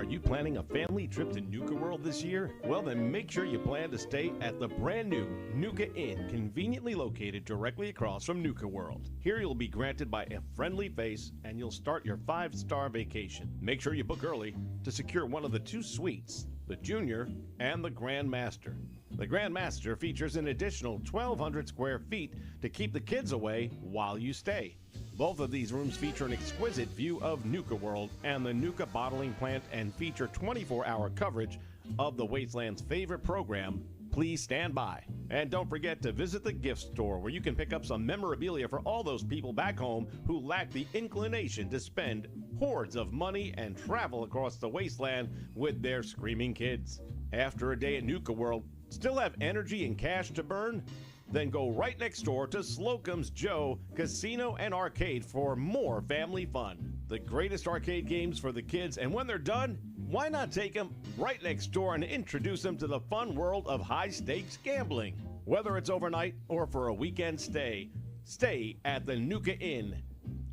you planning a family trip to Nuka World this year? Well, then make sure you plan to stay at the brand new Nuka Inn, conveniently located directly across from Nuka World. Here you'll be granted by a friendly face and you'll start your 5-star vacation. Make sure you book early to secure one of the 2 suites, the Junior and the Grand Master. The Grand Master features an additional 1,200 square feet to keep the kids away while you stay. Both of these rooms feature an exquisite view of Nuka World and the Nuka bottling plant and feature 24-hour coverage of the Wasteland's favorite program, Please Stand By. And don't forget to visit the gift store where you can pick up some memorabilia for all those people back home who lack the inclination to spend hordes of money and travel across the Wasteland with their screaming kids. After a day at Nuka World, still have energy and cash to burn? Then go right next door to Slocum's Joe Casino and Arcade for more family fun. The greatest arcade games for the kids, and when they're done, why not take them right next door and introduce them to the fun world of high-stakes gambling? Whether it's overnight or for a weekend stay, stay at the Nuka Inn.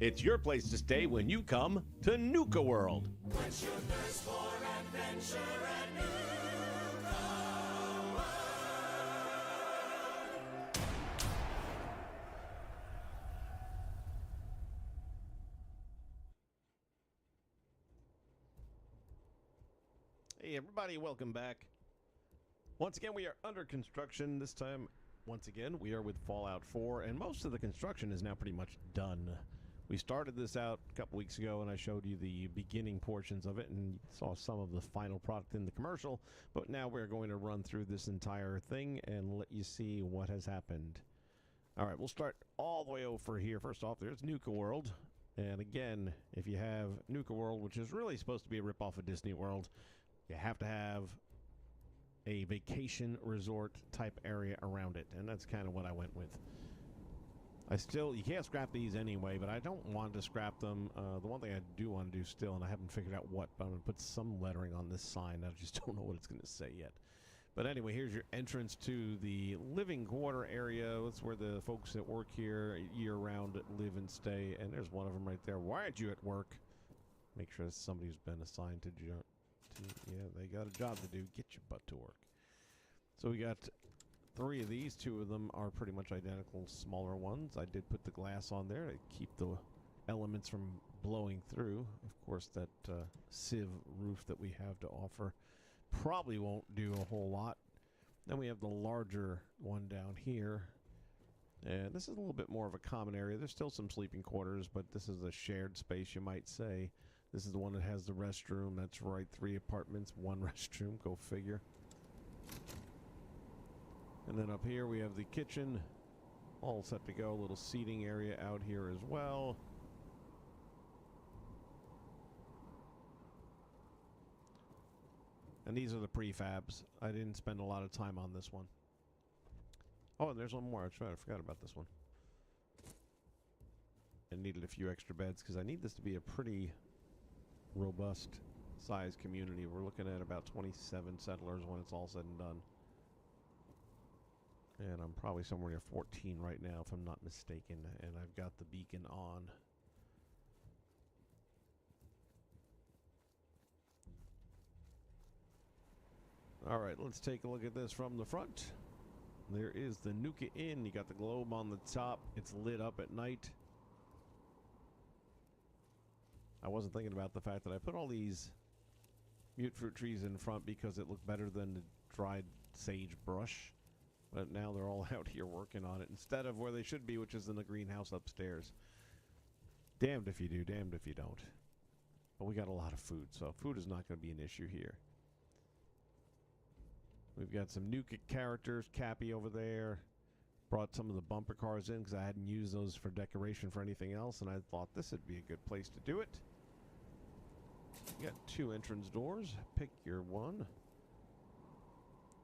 It's your place to stay when you come to Nuka World. Quench your thirst for adventure at Nuka World. Hey everybody, welcome back. Once again, we are under construction. This time, once again, we are with Fallout 4, and most of the construction is now pretty much done. We started this out a couple weeks ago, and I showed you the beginning portions of it, and saw some of the final product in the commercial, but now we're going to run through this entire thing and let you see what has happened. Alright, we'll start all the way over here. First off, there's Nuka World, and again, if you have Nuka World, which is really supposed to be a ripoff of Disney World, you have to have a vacation resort type area around it, and that's kind of what I went with. You can't scrap these anyway, but I don't want to scrap them. The one thing I do want to do still, and I haven't figured out what, but I'm going to put some lettering on this sign. I just don't know what it's going to say yet. But anyway, here's your entrance to the living quarter area. That's where the folks that work here year-round live and stay, and there's one of them right there. Why aren't you at work? Make sure somebody's been assigned to yeah, they got a job to do. Get your butt to work. So we got 3 of these. 2 of them are pretty much identical, smaller ones. I did put the glass on there to keep the elements from blowing through. Of course, that sieve roof that we have to offer probably won't do a whole lot. Then we have the larger one down here. And this is a little bit more of a common area. There's still some sleeping quarters, but this is a shared space, you might say. This is the one that has the restroom. That's right, 3 apartments, 1 restroom. Go figure. And then up here we have the kitchen. All set to go. A little seating area out here as well. And these are the prefabs. I didn't spend a lot of time on this one. Oh, and there's one more. I forgot about this one. I needed a few extra beds because I need this to be a pretty robust size community. We're looking at about 27 settlers when it's all said and done. And I'm probably somewhere near 14 right now if I'm not mistaken. And I've got the beacon on. Alright, let's take a look at this from the front. There is the Nuka Inn. You got the globe on the top. It's lit up at night. I wasn't thinking about the fact that I put all these mute fruit trees in front because it looked better than the dried sage brush. But now they're all out here working on it instead of where they should be, which is in the greenhouse upstairs. Damned if you do, damned if you don't. But we got a lot of food, so food is not going to be an issue here. We've got some Nuka characters. Cappy over there. Brought some of the bumper cars in because I hadn't used those for decoration for anything else, and I thought this would be a good place to do it. You got 2 entrance doors. Pick your one.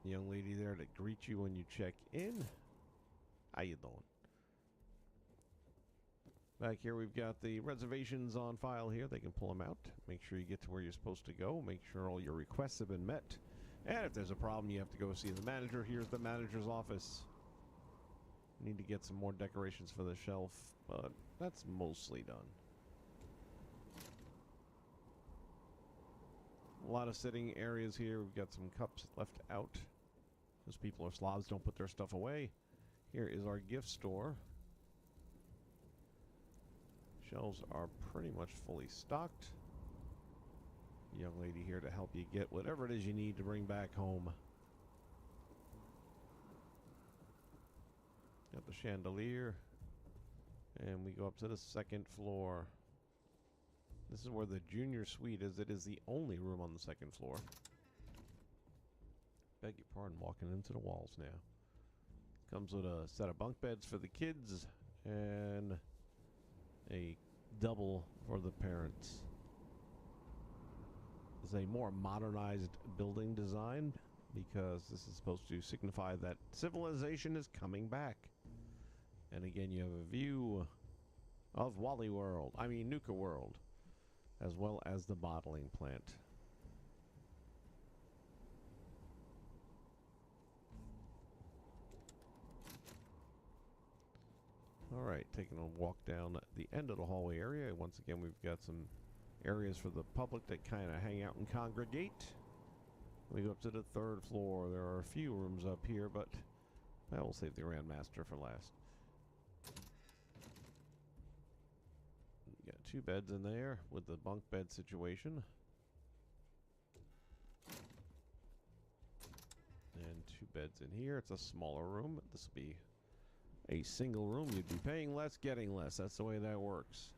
The young lady there to greet you when you check in. How you doing? Back here we've got the reservations on file here. They can pull them out. Make sure you get to where you're supposed to go. Make sure all your requests have been met. And if there's a problem, you have to go see the manager. Here's the manager's office. Need to get some more decorations for the shelf, but that's mostly done. A lot of sitting areas here. We've got some cups left out because people are slobs, don't put their stuff away. Here is our gift store. Shelves are pretty much fully stocked. Young lady here to help you get whatever it is you need to bring back home. Got the chandelier. And we go up to the second floor. This is where the junior suite is. It is the only room on the second floor. Beg your pardon, walking into the walls now. Comes with a set of bunk beds for the kids and a double for the parents. It's a more modernized building design because this is supposed to signify that civilization is coming back. And again, you have a view of Nuka World, as well as the bottling plant. All right, taking a walk down the end of the hallway area. Once again, we've got some areas for the public that kind of hang out and congregate. We go up to the third floor. There are a few rooms up here, but I will save the Grandmaster for last. Got 2 beds in there with the bunk bed situation. And 2 beds in here. It's a smaller room. This will be a single room. You'd be paying less, getting less. That's the way that works.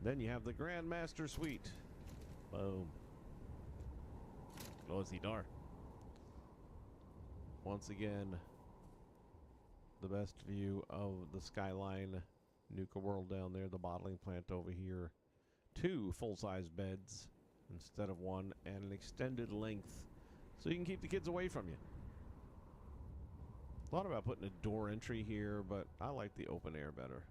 Then you have the Grandmaster Suite. Boom. Glossy dark. Once again, the best view of the skyline. Nuka World down there, the bottling plant over here. 2 full-size beds instead of 1, and an extended length so you can keep the kids away from you. Thought about putting a door entry here, but I like the open air better.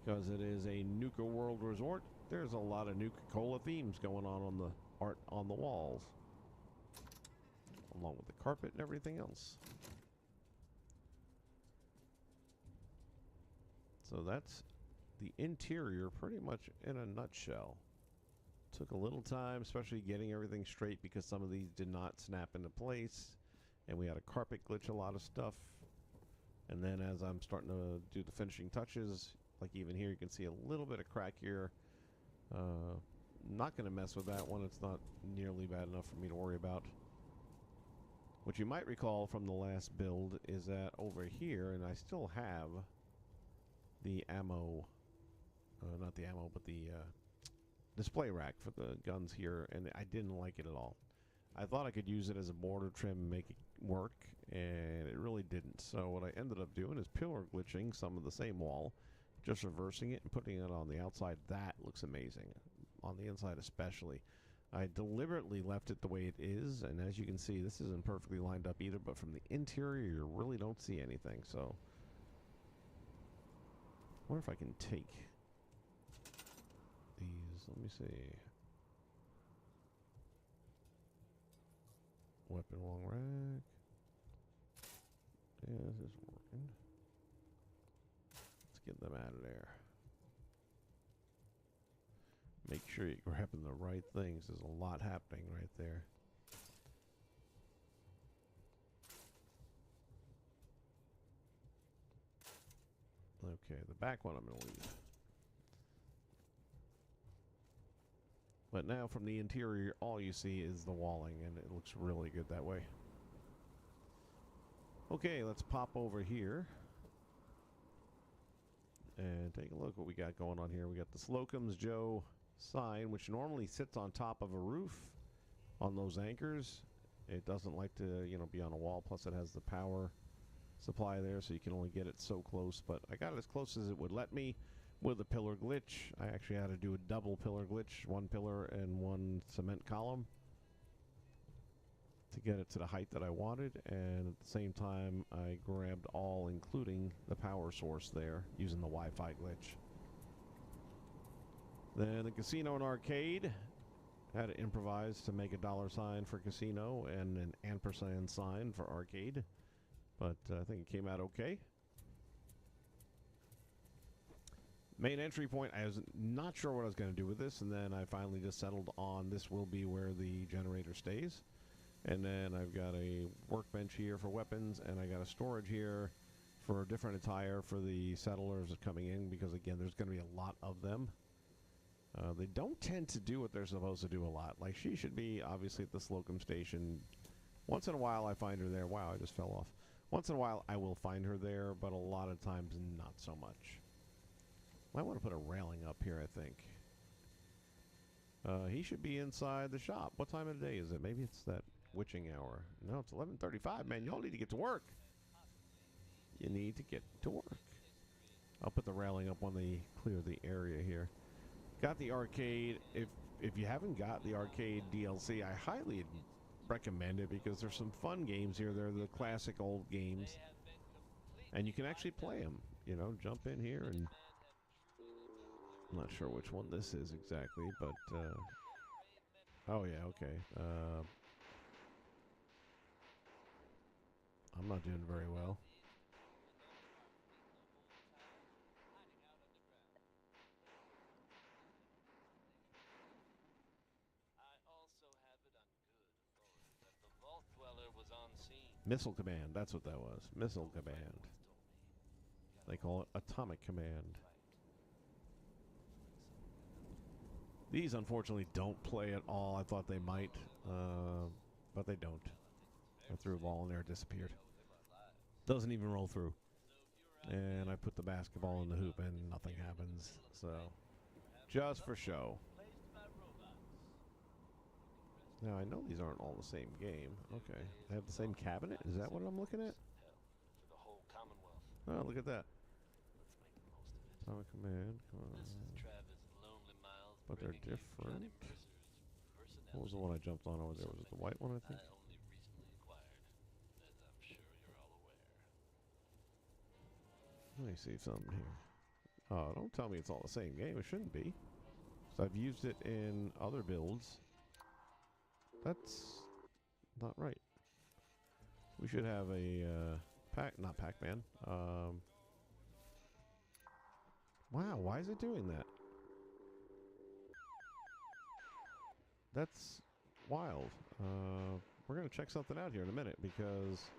Because it is a Nuka World resort, there's a lot of Nuka-Cola themes going on the art on the walls, along with the carpet and everything else. So that's the interior pretty much in a nutshell. Took a little time, especially getting everything straight because some of these did not snap into place. And we had a carpet glitch, a lot of stuff. And then as I'm starting to do the finishing touches, like even here you can see a little bit of crack here. Not going to mess with that one. It's not nearly bad enough for me to worry about. What you might recall from the last build is that over here, and I still have the ammo, not the ammo, but the display rack for the guns here, and I didn't like it at all. I thought I could use it as a border trim and make it work, and it really didn't. So what I ended up doing is pillar glitching some of the same wall, just reversing it and putting it on the outside. That looks amazing. On the inside especially. I deliberately left it the way it is, and as you can see, this isn't perfectly lined up either, but from the interior, you really don't see anything, so. I wonder if I can take these, let me see. Weapon long rack. Yeah, this is working. Let's get them out of there. Make sure you're grabbing the right things. There's a lot happening right there. Okay, the back one I'm going to leave. But now from the interior, all you see is the walling, and it looks really good that way. Okay, let's pop over here and take a look what we got going on here. We got the Slocum's Joe sign, which normally sits on top of a roof on those anchors. It doesn't like to, be on a wall. Plus, it has the power supply there, so you can only get it so close. But I got it as close as it would let me with a pillar glitch. I actually had to do a double pillar glitch, 1 pillar and 1 cement column, to get it to the height that I wanted. And at the same time, I grabbed all, including the power source there, using the Wi-Fi glitch. Then the casino and arcade had to improvise to make a $ sign for casino and an ampersand sign for arcade, but I think it came out okay. Main entry point, I was not sure what I was going to do with this, and then I finally just settled on this will be where the generator stays. And then I've got a workbench here for weapons, and I got a storage here for different attire for the settlers coming in, because again, there's going to be a lot of them. They don't tend to do what they're supposed to do a lot. Like, she should be obviously at the Slocum station. Once in a while I find her there. Wow, I just fell off. Once in a while I will find her there, but a lot of times not so much. Might want to put a railing up here, I think. He should be inside the shop. What time of the day is it? Maybe it's that witching hour. No, it's 11:35, man. Y'all need to get to work. You need to get to work. I'll put the railing up on the clear the area here. Got the arcade. If you haven't got the arcade DLC, I highly recommend it, because there's some fun games here. They're the classic old games, and you can actually play them. You know, jump in here, and I'm not sure which one this is exactly, but oh yeah, okay. I'm not doing very well. Missile Command, that's what that was. Missile Command. They call it Atomic Command. These, unfortunately, don't play at all. I thought they might, but they don't. I threw a ball in there, it disappeared. Doesn't even roll through. And I put the basketball in the hoop, and nothing happens. So, just for show. Now, I know these aren't all the same game. Okay. They have the same cabinet? Is that what I'm looking at? Oh, look at that. Atomic Command. But they're different. What was the one I jumped on over there? Was it the white one, I think? Let me see something here. Oh, don't tell me it's all the same game. It shouldn't be. So I've used it in other builds. That's not right. We should have a not Pac-Man. Wow, why is it doing that? That's wild. We're gonna check something out here in a minute, because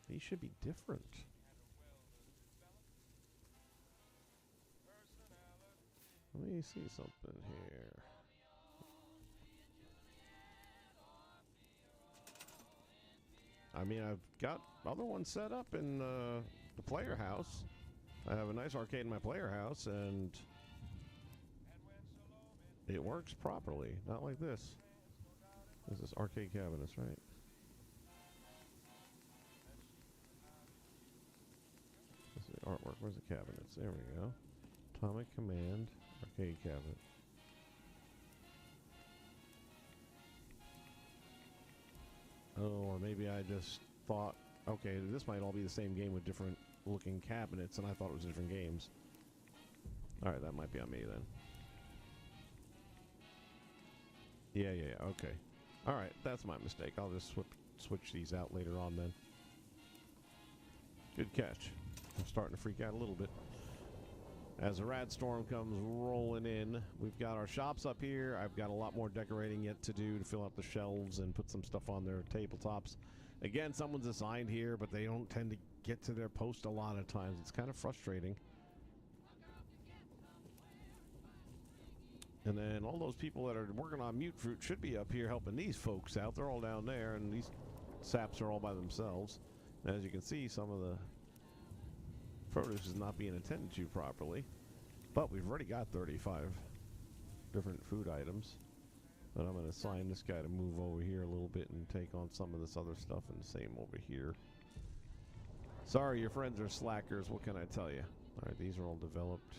these should be different. Let me see something here. I mean, I've got other ones set up in the player house. I have a nice arcade in my player house, and it works properly. Not like this. This is arcade cabinets, right? This is the artwork. Where's the cabinets? There we go. Atomic Command arcade cabinet. Oh, or maybe I just thought, okay, this might all be the same game with different looking cabinets, and I thought it was different games. Alright, that might be on me then. Yeah, okay. Alright, that's my mistake. I'll just switch these out later on then. Good catch. I'm starting to freak out a little bit. As the rad storm comes rolling in, we've got our shops up here. I've got a lot more decorating yet to do to fill out the shelves and put some stuff on their tabletops. Again, someone's assigned here, but they don't tend to get to their post a lot of times. It's kind of frustrating. And then all those people that are working on Mute Fruit should be up here helping these folks out. They're all down there, and these saps are all by themselves. And as you can see, some of the produce is not being attended to properly, but we've already got 35 different food items. But I'm going to assign this guy to move over here a little bit and take on some of this other stuff, and the same over here. Sorry, your friends are slackers. What can I tell you? All right, these are all developed.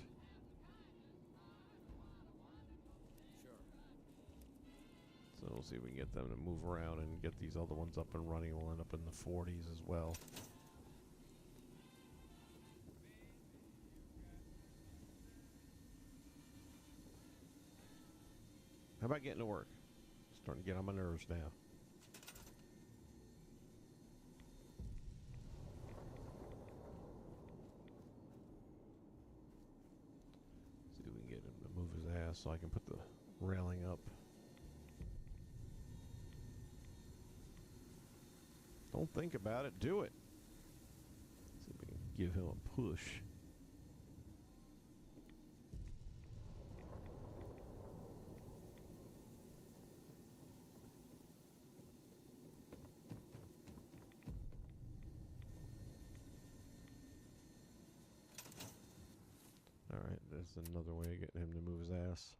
So we'll see if we can get them to move around and get these other ones up and running. We'll end up in the 40s as well. How about getting to work? Starting to get on my nerves now. can get him to move his ass so I can put the railing up. Don't think about it, do it. See if we can give him a push. Alright, there's another way of getting him to move his ass.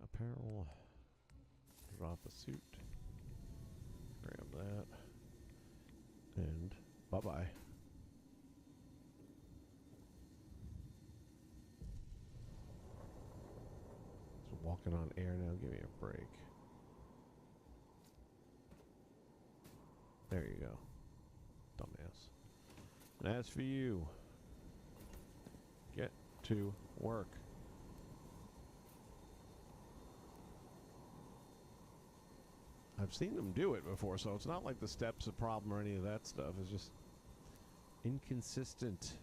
Apparel. Drop a suit. Grab that. And bye-bye. It's walking on air now. Give me a break. There you go. Dumbass. And as for you, get to work. I've seen them do it before, so it's not like the steps a problem or any of that stuff. It's just inconsistent.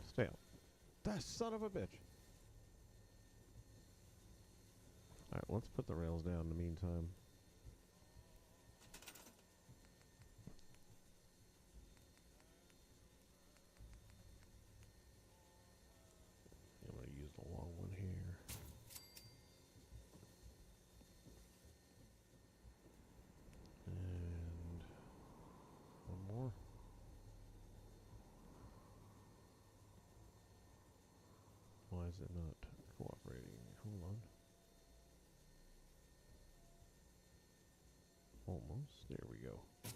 Stay out. That son of a bitch. Alright, let's put the rails down in the meantime. I'm going to use the long one here. And one more. Why is it not cooperating? Hold on. Almost. There we go. It's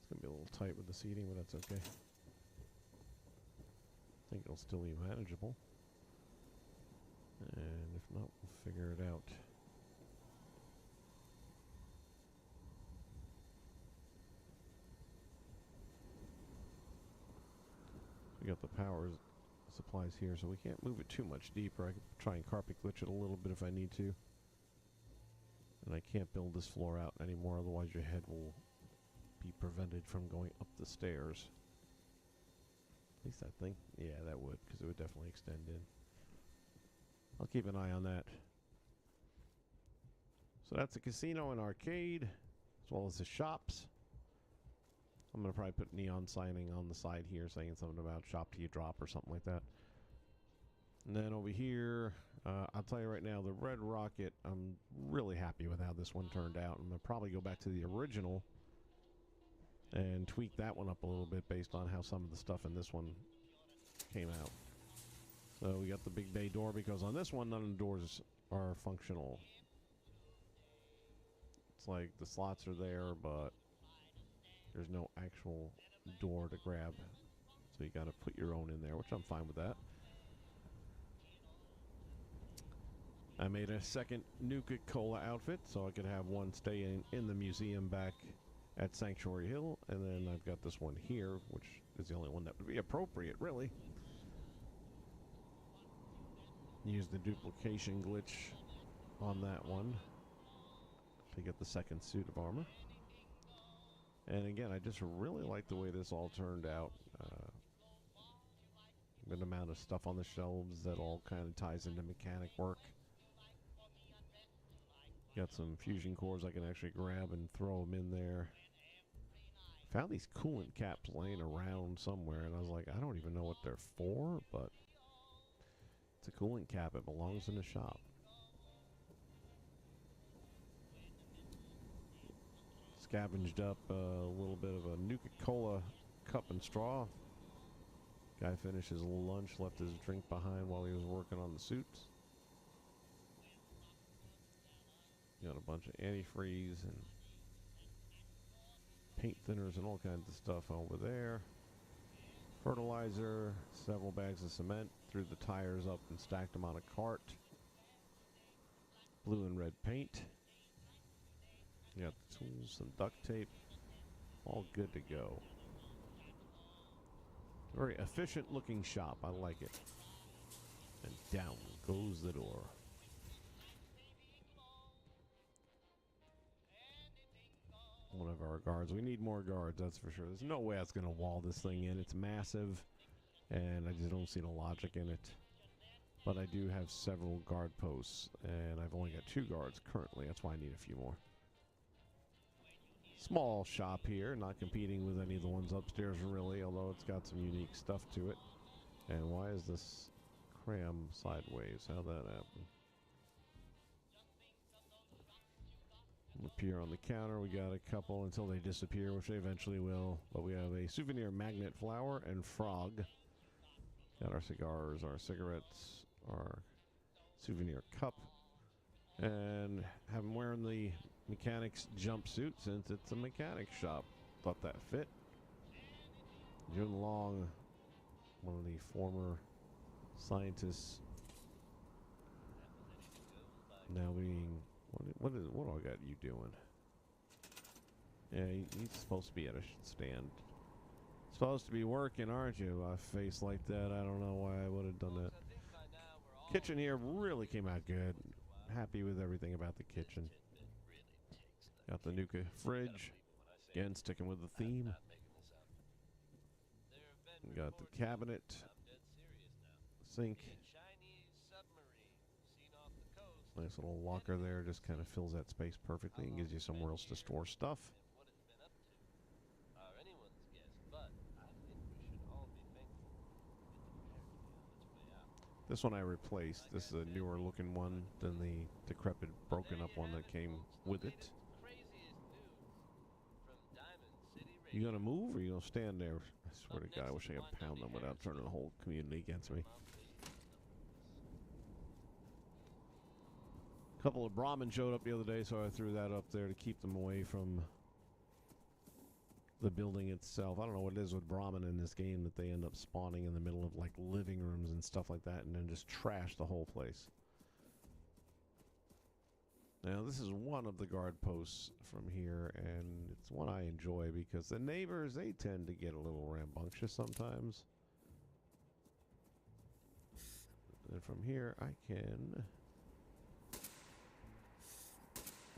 going to be a little tight with the seating, but that's okay. I think it'll still be manageable. And if not, we'll figure it out. We got the power supplies here, so we can't move it too much deeper. I can try and carpet glitch it a little bit if I need to. And I can't build this floor out anymore, otherwise your head will be prevented from going up the stairs. At least I think. Yeah, that would, because it would definitely extend in. I'll keep an eye on that. So that's a casino and arcade, as well as the shops. I'm going to probably put neon signing on the side here saying something about shop till you drop or something like that. And then over here, I'll tell you right now, the Red Rocket, I'm really happy with how this one turned out. I'm going to probably go back to the original and tweak that one up a little bit based on how some of the stuff in this one came out. So we got the big bay door because on this one, none of the doors are functional. It's like the slots are there, but there's no actual door to grab. So you got to put your own in there, which I'm fine with that. I made a second Nuka Cola outfit so I could have one stay in the museum back at Sanctuary Hill, and then I've got this one here, which is the only one that would be appropriate, really. Use the duplication glitch on that one to get the second suit of armor. And again, I just really like the way this all turned out. Good amount of stuff on the shelves that all kind of ties into mechanic work. Got some fusion cores I can actually grab and throw them in there. Found these coolant caps laying around somewhere, and I was like, I don't even know what they're for, but it's a coolant cap. It belongs in the shop. Scavenged up a little bit of a Nuka Cola cup and straw. Guy finished his lunch, left his drink behind while he was working on the suits. Got a bunch of antifreeze and paint thinners and all kinds of stuff over there. Fertilizer, several bags of cement, threw the tires up and stacked them on a cart. Blue and red paint. You got the tools, some duct tape, all good to go. Very efficient looking shop, I like it. And down goes the door. one of our guards. We need more guards, that's for sure. There's no way that's going to wall this thing in. It's massive, and I just don't see the logic in it. But I do have several guard posts, and I've only got 2 guards currently. That's why I need a few more. Small shop here, not competing with any of the ones upstairs really, although it's got some unique stuff to it. And why is this cram sideways? How'd that happen? Appear on the counter. We got a couple until they disappear, which they eventually will. But we have a souvenir magnet flower and frog. Got our cigars, our cigarettes, our souvenir cup, and have him wearing the mechanic's jumpsuit since it's a mechanic shop. Thought that fit. Jun Long, one of the former scientists, now being what do I got you doing? Yeah, he's supposed to be at a stand. Supposed to be working, aren't you? A face like that, I don't know why I would have done that. Kitchen here really came out good. Happy with everything about the kitchen. Got the Nuka fridge. Again, sticking with the theme. Got the cabinet. Sink. Nice little locker there. Just kind of fills that space perfectly and gives you somewhere else to store stuff. This one I replaced. This is a newer looking one than the decrepit, broken up one that came with it. You gonna move or you gonna stand there? I swear to God, I wish I could pound them without turning the whole community against me. A couple of Brahmin showed up the other day, so I threw that up there to keep them away from the building itself. I don't know what it is with Brahmin in this game that they end up spawning in the middle of like living rooms and stuff like that and then just trash the whole place. Now this is one of the guard posts from here, and it's one I enjoy because the neighbors, they tend to get a little rambunctious sometimes. And from here I can...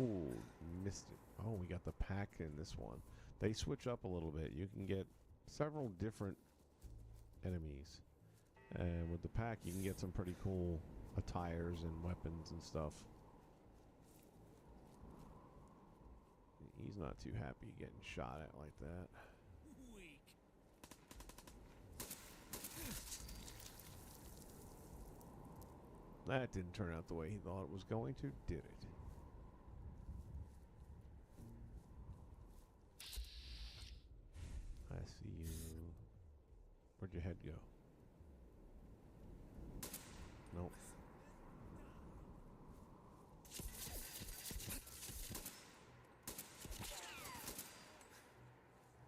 Ooh, missed it. Oh, we got the pack in this one. They switch up a little bit. You can get several different enemies. And with the pack, you can get some pretty cool attires and weapons and stuff. He's not too happy getting shot at like that. Weak. That didn't turn out the way he thought it was going to, did it? I see you. Where'd your head go? Nope.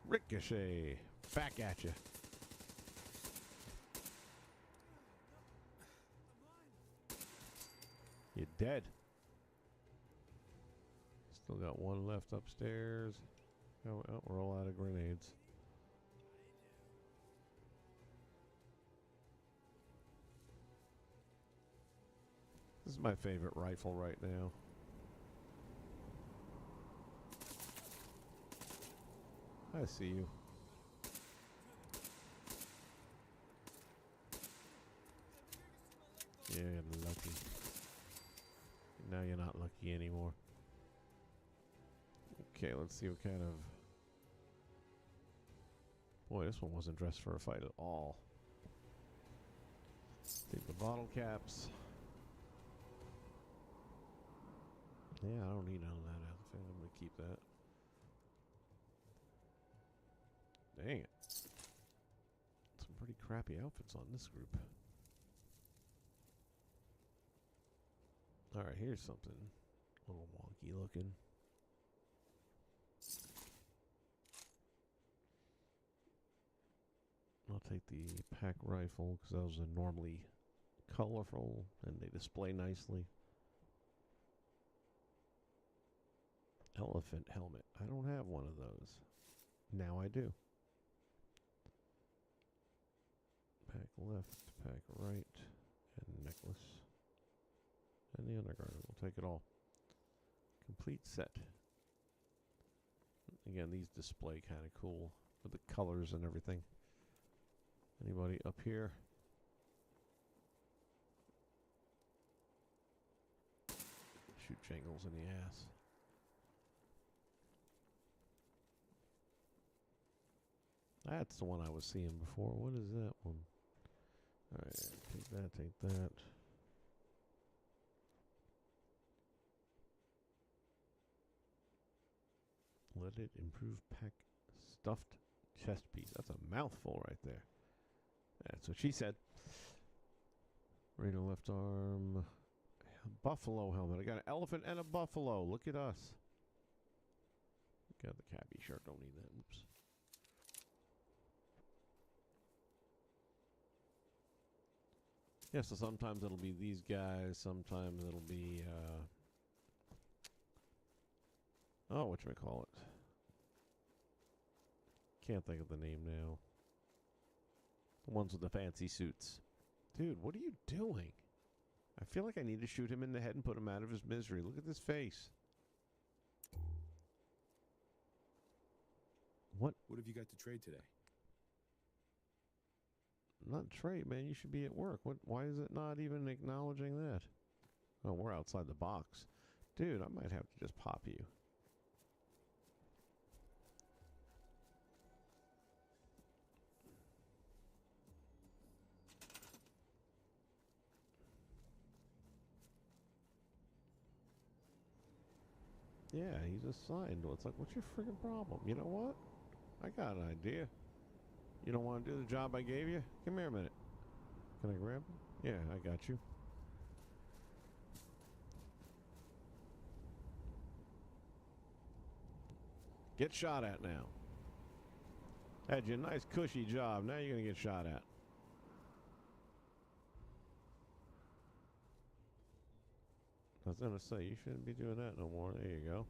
Ricochet. Back at you. You're dead. Still got one left upstairs. Oh, we're all out of grenades. This is my favorite rifle right now. I see you. Yeah, you're lucky. Now you're not lucky anymore. Okay, let's see what kind of... Boy, this one wasn't dressed for a fight at all. Take the bottle caps. Yeah, I don't need none of that outfit. I'm going to keep that. Dang it. Some pretty crappy outfits on this group. Alright, here's something a little wonky looking. I'll take the pack rifle because those are normally colorful and they display nicely. Elephant helmet. I don't have one of those. Now I do. Pack left, pack right, and necklace. And the undergarment. We'll take it all. Complete set. Again, these display kind of cool with the colors and everything. Anybody up here? Shoot Jangles in the ass. That's the one I was seeing before. What is that one? Alright, take that, take that. Let it improve pack stuffed chest piece. That's a mouthful right there. That's what she said. Radar left arm. Buffalo helmet. I got an elephant and a buffalo. Look at us. Got the cabbie shirt. Don't need that. Oops. Yeah, so sometimes it'll be these guys. Sometimes it'll be, oh, whatchamacallit. Can't think of the name now. The ones with the fancy suits. Dude, what are you doing? I feel like I need to shoot him in the head and put him out of his misery. Look at this face. What? What have you got to trade today? Not trade, man. You should be at work. What? Why is it not even acknowledging that? Oh, we're outside the box. Dude, I might have to just pop you. Yeah, he's assigned. It's like, what's your freaking problem? You know what? I got an idea. You don't want to do the job I gave you? Come here a minute. Can I grab him? Yeah, I got you. Get shot at now. Had you a nice cushy job. Now you're going to get shot at. I was going to say, you shouldn't be doing that no more. There you go.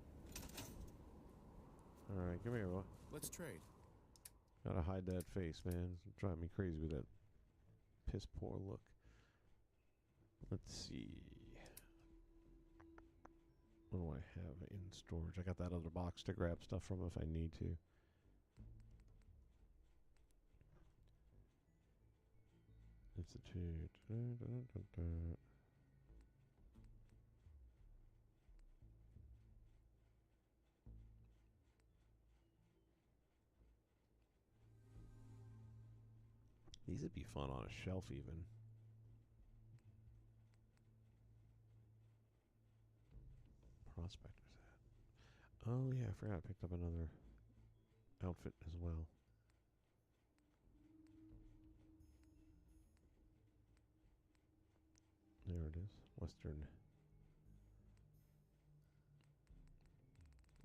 Alright, come here, boy. Let's trade. Gotta hide that face, man. It's driving me crazy with that piss poor look. Let's see. What do I have in storage? I got that other box to grab stuff from if I need to. Institute. These would be fun on a shelf even. Prospector's hat. Oh yeah, I forgot I picked up another outfit as well. There it is. Western.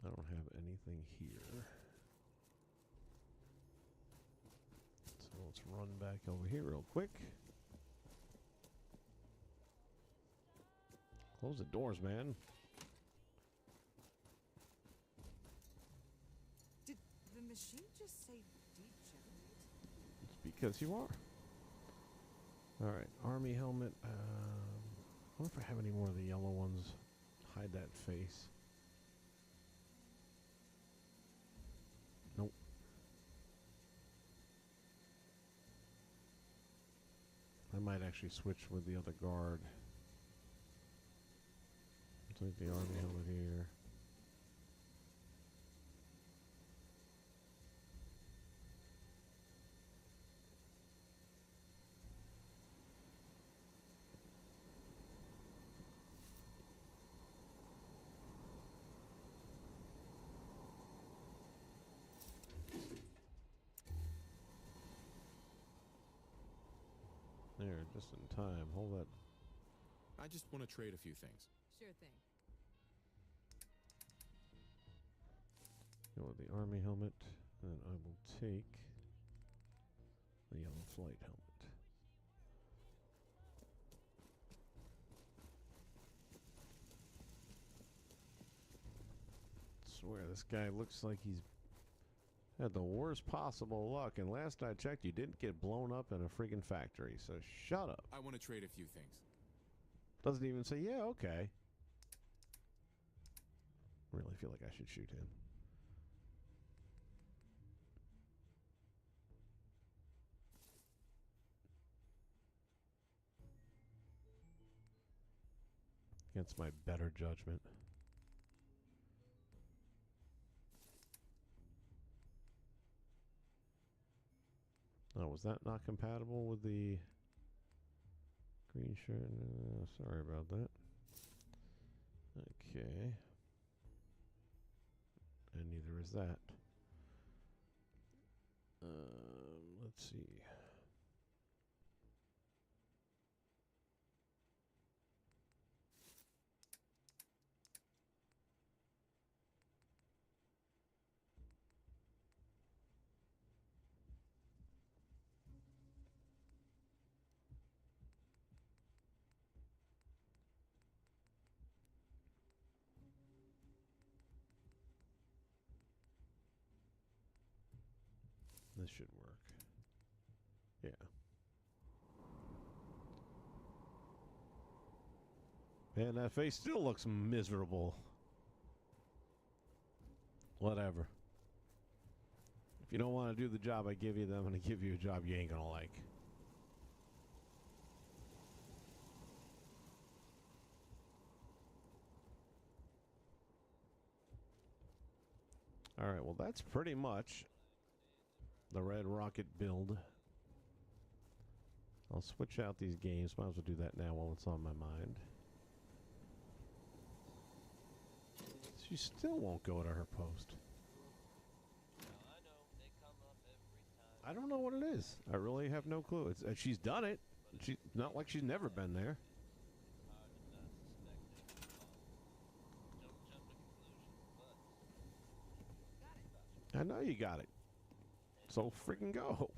I don't have anything here. So let's run back over here real quick. Close the doors, man. Did the machine just say degenerate? It's because you are. Alright, army helmet. I wonder if I have any more of the yellow ones. Hide that face. Nope. I might actually switch with the other guard. Take the army helmet here. There, just in time. Hold that. I just want to trade a few things. Sure thing. Go with the army helmet, and I will take the yellow flight helmet. Swear this guy looks like he's had the worst possible luck, and last I checked, you didn't get blown up in a freaking factory, so shut up. I want to trade a few things. Doesn't even say, yeah, okay. Really feel like I should shoot him. That's my better judgment. Oh, was that not compatible with the green shirt? Sorry about that. Okay. And neither is that. Let's see. This should work. Yeah. Man, that face still looks miserable. Whatever. If you don't want to do the job I give you, then I'm going to give you a job you ain't going to like. Alright, well that's pretty much the Red Rocket build. I'll switch out these games. Might as well do that now while it's on my mind. She still won't go to her post. I don't know what it is. I really have no clue. It's she's done it. She's not like she's never been there. I know you got it. So freaking go.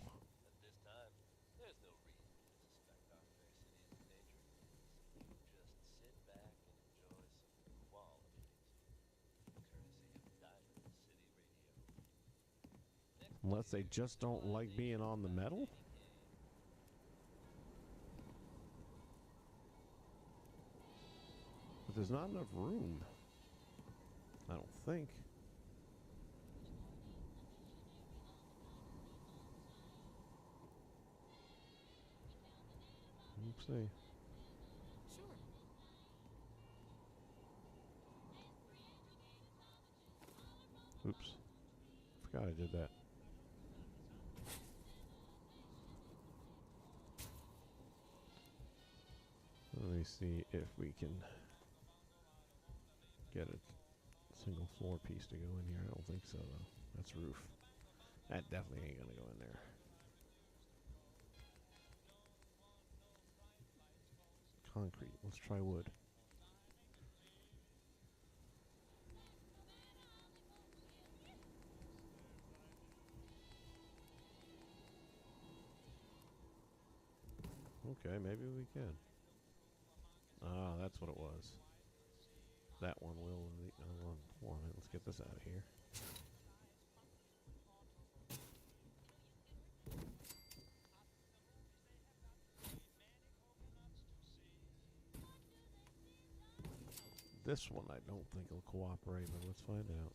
Unless they just don't like being on the metal? But there's not enough room. I don't think. Let's see. Sure. Oops. Forgot I did that. Let me see if we can get a single floor piece to go in here. I don't think so, though. That's roof. That definitely ain't gonna go in there. Concrete. Let's try wood. Okay, maybe we can. Ah, that's what it was. That one will. Hold on, let's get this out of here. This one I don't think will cooperate, but let's find out.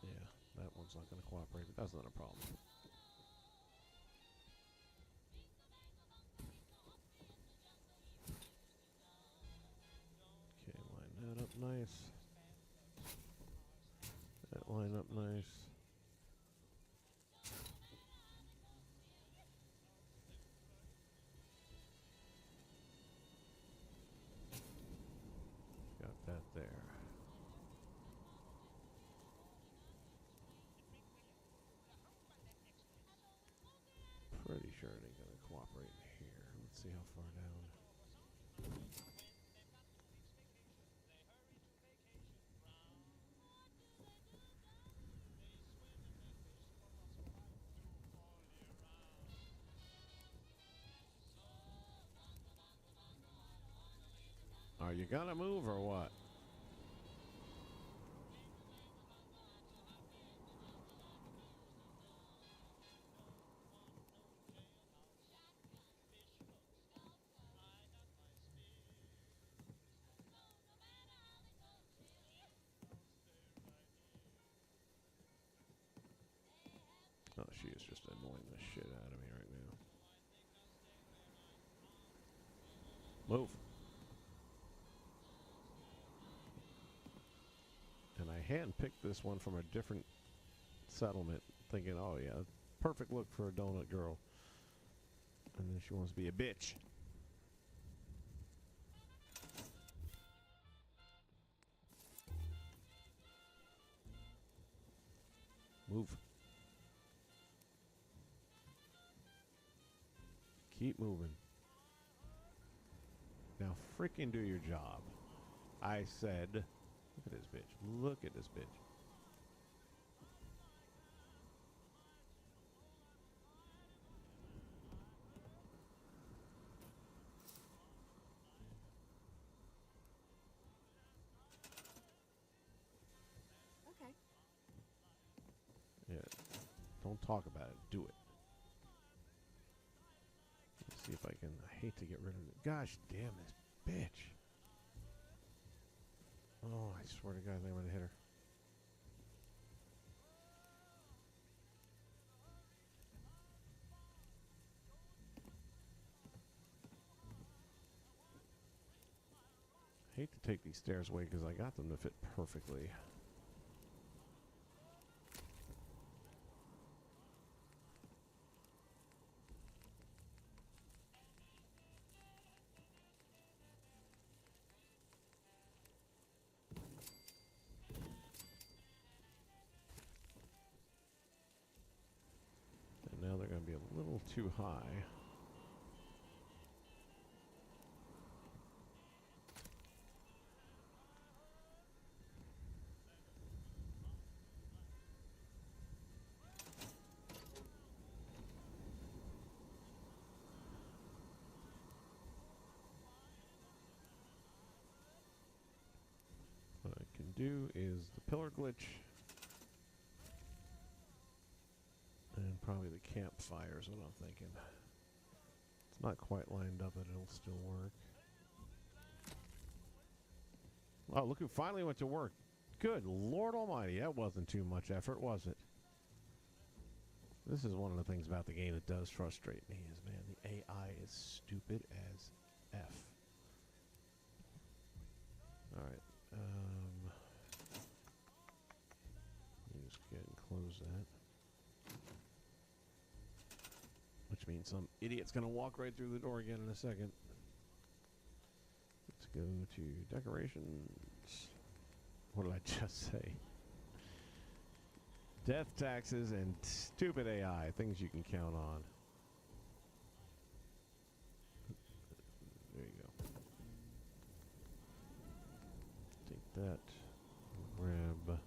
Yeah, that one's not going to cooperate, but that's not a problem. Okay, line that up nice. That line up nice. Got that there. Pretty sure it ain't gonna cooperate in here. Let's see how far down. Are you gonna move or what? Oh, she is just annoying the shit out of me right now. Move. And I handpicked this one from a different settlement, thinking, oh yeah, perfect look for a donut girl. And then she wants to be a bitch. Move. Keep moving. Now freaking do your job. I said, look at this bitch. Look at this bitch. Okay. Yeah. Don't talk about it. Do it. Let's see if I can. I hate to get rid of it. Gosh damn this bitch. Oh, I swear to God, I'm going to hit her. I hate to take these stairs away because I got them to fit perfectly. And now they're going to be a little too high. What I can do is the pillar glitch. And probably the campfire is what I'm thinking. It's not quite lined up, but it'll still work. Oh, look who finally went to work. Good Lord Almighty, that wasn't too much effort, was it? This is one of the things about the game that does frustrate me is, man, the AI is stupid as F. Alright, let me just go ahead and close that. Which means some idiot's going to walk right through the door again in a second. Let's go to decorations. What did I just say? Death taxes and stupid AI, things you can count on. There you go. Take that. Grab.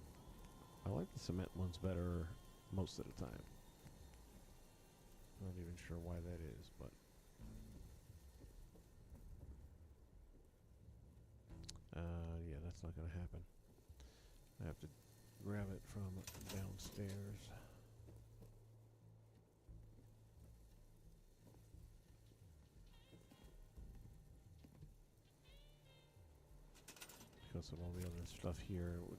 I like the cement ones better most of the time. Not even sure why that is, but yeah, that's not going to happen. I have to grab it from downstairs. Because of all the other stuff here, it would,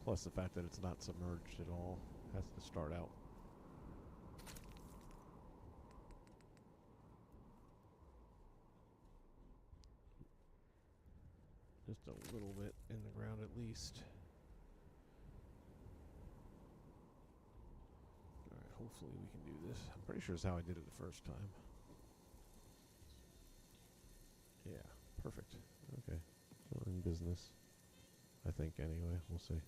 plus the fact that it's not submerged at all, has to start out. Just a little bit in the ground at least. Alright, hopefully we can do this. I'm pretty sure it's how I did it the first time. Yeah, perfect. Okay. We're in business. I think anyway. We'll see.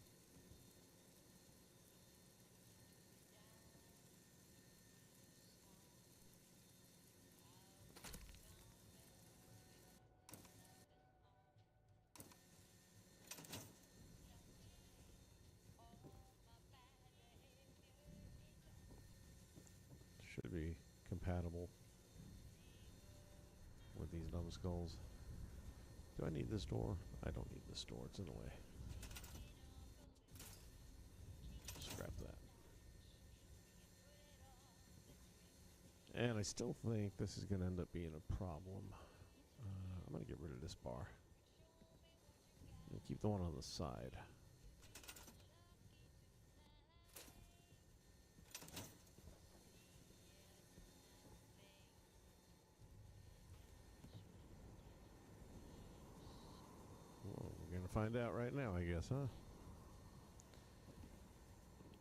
Should be compatible with these numbskulls. Do I need this door? I don't need this door. It's in the way. Scrap that. And I still think this is going to end up being a problem. I'm going to get rid of this bar. I'm going to keep the one on the side. find out right now, I guess, huh?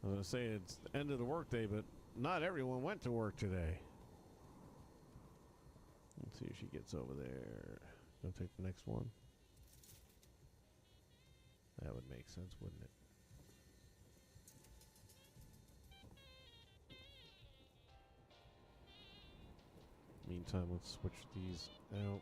I was going to say it's the end of the workday, but not everyone went to work today. Let's see if she gets over there. Gonna take the next one. That would make sense, wouldn't it? Meantime, let's switch these out.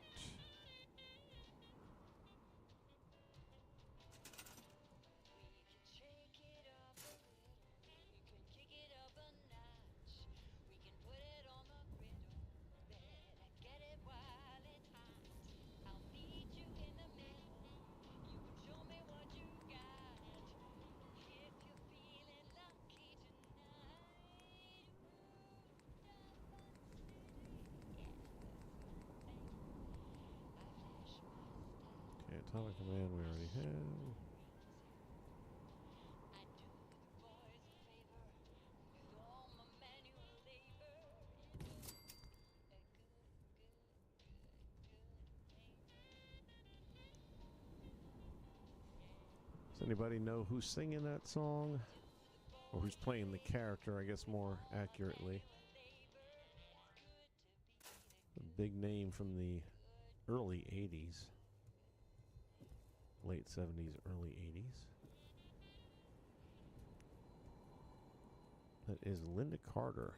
Okay, Atomic Command we already have. Does anybody know who's singing that song? Or who's playing the character, I guess more accurately? A big name from the early 80s. Late 70s, early 80s. That is Linda Carter,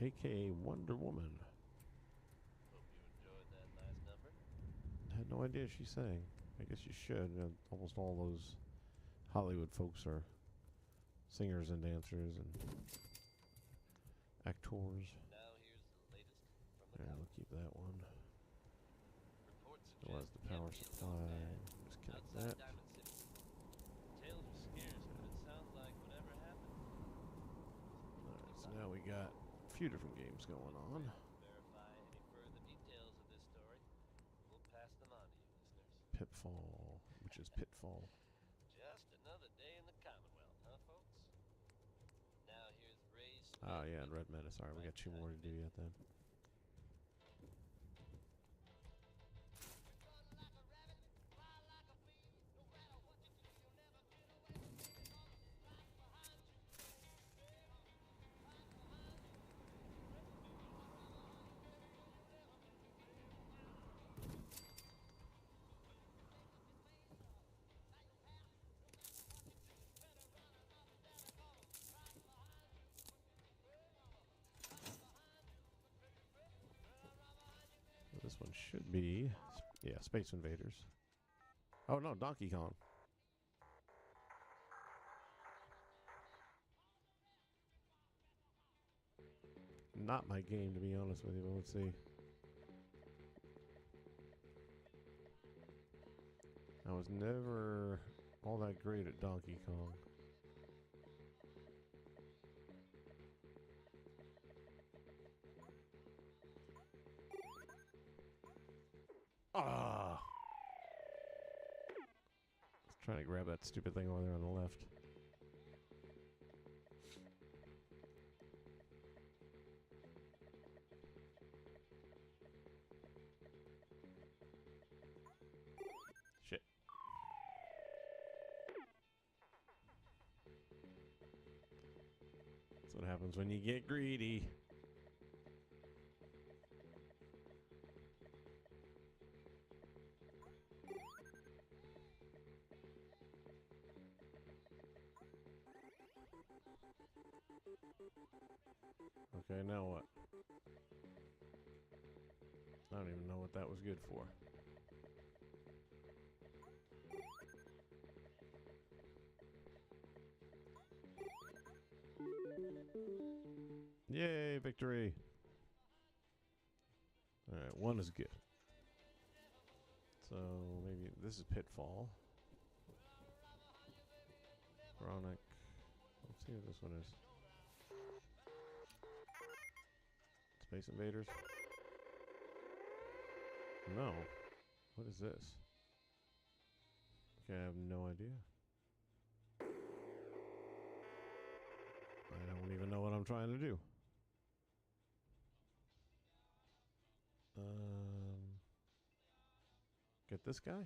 aka Wonder Woman. Hope you enjoyed that last number. I had no idea she sang. I guess you should. Almost all those Hollywood folks are singers and dancers and actors. Now here's the latest from the Yeah, top. we'll keep that one. Reports It was suggest the power enemy supply. alone Just connect outside that. Diamond City. Tales are scarce, but it sounds like whatever happened. Alright, so now we got a few different games going on. Verify any further details of this story. We'll pass them on to you, listeners. Pitfall, which is Pitfall. Just another day in the Commonwealth, huh, folks? Now here's Ray's. Oh yeah, and Red Menace. Alright, we got two more to do yet then. This one should be, yeah, Space Invaders. Oh no, Donkey Kong. Not my game, to be honest with you, but let's see. I was never all that great at Donkey Kong. Ah! Let's try to grab that stupid thing over there on the left. Shit. That's what happens when you get greedy. Okay, now what? I don't even know what that was good for. Yay, victory! Alright, one is good. So, maybe this is Pitfall. Chronic. Let's see what this one is. Space Invaders? No. What is this? Okay, I have no idea. I don't even know what I'm trying to do. Get this guy?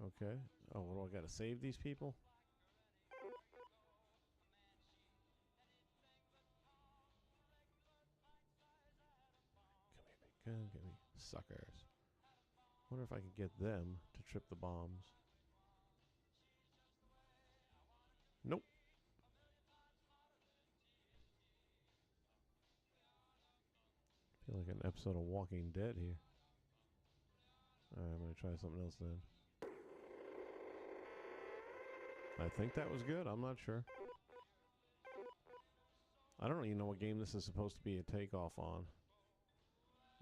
Okay. Oh, what do I gotta save these people? Come here, big gun. Give me suckers. Wonder if I can get them to trip the bombs. Nope. Feel like an episode of Walking Dead here. Alright, I'm gonna try something else then. I think that was good. I'm not sure. I don't even know what game this is supposed to be a takeoff on.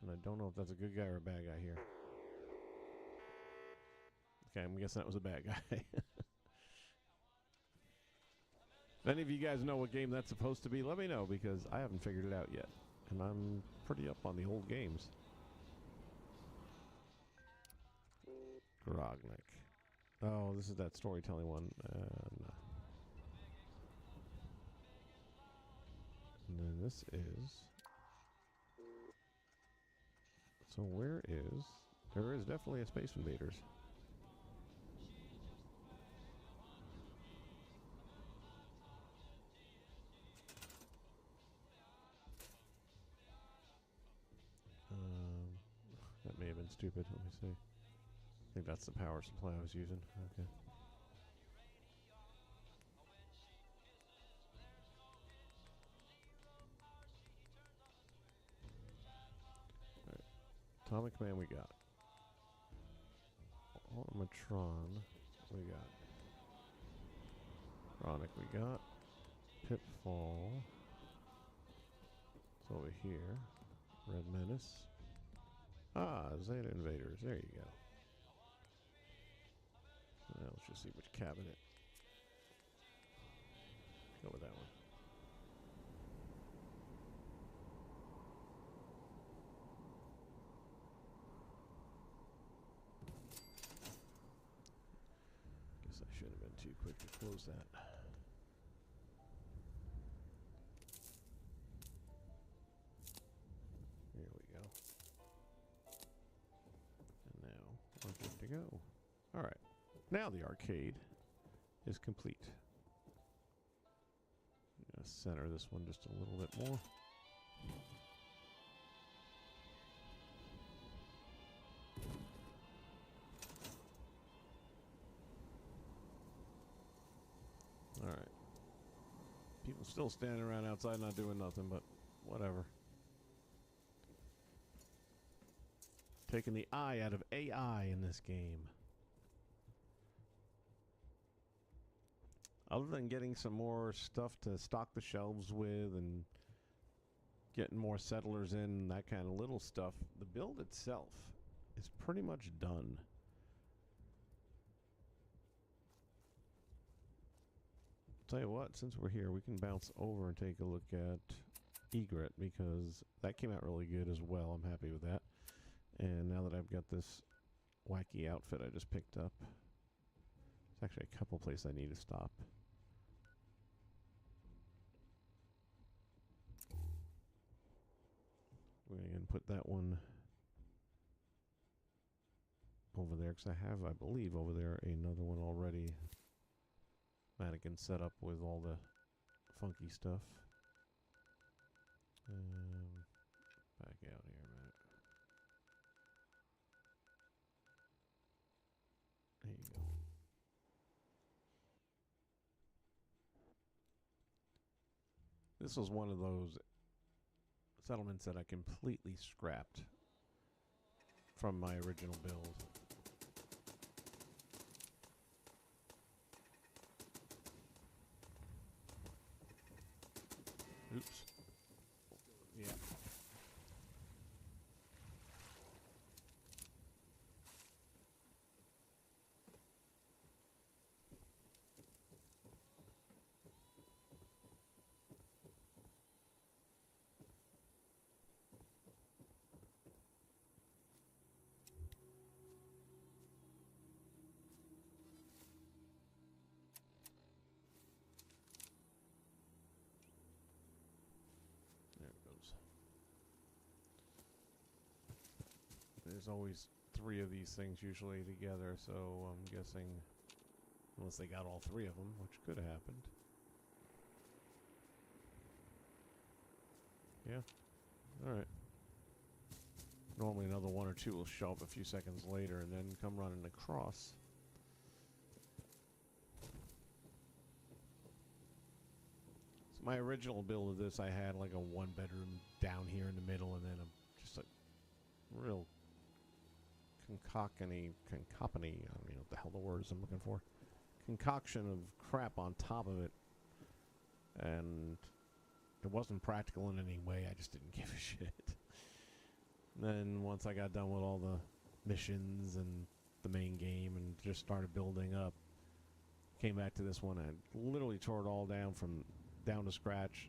And I don't know if that's a good guy or a bad guy here. Okay, I'm guessing that was a bad guy. If any of you guys know what game that's supposed to be, let me know, because I haven't figured it out yet. And I'm pretty up on the old games. Grognik. Oh, this is that storytelling one. No. And then this is... So where is... There is definitely a Space Invaders. That may have been stupid. Let me see. I think that's the power supply I was using. Okay. Alright. Atomic Man we got. Automatron we got. Chronic we got. Pitfall. It's over here. Red Menace. Ah, Zeta Invaders. There you go. Now let's just see which cabinet. Go with that one. Guess I shouldn't have been too quick to close that. There we go. And now we're good to go. Alright. Now the arcade is complete. I'm going to center this one just a little bit more. Alright. People still standing around outside not doing nothing, but whatever. Taking the I out of AI in this game. Other than getting some more stuff to stock the shelves with and getting more settlers in, that kind of little stuff, the build itself is pretty much done. Tell you what, since we're here, we can bounce over and take a look at Egret, because that came out really good as well. I'm happy with that. And now that I've got this wacky outfit I just picked up, there's actually a couple places I need to stop. We're going to put that one over there, because I have, I believe, over there another one already. Mannequin set up with all the funky stuff. Back out here a minute. There you go. This was one of those settlements that I completely scrapped from my original build. Oops. Yeah. There it goes. There's always 3 of these things usually together, so I'm guessing, unless they got all 3 of them, which could have happened. Yeah. Alright. Normally another 1 or 2 will show up a few seconds later and then come running across. So my original build of this, I had like a 1-bedroom down here in the middle and then just a real concoction-y, I don't know what the hell the words I'm looking for. Concoction of crap on top of it. And it wasn't practical in any way, I just didn't give a shit. Then once I got done with all the missions and the main game and just started building up, came back to this one, I literally tore it all down to scratch,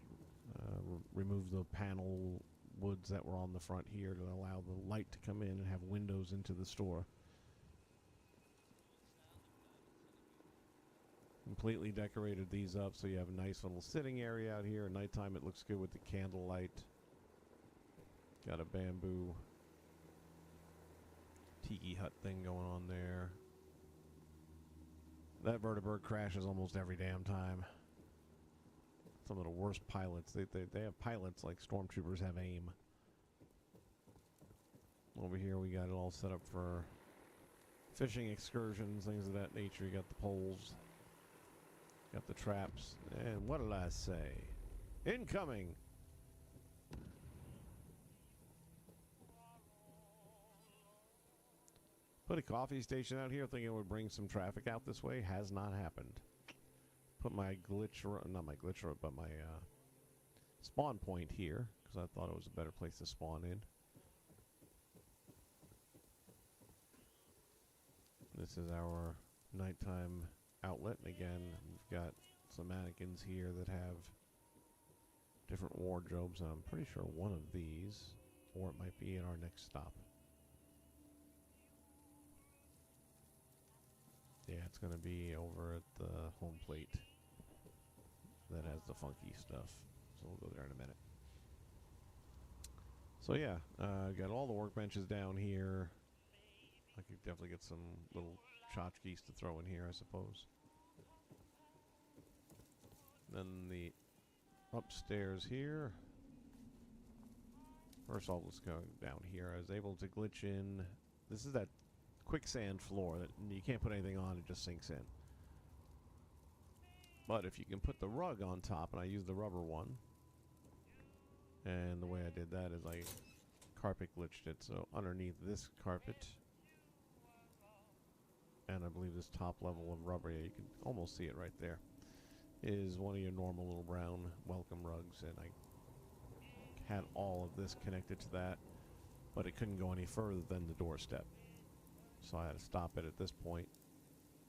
removed the panel woods that were on the front here to allow the light to come in and have windows into the store. Completely decorated these up so you have a nice little sitting area out here. At nighttime it looks good with the candlelight. Got a bamboo tiki hut thing going on there. That vertibird crashes almost every damn time. Some of the worst pilots. They have pilots like stormtroopers have aim. Over here we got it all set up for fishing excursions, things of that nature. You got the poles. Got the traps. And what did I say? Incoming! Put a coffee station out here thinking it would bring some traffic out this way. Has not happened. Put my not my glitch road, but my spawn point here, because I thought it was a better place to spawn in. This is our nighttime outlet. And again, we've got some mannequins here that have different wardrobes, and I'm pretty sure one of these, or it might be in our next stop. Yeah, it's going to be over at the home plate that has the funky stuff. So we'll go there in a minute. So yeah, got all the workbenches down here. I could definitely get some little tchotchkes to throw in here, I suppose. Then the upstairs here. First off, let's go down here. I was able to glitch in. This is that quicksand floor that you can't put anything on, it just sinks in. But if you can put the rug on top, and I used the rubber one, and the way I did that is I carpet glitched it, so underneath this carpet, and I believe this top level of rubber, yeah, you can almost see it right there, is one of your normal little brown welcome rugs, and I had all of this connected to that, but it couldn't go any further than the doorstep. So I had to stop it at this point.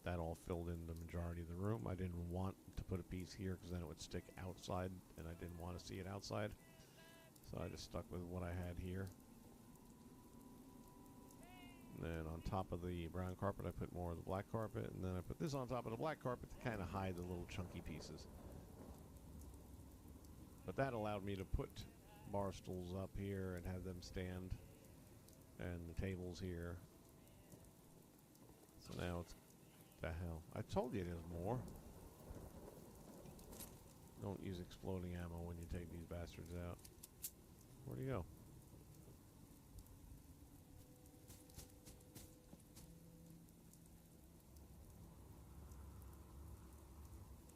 That all filled in the majority of the room. I didn't want to put a piece here because then it would stick outside, and I didn't want to see it outside. So I just stuck with what I had here. And then on top of the brown carpet, I put more of the black carpet, and then I put this on top of the black carpet to kind of hide the little chunky pieces. But that allowed me to put bar stools up here and have them stand, and the tables here. So now it's the hell. I told you there's more. Don't use exploding ammo when you take these bastards out. Where'd he go?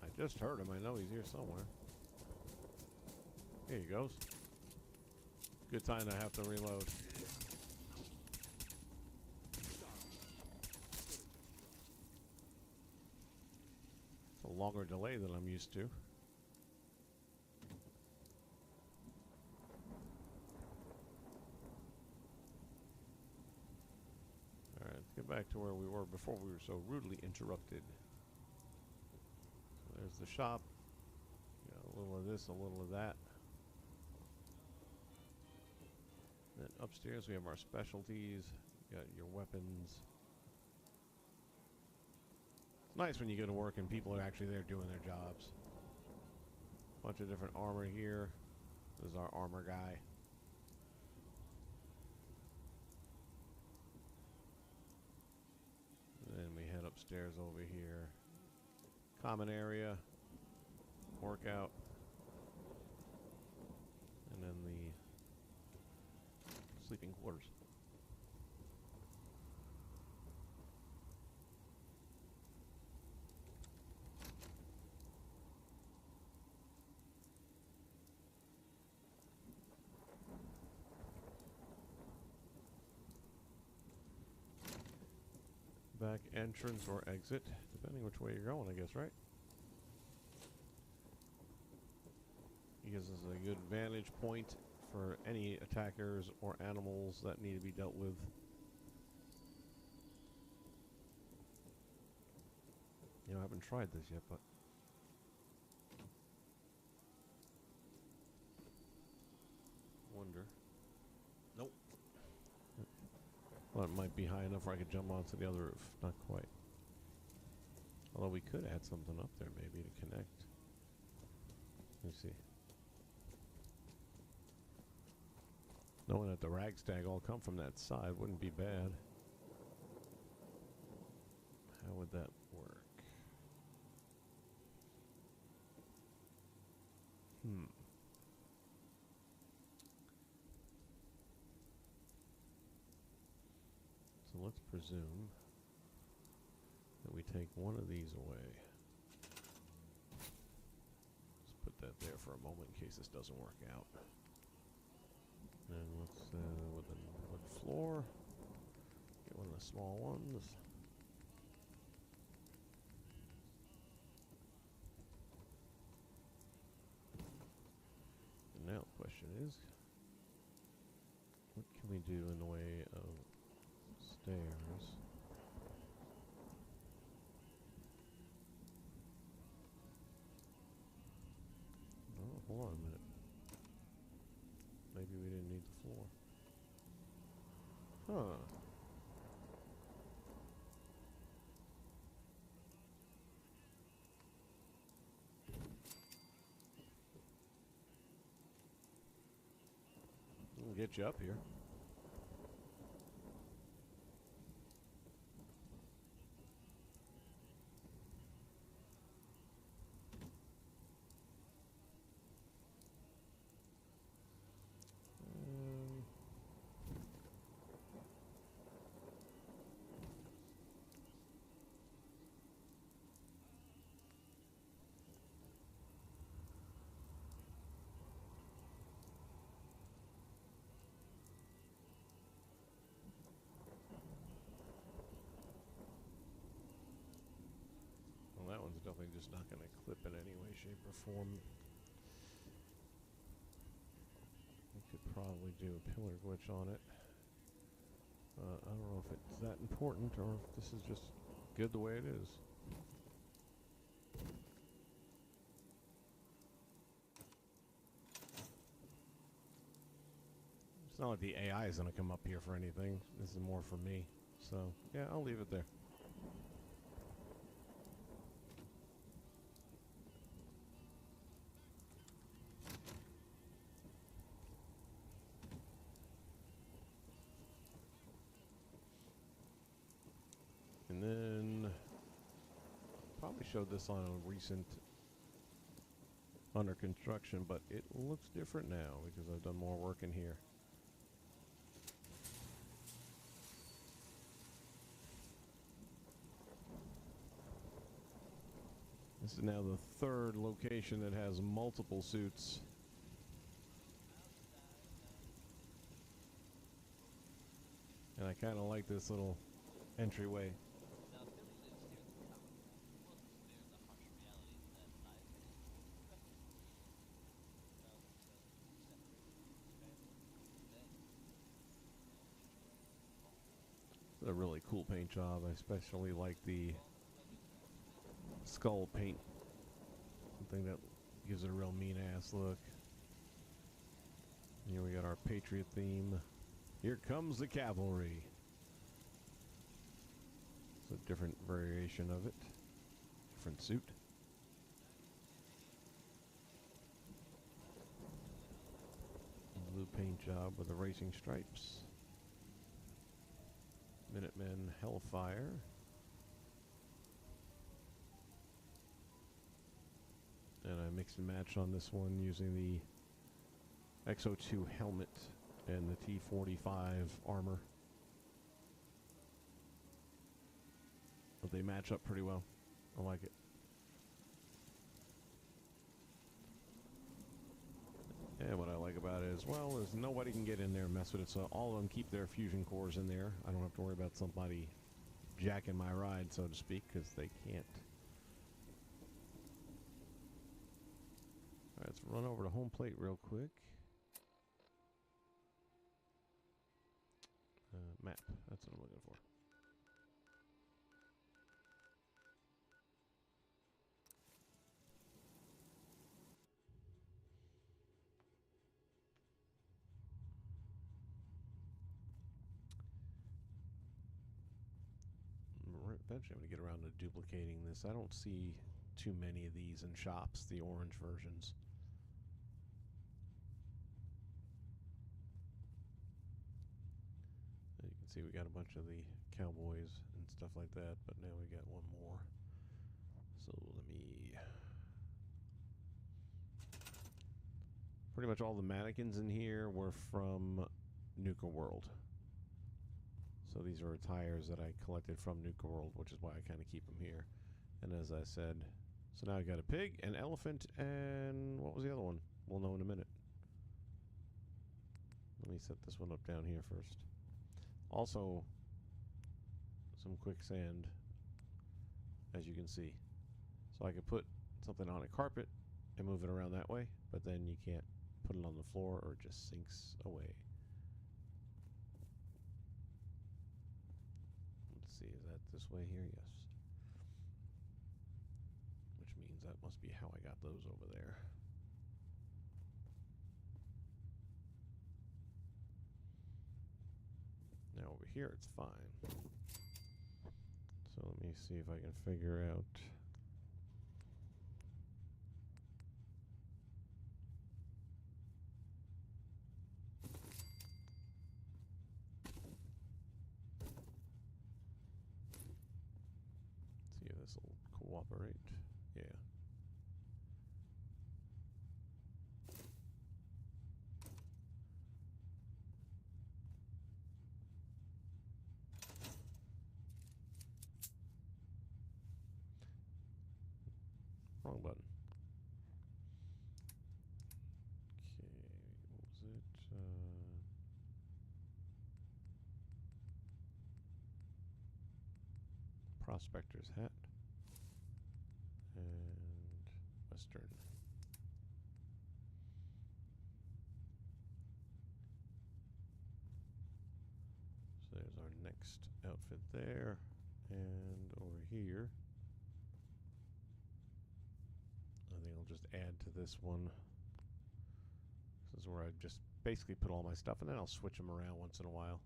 I just heard him. I know he's here somewhere. Here he goes. Good time to have to reload. A longer delay than I'm used to. Alright, let's get back to where we were before we were so rudely interrupted. So there's the shop. Got a little of this, a little of that. Then upstairs we have our specialties. You got your weapons. Nice when you go to work and people are actually there doing their jobs. Bunch of different armor here. This is our armor guy. stairs over here. Common area. Workout. And then the sleeping quarters. Back entrance or exit, depending which way you're going, I guess, right? It gives us a good vantage point for any attackers or animals that need to be dealt with. You know, I haven't tried this yet, but wonder. Nope. Well, it might be high enough where I could jump onto the other roof. Not quite. Although we could add something up there maybe to connect. Let me see. Knowing that the ragstag all come from that side wouldn't be bad. How would that work? So let's presume that we take one of these away. Let's put that there for a moment in case this doesn't work out. And let's, with the wood floor, get one of the small ones. And now the question is, what can we do in the way of stairs? Oh, hold on a minute. Maybe we didn't need the floor. Huh. We'll get you up here. That one's definitely just not going to clip in any way, shape, or form. We could probably do a pillar glitch on it. I don't know if it's that important or if this is just good the way it is. It's not like the AI is going to come up here for anything. This is more for me. So, yeah, I'll leave it there. And then probably showed this on a recent under construction, but it looks different now because I've done more work in here. This is now the third location that has multiple suits. And I kind of like this little entryway. A really cool paint job. I especially like the skull paint. Something that gives it a real mean ass look. Here we got our Patriot theme. Here comes the cavalry. It's a different variation of it. Different suit. Blue paint job with the racing stripes. Minutemen Hellfire. And I mixed and matched on this one using the XO2 helmet and the T45 armor. But they match up pretty well. I like it. And what I like about it as well is nobody can get in there and mess with it, so all of them keep their fusion cores in there. I don't have to worry about somebody jacking my ride, so to speak, because they can't. Alright, let's run over to home plate real quick. Map, that's what I'm looking for. Eventually I'm going to get around to duplicating this. I don't see too many of these in shops, the orange versions. You can see we got a bunch of the cowboys and stuff like that, but now we got one more. So let me... Pretty much all the mannequins in here were from Nuka World. So these are tires that I collected from Nuka World, which is why I kind of keep them here. And as I said, so now I got a pig, an elephant, and what was the other one? We'll know in a minute. Let me set this one up down here first. Also, some quicksand, as you can see. So I could put something on a carpet and move it around that way, but then you can't put it on the floor or it just sinks away. Let's see, is that this way here? Yes. Which means that must be how I got those over there. Now over here it's fine. So let me see if I can figure out. See if this will cooperate. Yeah. Wrong button. Okay, what was it? Prospector's hat. And Western. So there's our next outfit there. And over here, I think I'll just add to this one. This is where I just basically put all my stuff, and then I'll switch them around once in a while.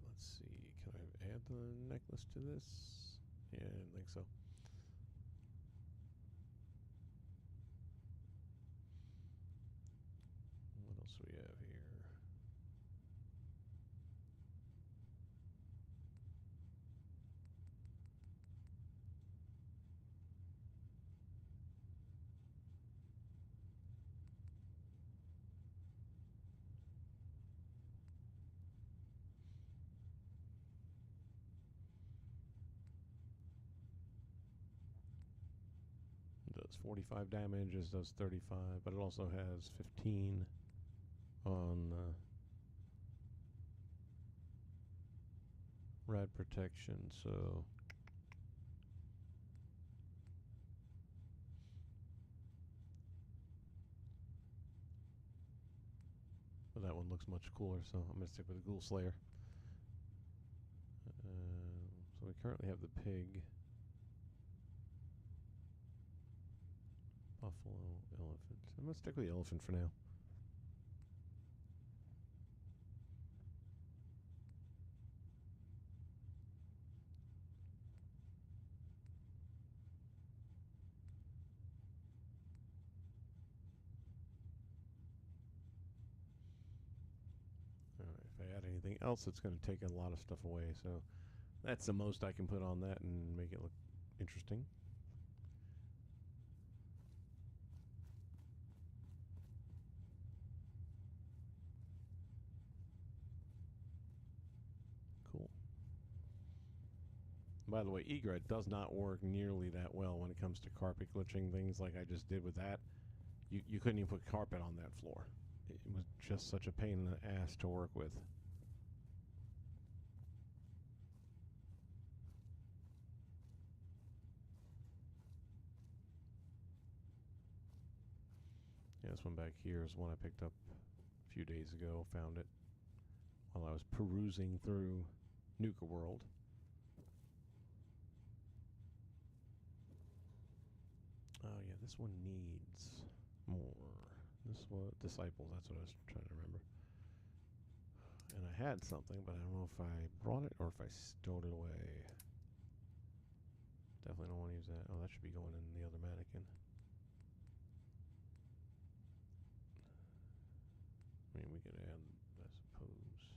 Let's see, can I add the necklace to this? Yeah, I didn't think so. What else do we have here? It does 45 damage, it does 35, but it also has 15 on rad protection, so but that one looks much cooler, so I'm going to stick with the Ghoul Slayer. So we currently have the pig. Buffalo, elephant. I'm gonna stick with the elephant for now. Alright, if I add anything else, it's going to take a lot of stuff away, so that's the most I can put on that and make it look interesting. Cool. By the way, egret does not work nearly that well when it comes to carpet glitching things like I just did with that. You couldn't even put carpet on that floor. It was just such a pain in the ass to work with. Yeah, this one back here is one I picked up a few days ago. Found it while I was perusing through Nuka World. Oh yeah, this one needs more. This one, Disciples, that's what I was trying to remember. And I had something, but I don't know if I brought it or if I stowed it away. Definitely don't want to use that. Oh, that should be going in the other mannequin. I mean, we could add, I suppose.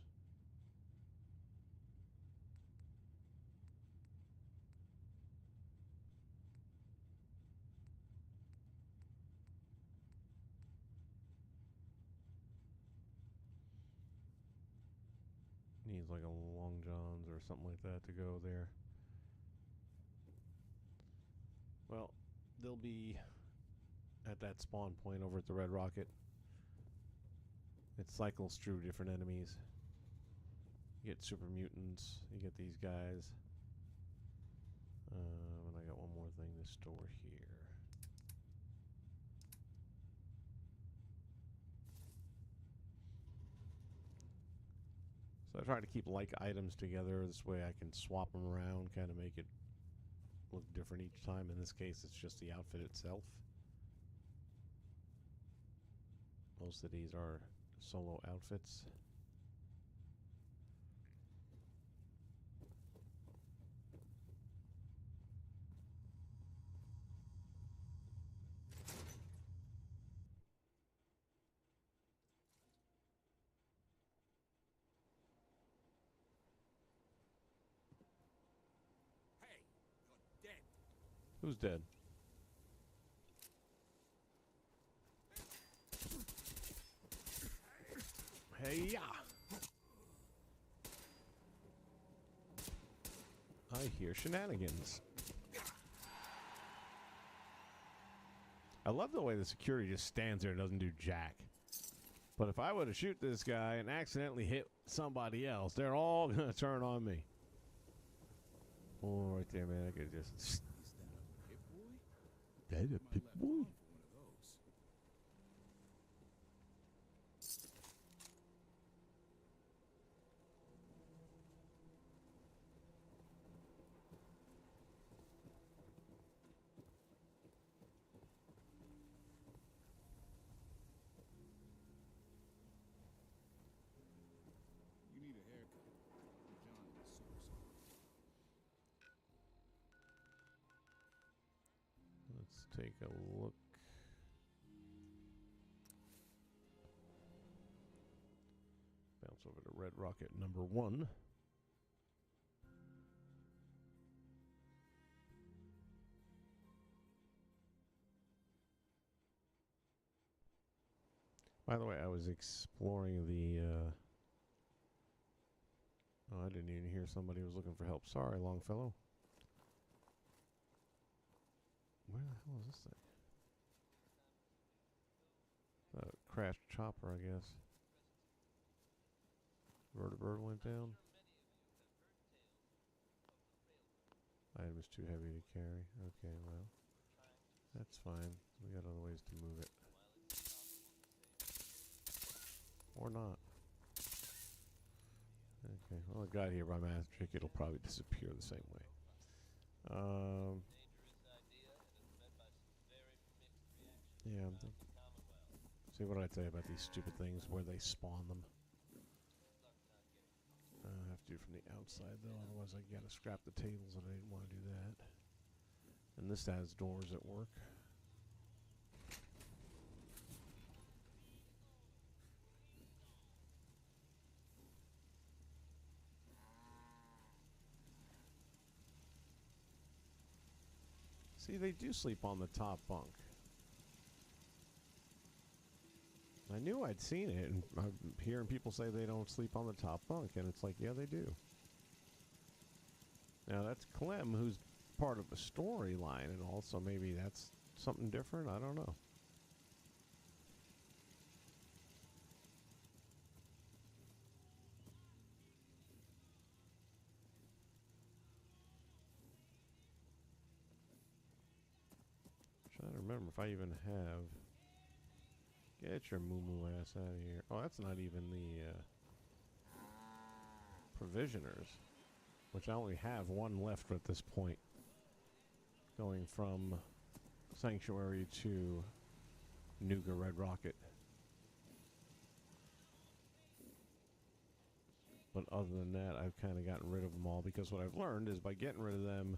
Needs like a Long Johns or something like that to go there. Well, they'll be at that spawn point over at the Red Rocket. It cycles through different enemies. You get super mutants. You get these guys. And I got one more thing to store here. So I try to keep like items together. This way I can swap them around, kind of make it look different each time. In this case, it's just the outfit itself. Most of these are solo outfits. Hey, you're dead. Who's dead? Hey, yeah. I hear shenanigans. I love the way the security just stands there and doesn't do jack. But if I were to shoot this guy and accidentally hit somebody else, they're all going to turn on me. Oh, right there, man. I could just... Is that a pit boy? That a pit boy? For one of those. You need a haircut. John is super soft. Let's take a look. Bounce over to Red Rocket number 1. By the way, I was exploring the... Oh, I didn't even hear somebody was looking for help. Sorry, Longfellow. Where the hell is this thing? Crashed chopper, I guess. Vertibird went down. Item is too heavy to carry. Okay, well, that's fine. We got other ways to move it. Or not. Okay, well, I got here by magic. It'll probably disappear the same way. Yeah. Commonwealth. See, what did I tell you about these stupid things where they spawn them? I have to do it from the outside, though. Otherwise, I gotta scrap the tables, and I didn't want to do that. And this has doors at work. See, they do sleep on the top bunk. I knew I'd seen it, and I'm hearing people say they don't sleep on the top bunk, and it's like, yeah, they do. Now, that's Clem, who's part of a storyline and all, so maybe that's something different? I don't know. Trying to remember if I even have... Get your moo-moo ass out of here. Oh, that's not even the provisioners, which I only have one left at this point, going from Sanctuary to Nuka Red Rocket. But other than that, I've kind of gotten rid of them all, because what I've learned is by getting rid of them,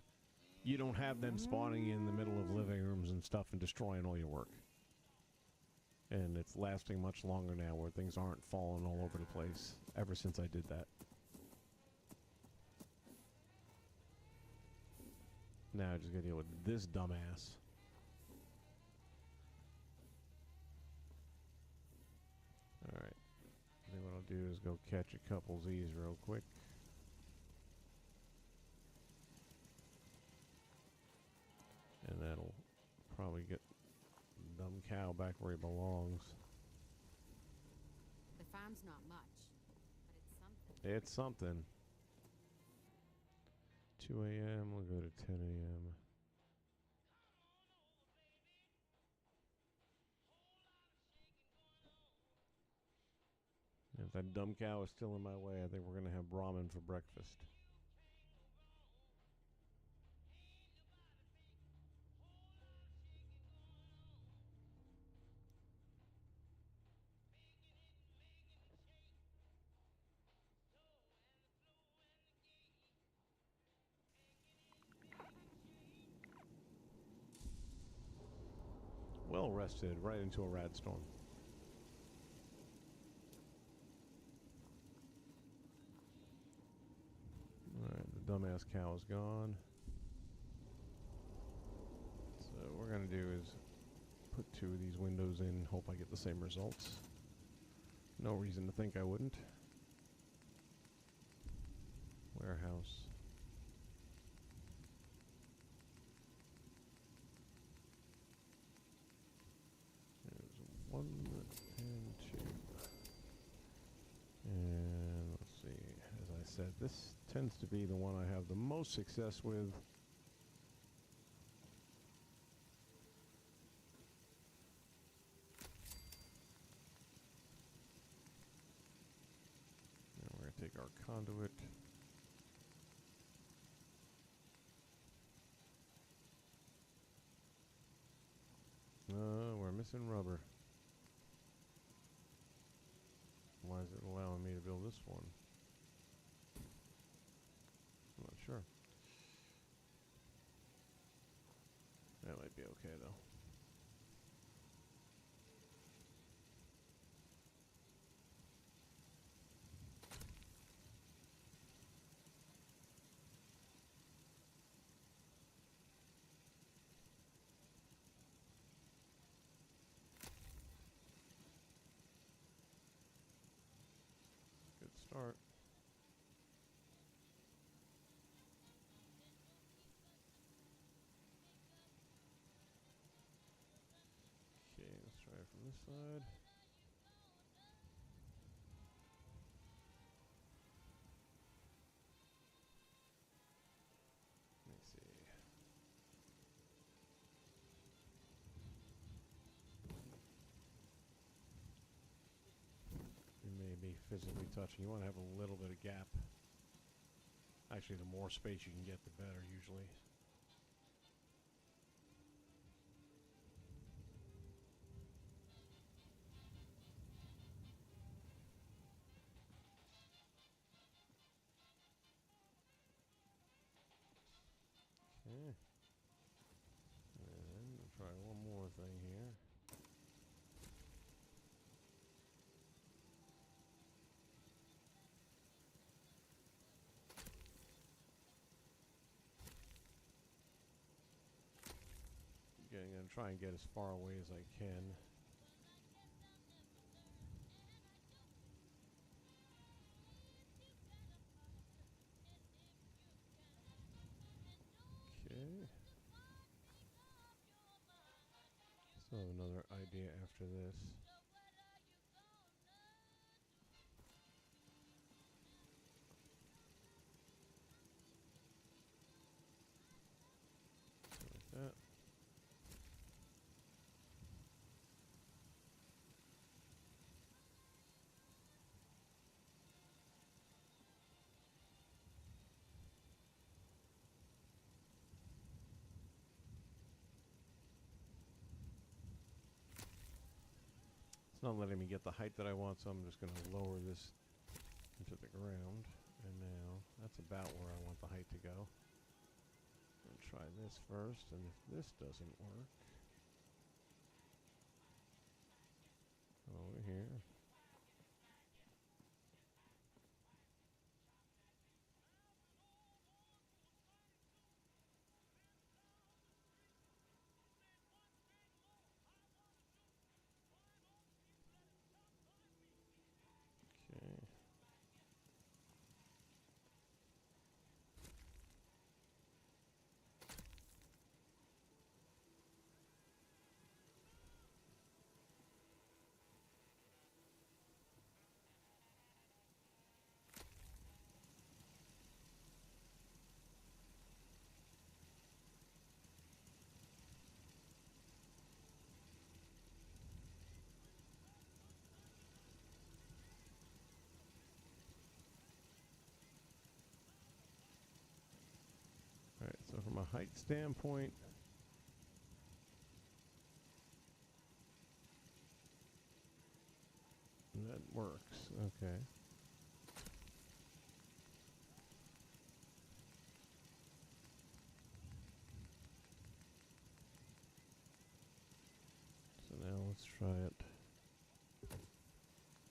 you don't have them spawning in the middle of living rooms and stuff and destroying all your work. And it's lasting much longer now, where things aren't falling all over the place ever since I did that. Now I just gotta deal with this dumbass. Alright. I think what I'll do is go catch a couple Z's real quick. And that'll probably get dumb cow back where he belongs. The farm's not much, but it's something. It's something. 2 a.m. We'll go to 10 a.m. If that dumb cow is still in my way, I think we're going to have Brahmin for breakfast. Well rested, right into a rad storm. Alright, the dumbass cow is gone. So what we're going to do is put 2 of these windows in, hope I get the same results. No reason to think I wouldn't. Warehouse. There's 1 and 2. And let's see, as I said, this tends to be the one I have the most success with. And we're going to take our conduit. We're missing rubber. Why is it allowing me to build this one? I'm not sure. That might be okay, though. Good start. Okay, let's try it from this side. Let me see. You may be physically touching. You want to have a little bit of gap. Actually, the more space you can get, the better, usually. Okay, I'm gonna try and get as far away as I can. Okay. So another idea after this. Like that. It's not letting me get the height that I want, so I'm just going to lower this into the ground. And now, that's about where I want the height to go. I'll try this first, and if this doesn't work, over here. Okay. Alright, so from a height standpoint, that works. Okay. So now let's try it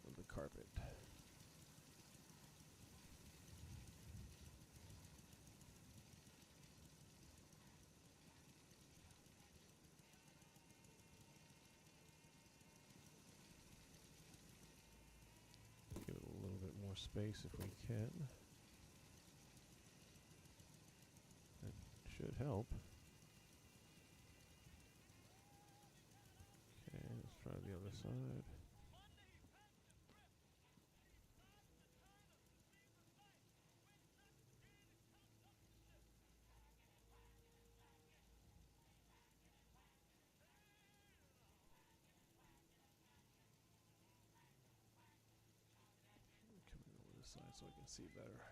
with the carpet. Give it a little bit more space if we can. That should help. Okay, let's try the other side. Coming over this side so I can see better.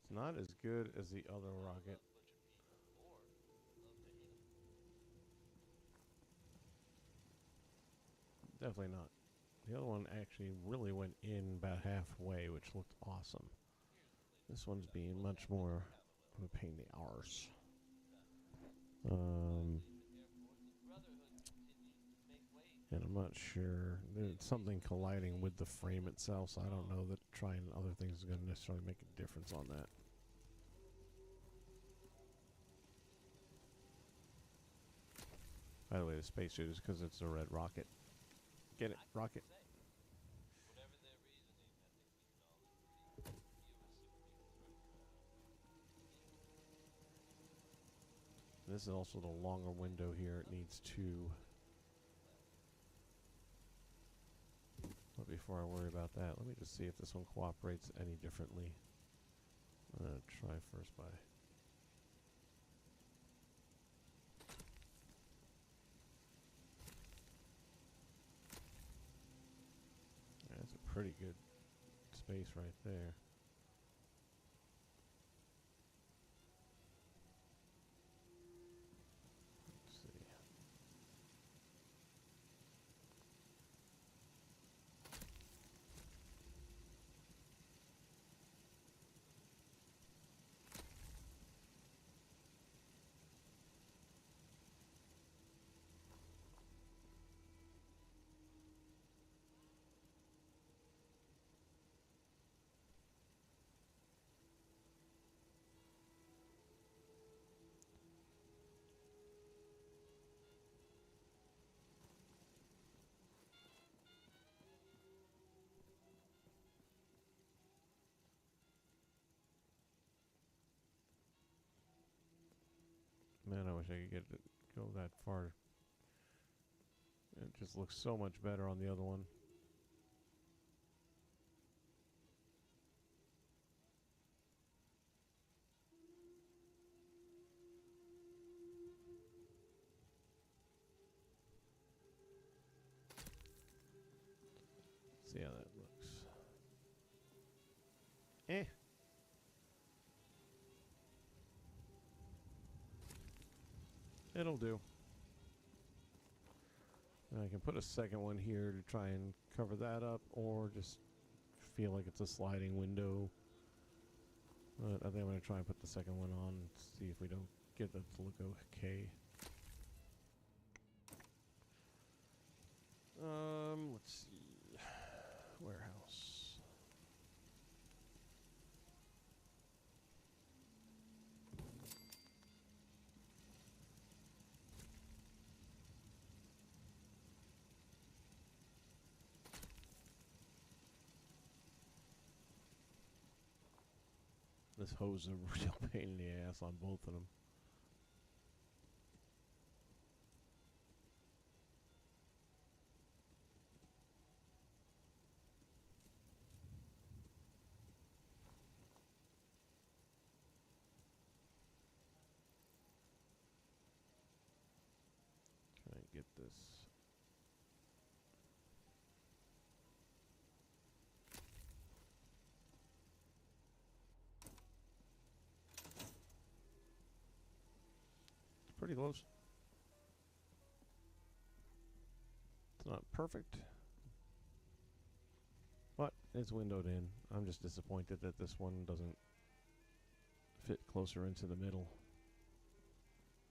It's not as good as the other rocket. Definitely not. The other one actually really went in about halfway, which looked awesome. This one's being much more of a pain in the arse. And I'm not sure. There's something colliding with the frame itself, so I don't know that trying other things is going to necessarily make a difference on that. By the way, the spacesuit is because it's a red rocket. Get it, rocket. This is also the longer window here. It needs two. But before I worry about that, let me just see if this one cooperates any differently. I'm going to try first by... That's a pretty good space right there. Let's see. Man, I wish I could go that far. It just looks so much better on the other one. See how that looks. Eh. It'll do. And I can put a second one here to try and cover that up, or just feel like it's a sliding window. But I think I'm going to try and put the second one on and see if we don't get that to look okay. Let's see. Warehouse. This hose is a real pain in the ass on both of them. Try and get this. Pretty close. It's not perfect, but it's windowed in. I'm just disappointed that this one doesn't fit closer into the middle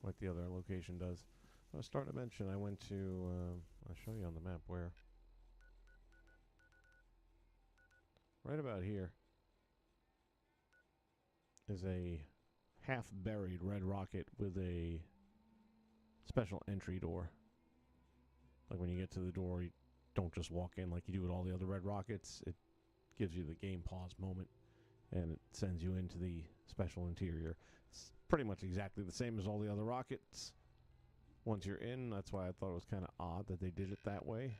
like the other location does. I was starting to mention I went to, I'll show you on the map where. Right about here is a half-buried red rocket with a special entry door. Like when you get to the door, you don't just walk in like you do with all the other red rockets. It gives you the game pause moment, and it sends you into the special interior. It's pretty much exactly the same as all the other rockets. Once you're in, that's why I thought it was kind of odd that they did it that way.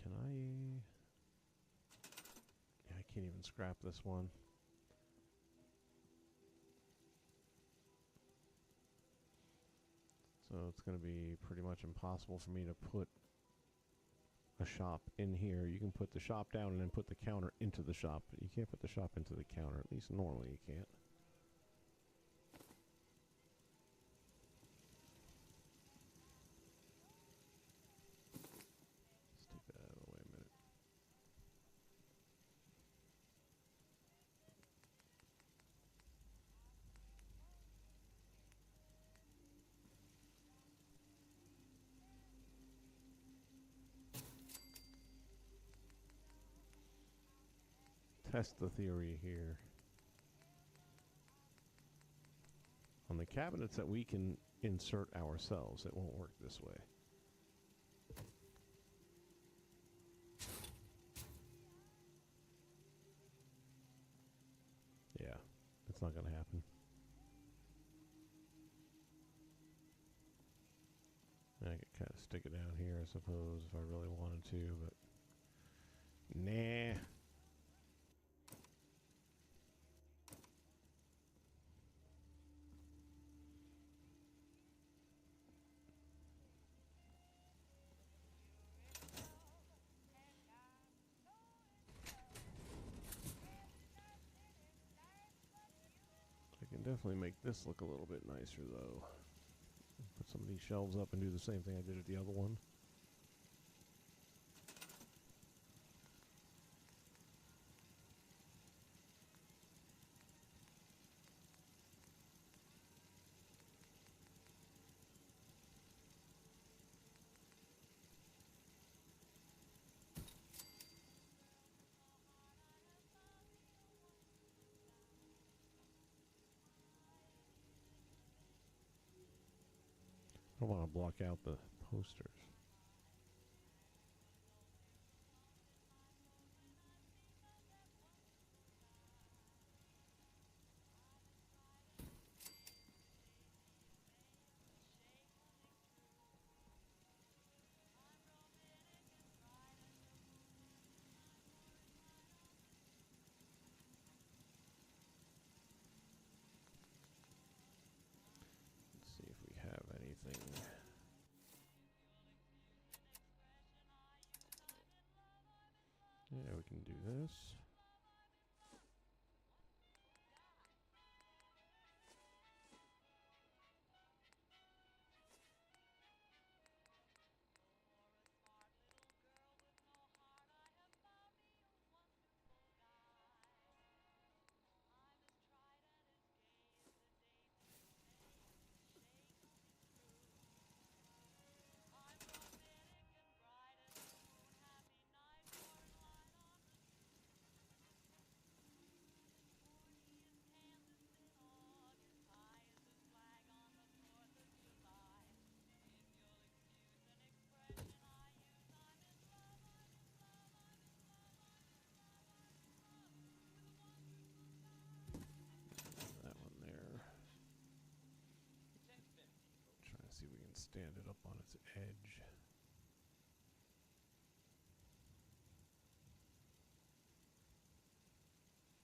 Can I? Yeah, I can't even scrap this one. So it's going to be pretty much impossible for me to put a shop in here. You can put the shop down and then put the counter into the shop, but you can't put the shop into the counter. At least normally you can't. Let's take that out of the way a minute. Test the theory here. On the cabinets that we can insert ourselves, it won't work this way. Yeah, it's not going to happen. I could kind of stick it down here, I suppose, if I really wanted to, but nah. I can definitely make this look a little bit nicer, though. Put some of these shelves up and do the same thing I did at the other one. I want to block out the posters. Let's see if we have anything. Yeah, we can do this. That one there. Trying to see if we can stand it up on its edge.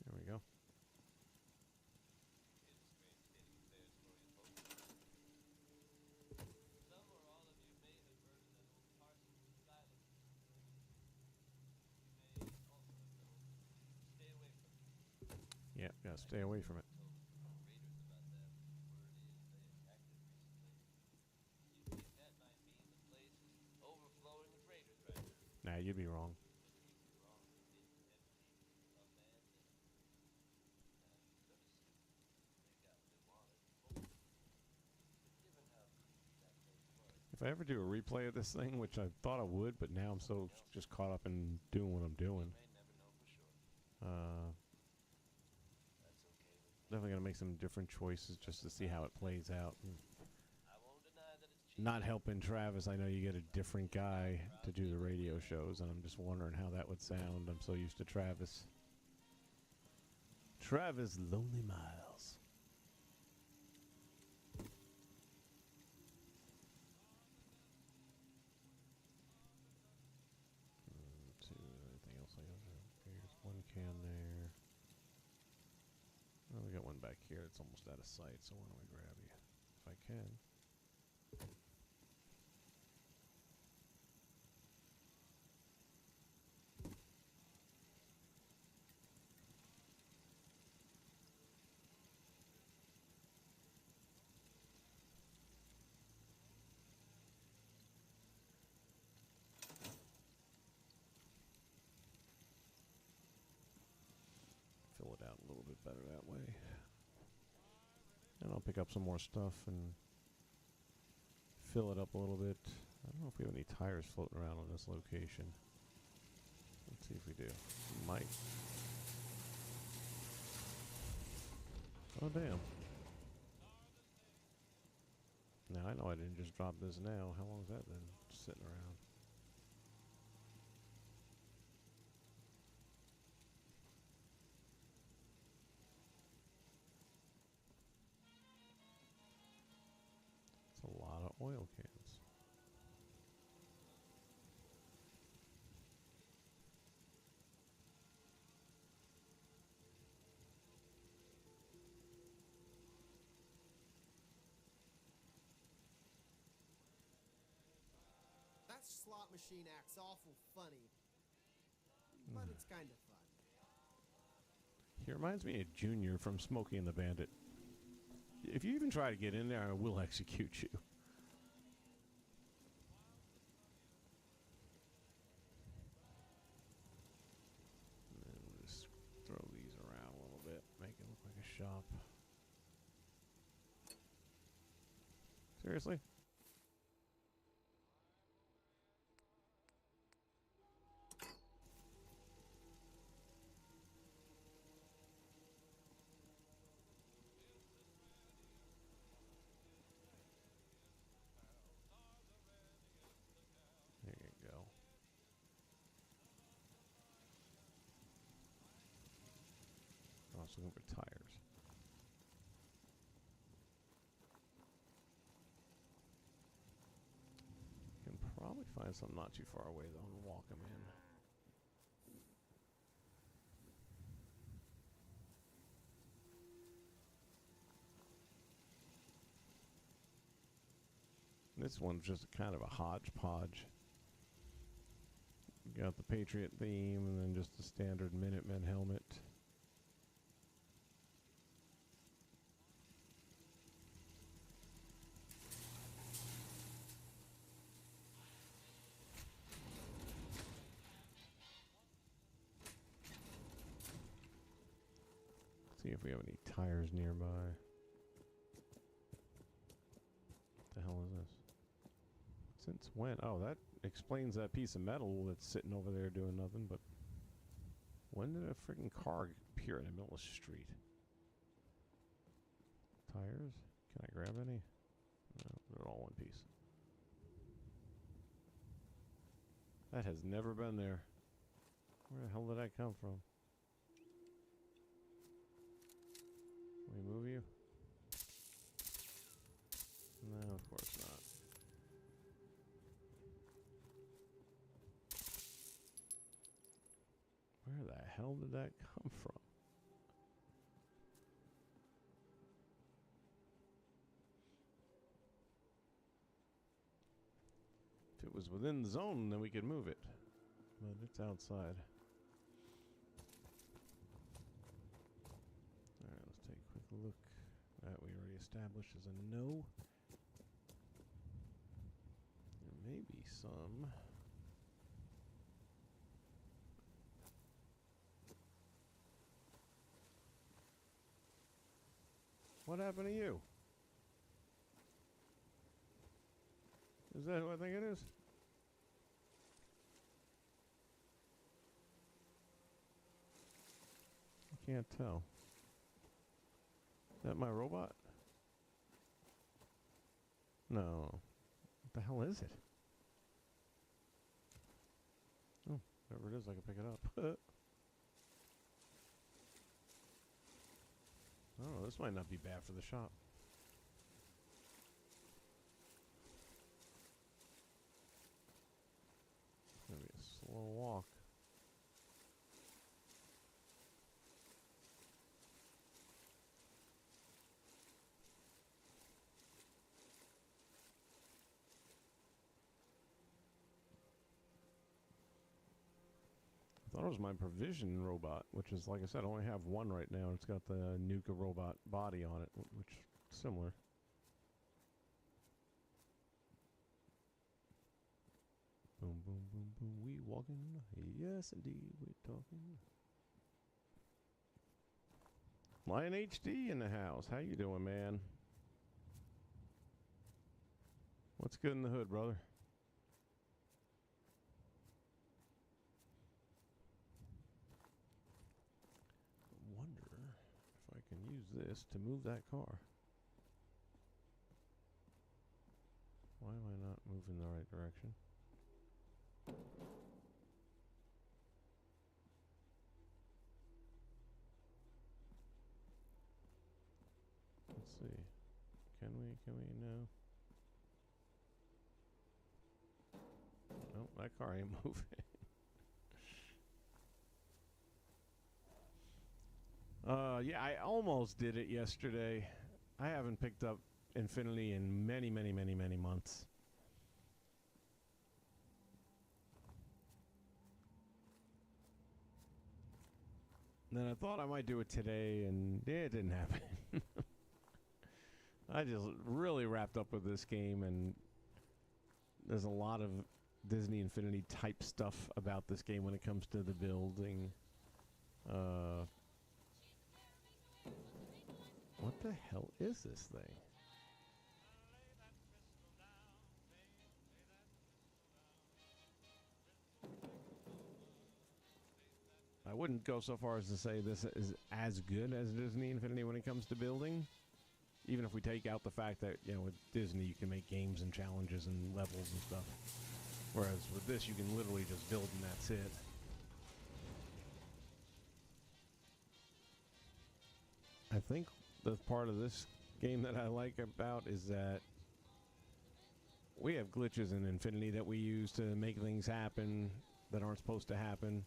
There we go. Yeah, gotta stay away from it. Nah, you'd be wrong. If I ever do a replay of this thing, which I thought I would, but now I'm so just caught up in doing what I'm doing. Definitely gonna make some different choices just to see how it plays out. Not helping Travis, I know you get a different guy to do the radio shows, and I'm just wondering how that would sound. I'm so used to Travis. Travis Lonely Miles. Let's see, anything else I got there? There's one can there. Oh, we got one back here. It's almost out of sight, so why don't we grab you? If I can. Fill it out a little bit better that way. And I'll pick up some more stuff and fill it up a little bit. I don't know if we have any tires floating around on this location. Let's see if we do. We might. Oh, damn. Now, I know I didn't just drop this now. How long has that been sitting around? It's a lot of oil cans. That slot machine acts awful funny, but it's kind of fun. He reminds me of Junior from Smokey and the Bandit. If you even try to get in there, I will execute you. And then we'll just throw these around a little bit, make it look like a shop. Seriously? just looking for tires. Can probably find some not too far away though and walk them in. This one's just kind of a hodgepodge. You got the Patriot theme and then just the standard Minutemen helmet. See if we have any tires nearby. What the hell is this? Since when? Oh, that explains that piece of metal that's sitting over there doing nothing, but when did a freaking car appear in the middle of the street? Tires? Can I grab any? No, they're all one piece. That has never been there. Where the hell did that come from? Can we move you? No, of course not. Where the hell did that come from? If it was within the zone, then we could move it. But it's outside. Alright, let's take a quick look. That we already established as a no. There may be some. What happened to you? Is that who I think it is? I can't tell. Is that my robot? No. What the hell is it? Oh, whatever it is, I can pick it up. Oh, this might not be bad for the shop. It's gonna be a slow walk. I thought it was my provision robot, which is, like I said, I only have one right now. It's got the Nuka robot body on it, which is similar. Boom, boom, boom, boom, we walking. Yes, indeed, we're talking. Lion HD in the house. How you doing, man? What's good in the hood, brother? I can use this to move that car. Why am I not moving the right direction? Let's see. Can we? No. Nope, that car ain't moving. Yeah, I almost did it yesterday. I haven't picked up Infinity in many months. Then I thought I might do it today, and it didn't happen. I just really wrapped up with this game, and there's a lot of Disney Infinity type stuff about this game when it comes to the building. What the hell is this thing? I wouldn't go so far as to say this is as good as Disney Infinity when it comes to building. Even if we take out the fact that, you know, with Disney you can make games and challenges and levels and stuff. Whereas with this you can literally just build and that's it. I think the part of this game that I like about is that we have glitches in Infinity that we use to make things happen that aren't supposed to happen.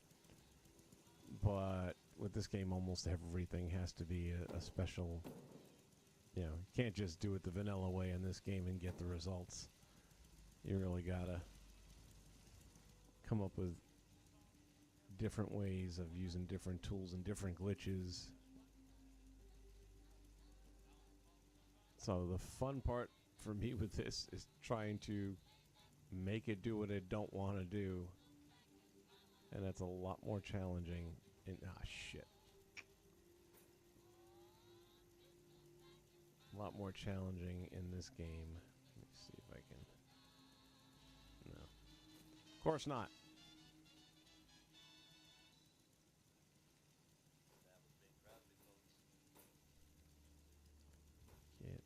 But with this game, almost everything has to be a special... You know, you can't just do it the vanilla way in this game and get the results. You really gotta come up with different ways of using different tools and different glitches. So the fun part for me with this is trying to make it do what it don't want to do. And that's a lot more challenging. Shit. A lot more challenging in this game. Let me see if I can... No. Of course not. Can't.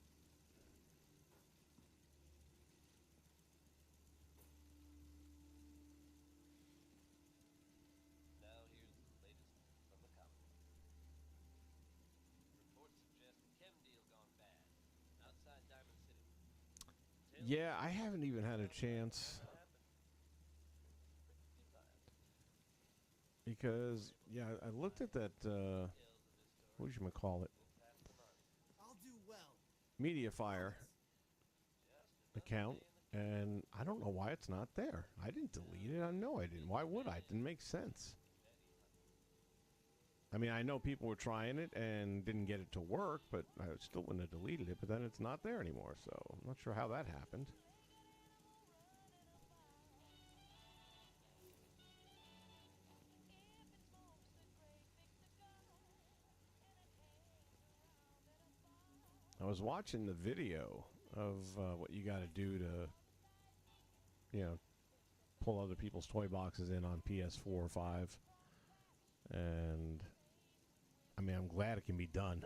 Now here's the latest from the Commonwealth. Reports suggest a chem deal gone bad outside Diamond City. Yeah, I haven't even had a chance. Because, yeah, I looked at that, what should I call it? I'll do well. Mediafire account, and I don't know why it's not there. I didn't delete it. I know I didn't. Why would I? It didn't make sense. I mean, I know people were trying it and didn't get it to work, but I still wouldn't have deleted it, but then it's not there anymore, so I'm not sure how that happened. I was watching the video of what you got to do to, you know, pull other people's toy boxes in on PS4 or 5. And, I mean, I'm glad it can be done.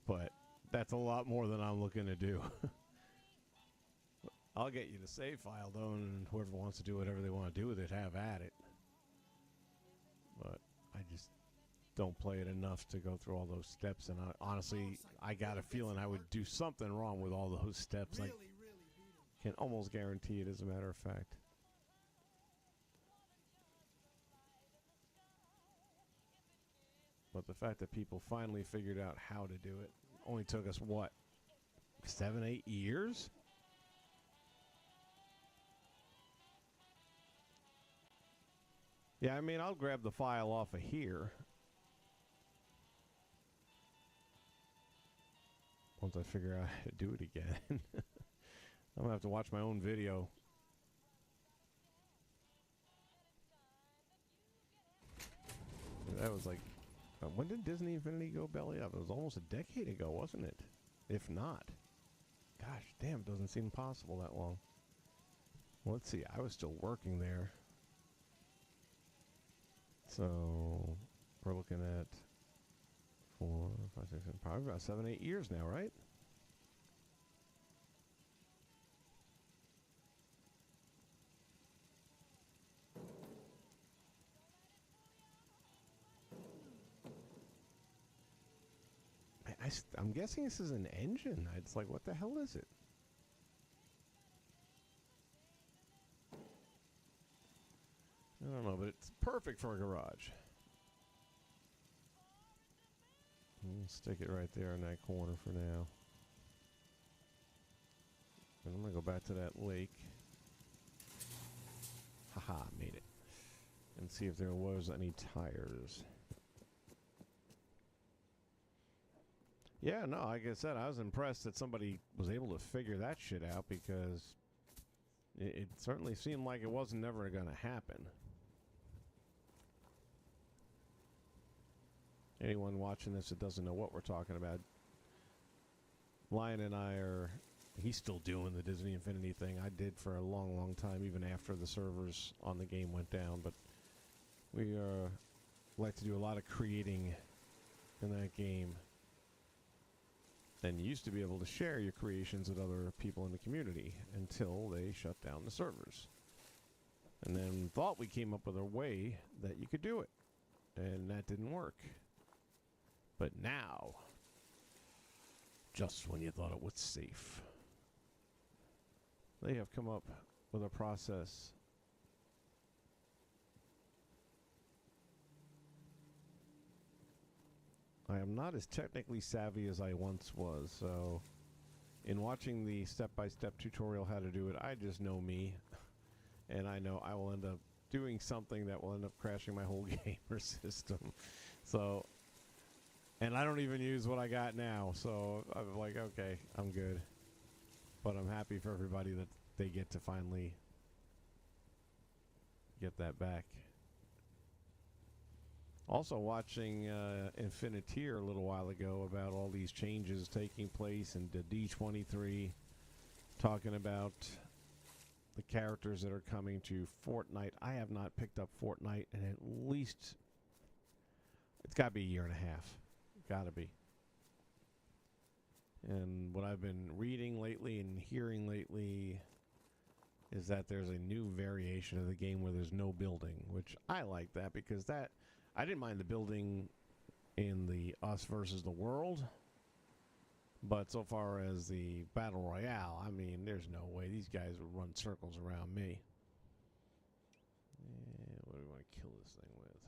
But that's a lot more than I'm looking to do. I'll get you the save file, though, and whoever wants to do whatever they want to do with it, have at it. But I just don't play it enough to go through all those steps, and honestly, I got a feeling I would do something wrong with all those steps. I can almost guarantee it, as a matter of fact. But the fact that people finally figured out how to do it only took us, what, 7, 8 years? Yeah, I mean, I'll grab the file off of here once I figure out how to do it again. I'm going to have to watch my own video. That was like, when did Disney Infinity go belly up? It was almost a decade ago, wasn't it? If not. Gosh, damn, it doesn't seem possible that long. Well, let's see, I was still working there. So, we're looking at 4, 5, 6, 7, probably about 7, 8 years now, right? I'm guessing this is an engine. It's like, what the hell is it? I don't know, but it's perfect for a garage. We'll stick it right there in that corner for now. And I'm going to go back to that lake. Haha, made it. And see if there was any tires. Yeah, no, like I said, I was impressed that somebody was able to figure that shit out, because it certainly seemed like it wasn't never going to happen. Anyone watching this that doesn't know what we're talking about, Lion and I are... He's still doing the Disney Infinity thing. I did for a long, long time, even after the servers on the game went down. But we like to do a lot of creating in that game. And you used to be able to share your creations with other people in the community until they shut down the servers. And then thought we came up with a way that you could do it. And that didn't work. But now, just when you thought it was safe. They have come up with a process I am not as technically savvy as I once was, so in watching the step-by-step tutorial how to do it, I just know me, and I know I will end up doing something that will end up crashing my whole gamer system. So, and I don't even use what I got now, so I'm like, okay, I'm good. But I'm happy for everybody that they get to finally get that back. Also watching Infiniteer a little while ago about all these changes taking place in the D23, talking about the characters that are coming to Fortnite. I have not picked up Fortnite in at least, it's got to be a year and a half. Got to be. And what I've been reading lately and hearing lately is that there's a new variation of the game where there's no building, which I like that because that, I didn't mind the building in the us versus the world, but so far as the battle royale, I mean, there's no way these guys would run circles around me. Yeah, what do we want to kill this thing with?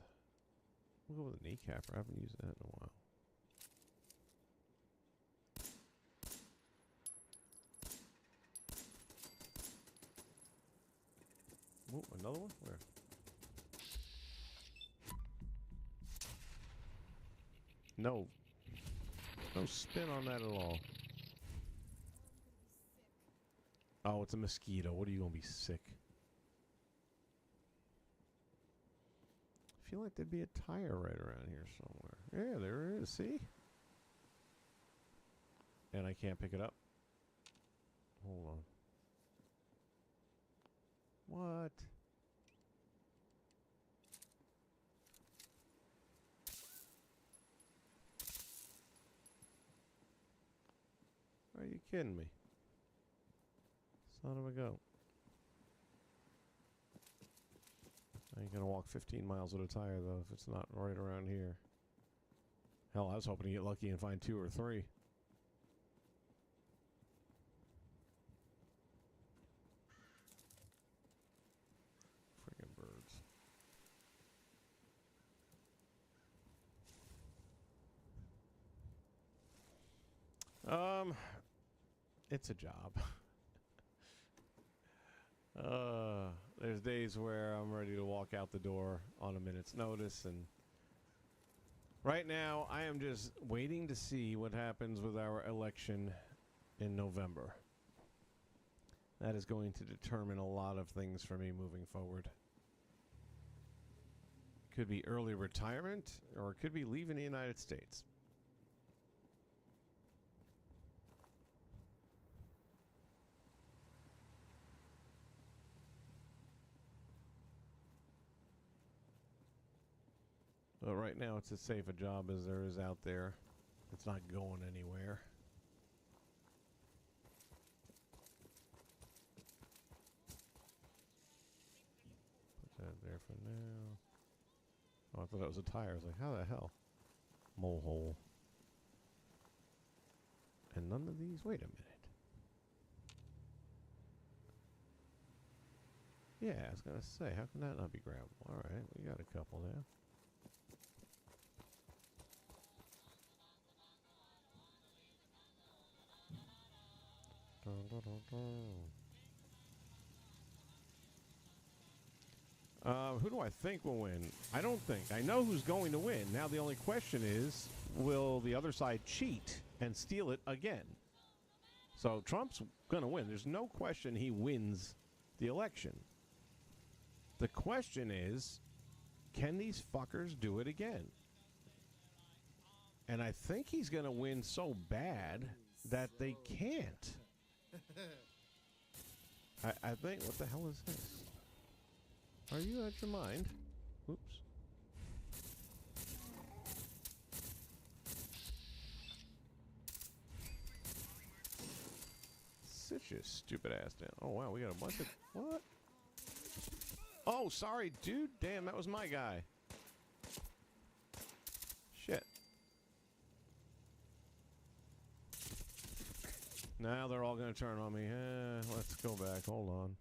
We'll go with a kneecapper. I haven't used that in a while. Oh, another one? Where? No. No spin on that at all. Oh, it's a mosquito. What are you going to be sick? I feel like there'd be a tire right around here somewhere. Yeah, there it is. See? And I can't pick it up. Hold on. What? Are you kidding me? Son of a goat. I ain't gonna walk 15 miles with a tire though if it's not right around here. Hell, I was hoping to get lucky and find 2 or 3. Friggin' birds. It's a job. There's days where I'm ready to walk out the door on a minute's notice, and right now I am just waiting to see what happens with our election in November. That is going to determine a lot of things for me moving forward. Could be early retirement, or it could be leaving the United States. But right now, it's as safe a job as there is out there. It's not going anywhere. Put that there for now. Oh, I thought that was a tire. I was like, how the hell? Mole hole. And none of these. Wait a minute. Yeah, I was going to say, how can that not be grabbable? All right, we got a couple there. Who do I think will win? I don't think. I know who's going to win. Now the only question is, will the other side cheat and steal it again? So Trump's going to win. There's no question he wins the election. The question is, can these fuckers do it again? And I think he's going to win so bad that they can't. I think, what the hell is this? Are you out your mind? Oops. Sit your stupid ass down. Oh, wow, we got a bunch of... What? Oh, sorry, dude. Damn, that was my guy. Shit. Now they're all going to turn on me. Let's go back. Hold on.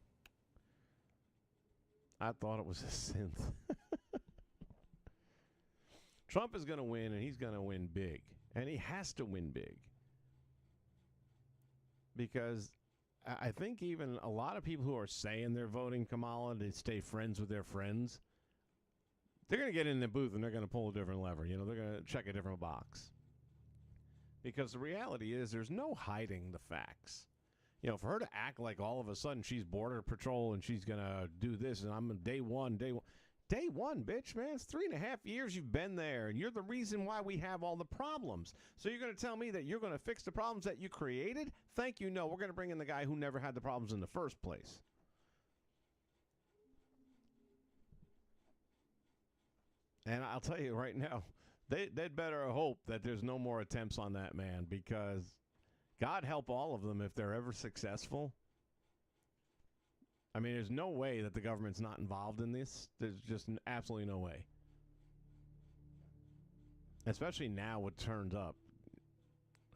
I thought it was a synth. Trump is going to win, and he's going to win big. And he has to win big. Because I think even a lot of people who are saying they're voting Kamala to stay friends with their friends, they're going to get in the booth and they're going to pull a different lever. You know, they're going to check a different box. Because the reality is there's no hiding the facts. You know, for her to act like all of a sudden she's Border Patrol and she's going to do this and I'm day one. Day one, bitch, man. It's 3.5 years you've been there, and you're the reason why we have all the problems. So you're going to tell me that you're going to fix the problems that you created? Thank you, no. We're going to bring in the guy who never had the problems in the first place. And I'll tell you right now, they'd better hope that there's no more attempts on that man, because God help all of them if they're ever successful. I mean, there's no way that the government's not involved in this. There's just absolutely no way. Especially now what turned up.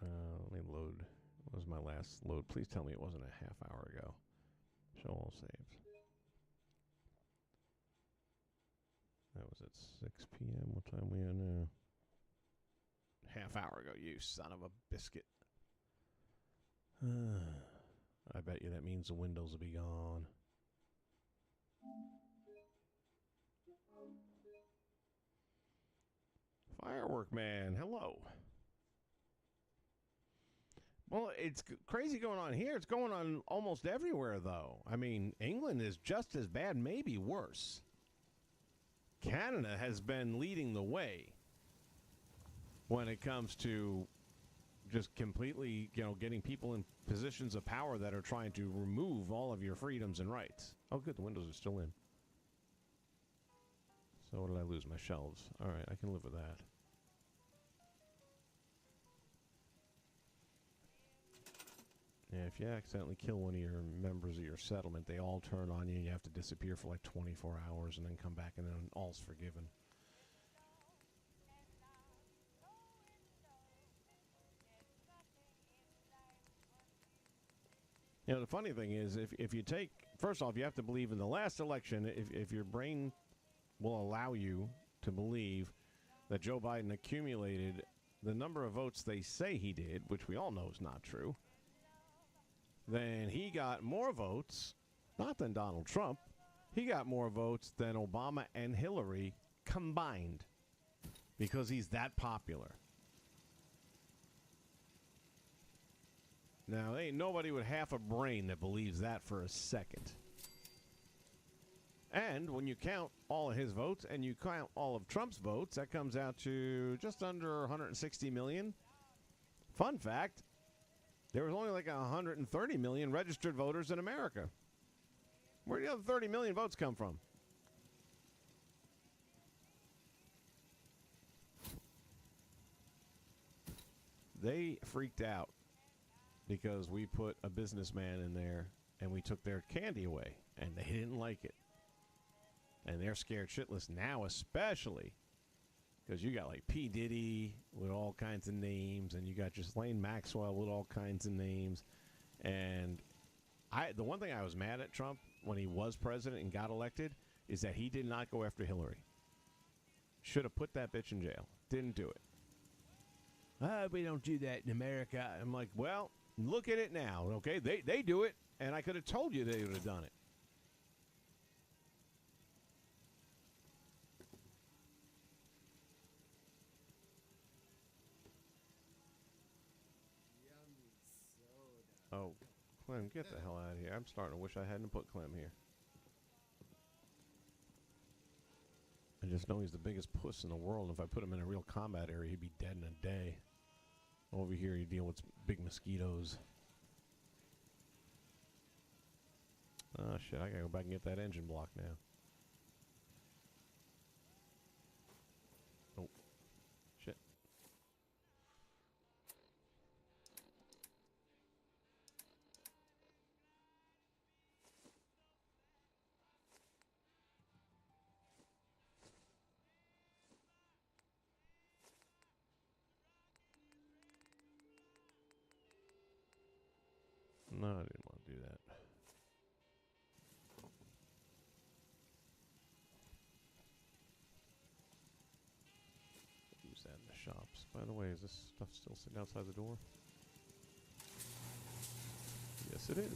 Let me load. What was my last load? Please tell me it wasn't a half hour ago. Show all saves. That was at 6 p.m. What time we on now? Half hour ago, you son of a biscuit. I bet you that means the windows will be gone. Firework man, hello. Well, it's crazy going on here. It's going on almost everywhere, though. I mean, England is just as bad, maybe worse. Canada has been leading the way when it comes to just completely, you know, getting people in positions of power that are trying to remove all of your freedoms and rights. Oh, good, the windows are still in. So what did I lose? My shelves. All right, I can live with that. Yeah, if you accidentally kill one of your members of your settlement, they all turn on you and you have to disappear for like 24 hours and then come back and then all's forgiven. You know, the funny thing is, if you take, first off, you have to believe in the last election, if your brain will allow you to believe that Joe Biden accumulated the number of votes they say he did, which we all know is not true, then he got more votes, not than Donald Trump, he got more votes than Obama and Hillary combined, because he's that popular. Now, ain't nobody with half a brain that believes that for a second. And when you count all of his votes and you count all of Trump's votes, that comes out to just under 160 million. Fun fact, there was only like 130 million registered voters in America. Where did the other 30 million votes come from? They freaked out because we put a businessman in there and we took their candy away, and they didn't like it. And they're scared shitless now, especially because you got like P. Diddy with all kinds of names, and you got Ghislaine Maxwell with all kinds of names. And the one thing I was mad at Trump when he was president and got elected is that he did not go after Hillary. Should have put that bitch in jail. Didn't do it. We don't do that in America. I'm like, well, look at it now, okay? They do it, and I could have told you they would have done it. Oh, Clem, get the hell out of here. I'm starting to wish I hadn't put Clem here. I just know he's the biggest puss in the world. If I put him in a real combat area, he'd be dead in a day. Over here, you deal with big mosquitoes. Oh, shit, I gotta go back and get that engine block now. Oh, shit. By the way, is this stuff still sitting outside the door? Yes, it is.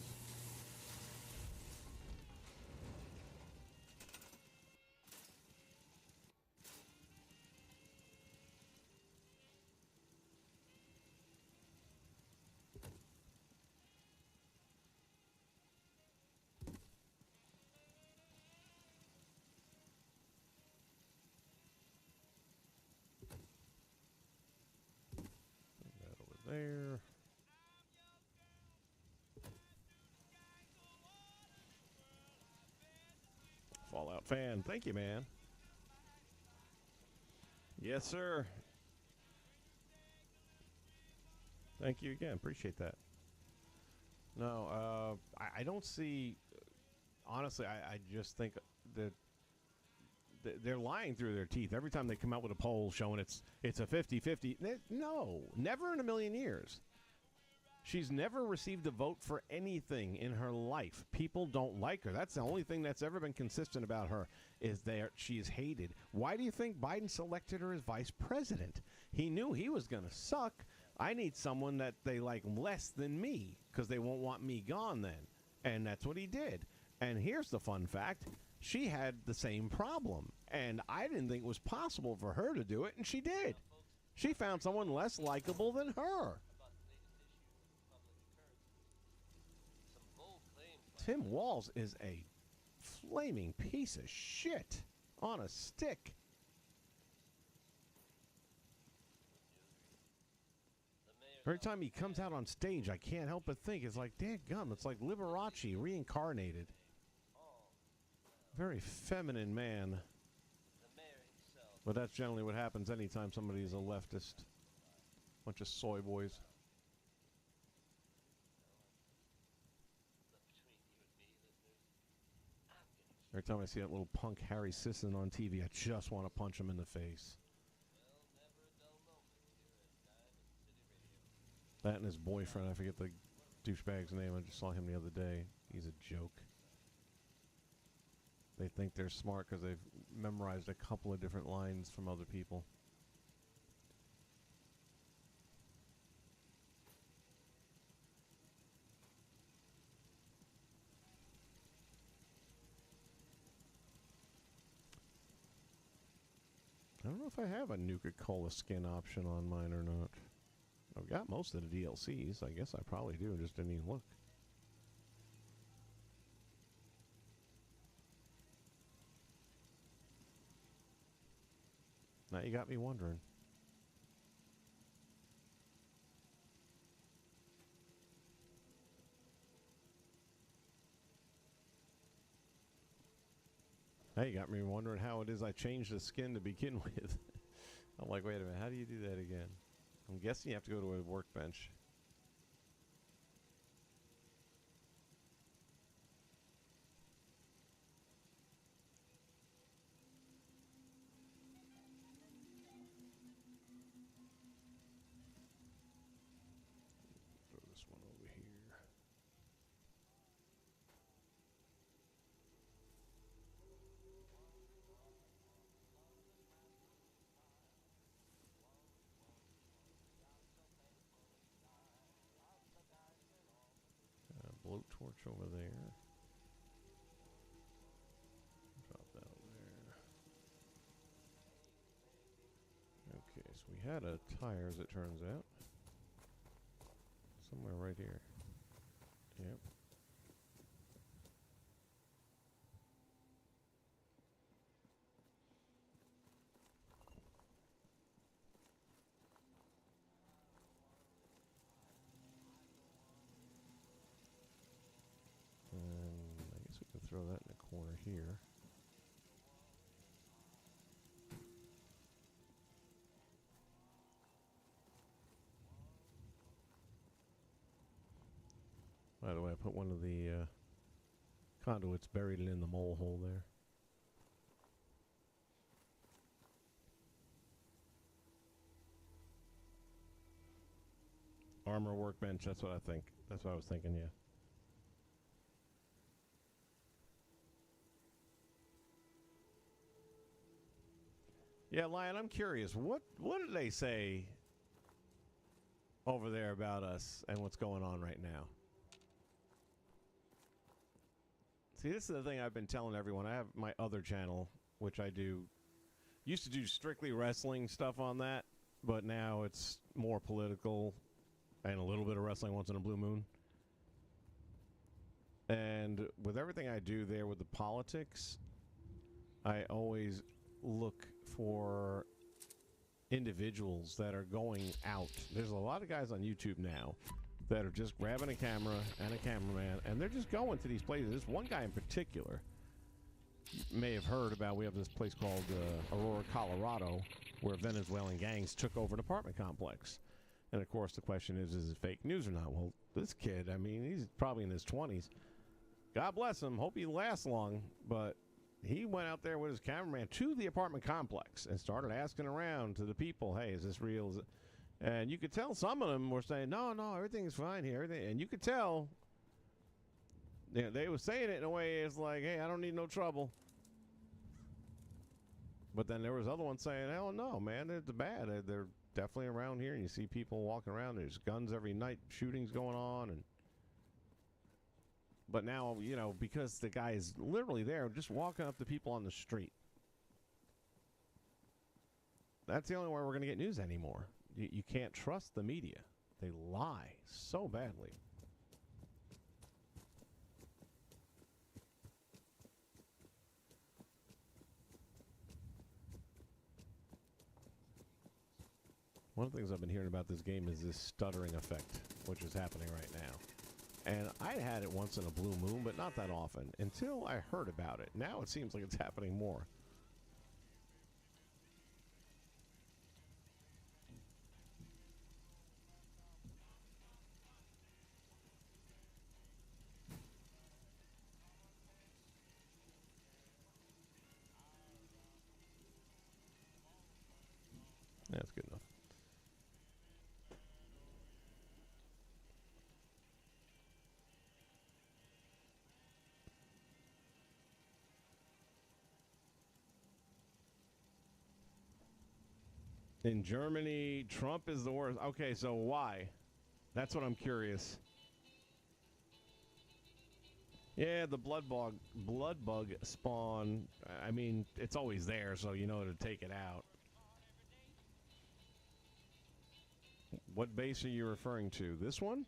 That over there. Fallout fan, thank you, man. Yes, sir. Thank you again. Appreciate that. No, I don't see. Honestly, I just think that they're lying through their teeth every time they come out with a poll showing it's a 50-50. No, never in a million years. She's never received a vote for anything in her life. People don't like her. That's the only thing that's ever been consistent about her, is that she is hated. Why do you think Biden selected her as vice president? He knew he was going to suck. I need someone that they like less than me, because they won't want me gone then. And that's what he did. And here's the fun fact. She had the same problem. And I didn't think it was possible for her to do it, and she did. She found someone less likable than her. Tim Walz is a flaming piece of shit on a stick. Every time he comes out on stage, I can't help but think it's like, dadgum, it's like Liberace reincarnated. Very feminine man. But that's generally what happens anytime somebody's a leftist. Bunch of soy boys. Every time I see that little punk Harry Sisson on TV, I just want to punch him in the face. That and his boyfriend, I forget the douchebag's name. I just saw him the other day. He's a joke. They think they're smart because they've memorized a couple of different lines from other people. I don't know if I have a Nuka Cola skin option on mine or not. I've got most of the DLCs. I guess I probably do. Just didn't even look. Now you got me wondering. Now you got me wondering how it is I changed the skin to begin with. I'm like, wait a minute, how do you do that again? I'm guessing you have to go to a workbench. Throw this one over here. Blowtorch over there. Drop that over there. Okay, so we had a tire, as it turns out. Somewhere right here. Yep. I guess we can throw that in the corner here. By the way, I put one of the conduits buried in the mole hole there. Armor workbench, that's what I think. That's what I was thinking, yeah. Yeah, Lion, I'm curious. What did they say over there about us and what's going on right now. See, this is the thing I've been telling everyone. I have my other channel, which I used to do strictly wrestling stuff on that, but now it's more political and a little bit of wrestling once in a blue moon. And with everything I do there with the politics, I always look for individuals that are going out. There's a lot of guys on YouTube now that are just grabbing a camera and a cameraman, and they're just going to these places. There's one guy in particular you may have heard about. We have this place called Aurora, Colorado, where Venezuelan gangs took over an apartment complex. And, of course, the question is it fake news or not? Well, this kid, I mean, he's probably in his 20s. God bless him. Hope he lasts long. But he went out there with his cameraman to the apartment complex and started asking around to the people, hey, is this real? Is it? And you could tell some of them were saying, no, everything's fine here. And you could tell they were saying it in a way it's like, hey, I don't need no trouble. But then there was other ones saying, hell no, man, they're bad. They're definitely around here. And you see people walking around. There's guns every night, shootings going on. But now, you know, because the guy is literally there just walking up to people on the street. That's the only way we're going to get news anymore. You can't trust the media. They lie so badly. One of the things I've been hearing about this game is this stuttering effect, which is happening right now. And I had it once in a blue moon, but not that often, until I heard about it. Now it seems like it's happening more. That's good enough. In Germany, Trump is the worst. Okay, so why? That's what I'm curious. Yeah, the blood bug spawn. I mean, it's always there, so you know to take it out. What base are you referring to? This one?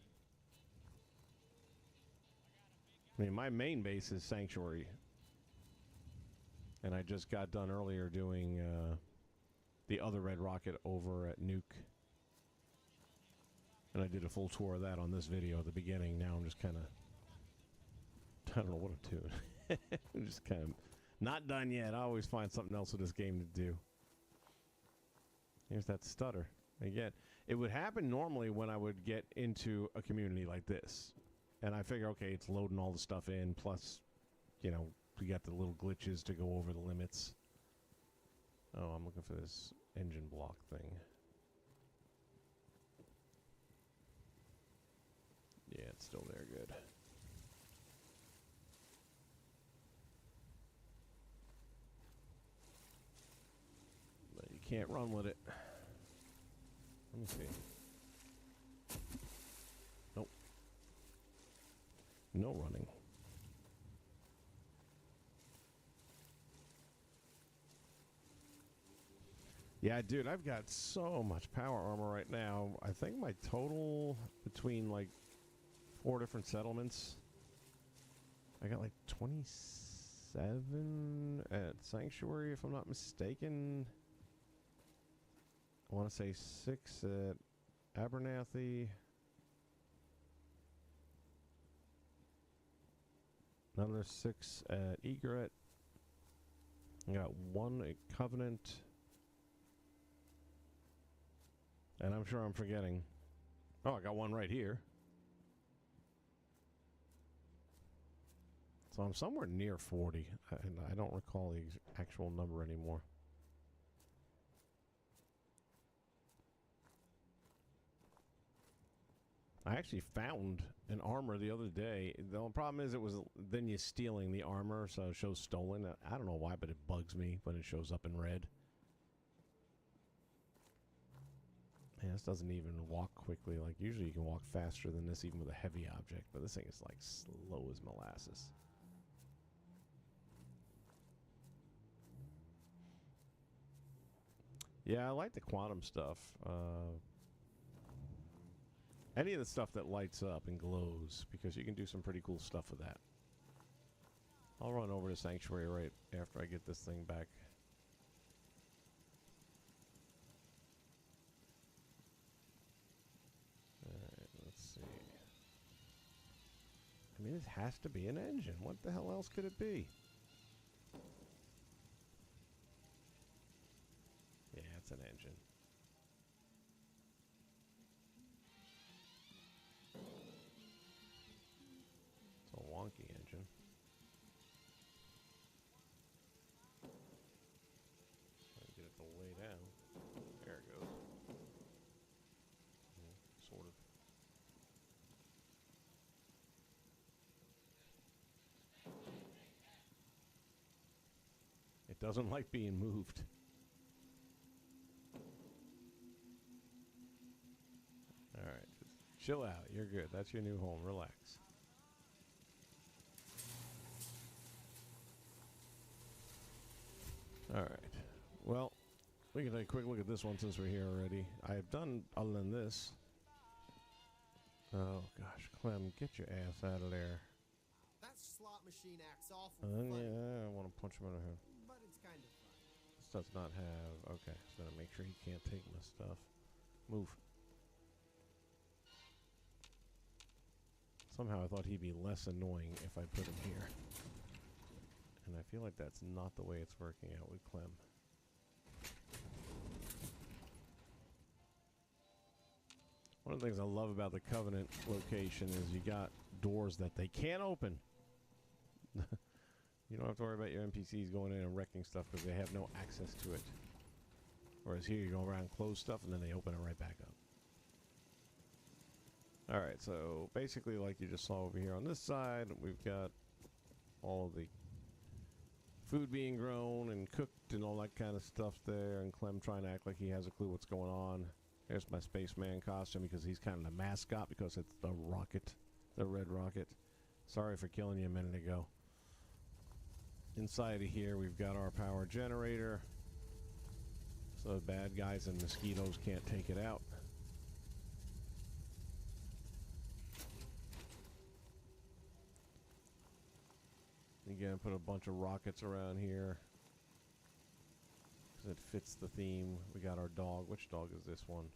I mean, my main base is Sanctuary. And I just got done earlier doing the other red rocket over at Nuke. And I did a full tour of that on this video at the beginning. Now I'm just kind of... I don't know what I'm doing. I'm just kind of not done yet. I always find something else with this game to do. Here's that stutter. Again, it would happen normally when I would get into a community like this. And I figure, okay, it's loading all the stuff in. Plus, you know, we got the little glitches to go over the limits. Oh, I'm looking for this engine block thing. Yeah, it's still there. Good. But you can't run with it. Let me see. Nope. No running. Yeah, dude, I've got so much power armor right now. I think my total between like 4 different settlements, I got like 27 at Sanctuary, if I'm not mistaken. I want to say 6 at Abernathy. Another 6 at Egret. I got 1 at Covenant. And I'm sure I'm forgetting. Oh, I got 1 right here. So I'm somewhere near 40. I don't recall the actual number anymore. I actually found an armor the other day. The only problem is it was then you're stealing the armor, so it shows stolen. I don't know why, but it bugs me when it shows up in red. Yeah, this doesn't even walk quickly. Like, usually you can walk faster than this even with a heavy object, but this thing is, like, slow as molasses. Yeah, I like the quantum stuff. Any of the stuff that lights up and glows, because you can do some pretty cool stuff with that. I'll run over to Sanctuary right after I get this thing back. Alright, let's see. I mean, it has to be an engine. What the hell else could it be? Yeah, it's an engine. It's a wonky engine. Get it to lay down. There it goes. Yeah, sort of. It doesn't like being moved. Alright, just chill out. You're good. That's your new home. Relax. Alright. Well, we can take a quick look at this one since we're here already. I've done other than this. Oh, gosh. Clem, get your ass out of there. That slot machine acts awful funny, Yeah, I want to punch him in the head. but it's kind of fun. This does not have... Okay, so gotta make sure he can't take my stuff. Move. Somehow I thought he'd be less annoying if I put him here. And I feel like that's not the way it's working out with Clem. One of the things I love about the Covenant location is you got doors that they can't open. You don't have to worry about your NPCs going in and wrecking stuff because they have no access to it. Whereas here you go around, close stuff, and then they open it right back up. Alright, so basically like you just saw over here on this side, we've got all of the food being grown and cooked and all that kind of stuff there, and Clem trying to act like he has a clue what's going on. Here's my spaceman costume because he's kind of the mascot because it's the rocket, the red rocket. Sorry for killing you a minute ago. Inside of here we've got our power generator so the bad guys and mosquitoes can't take it out. Again, put a bunch of rockets around here because it fits the theme. We got our dog. Which dog is this one?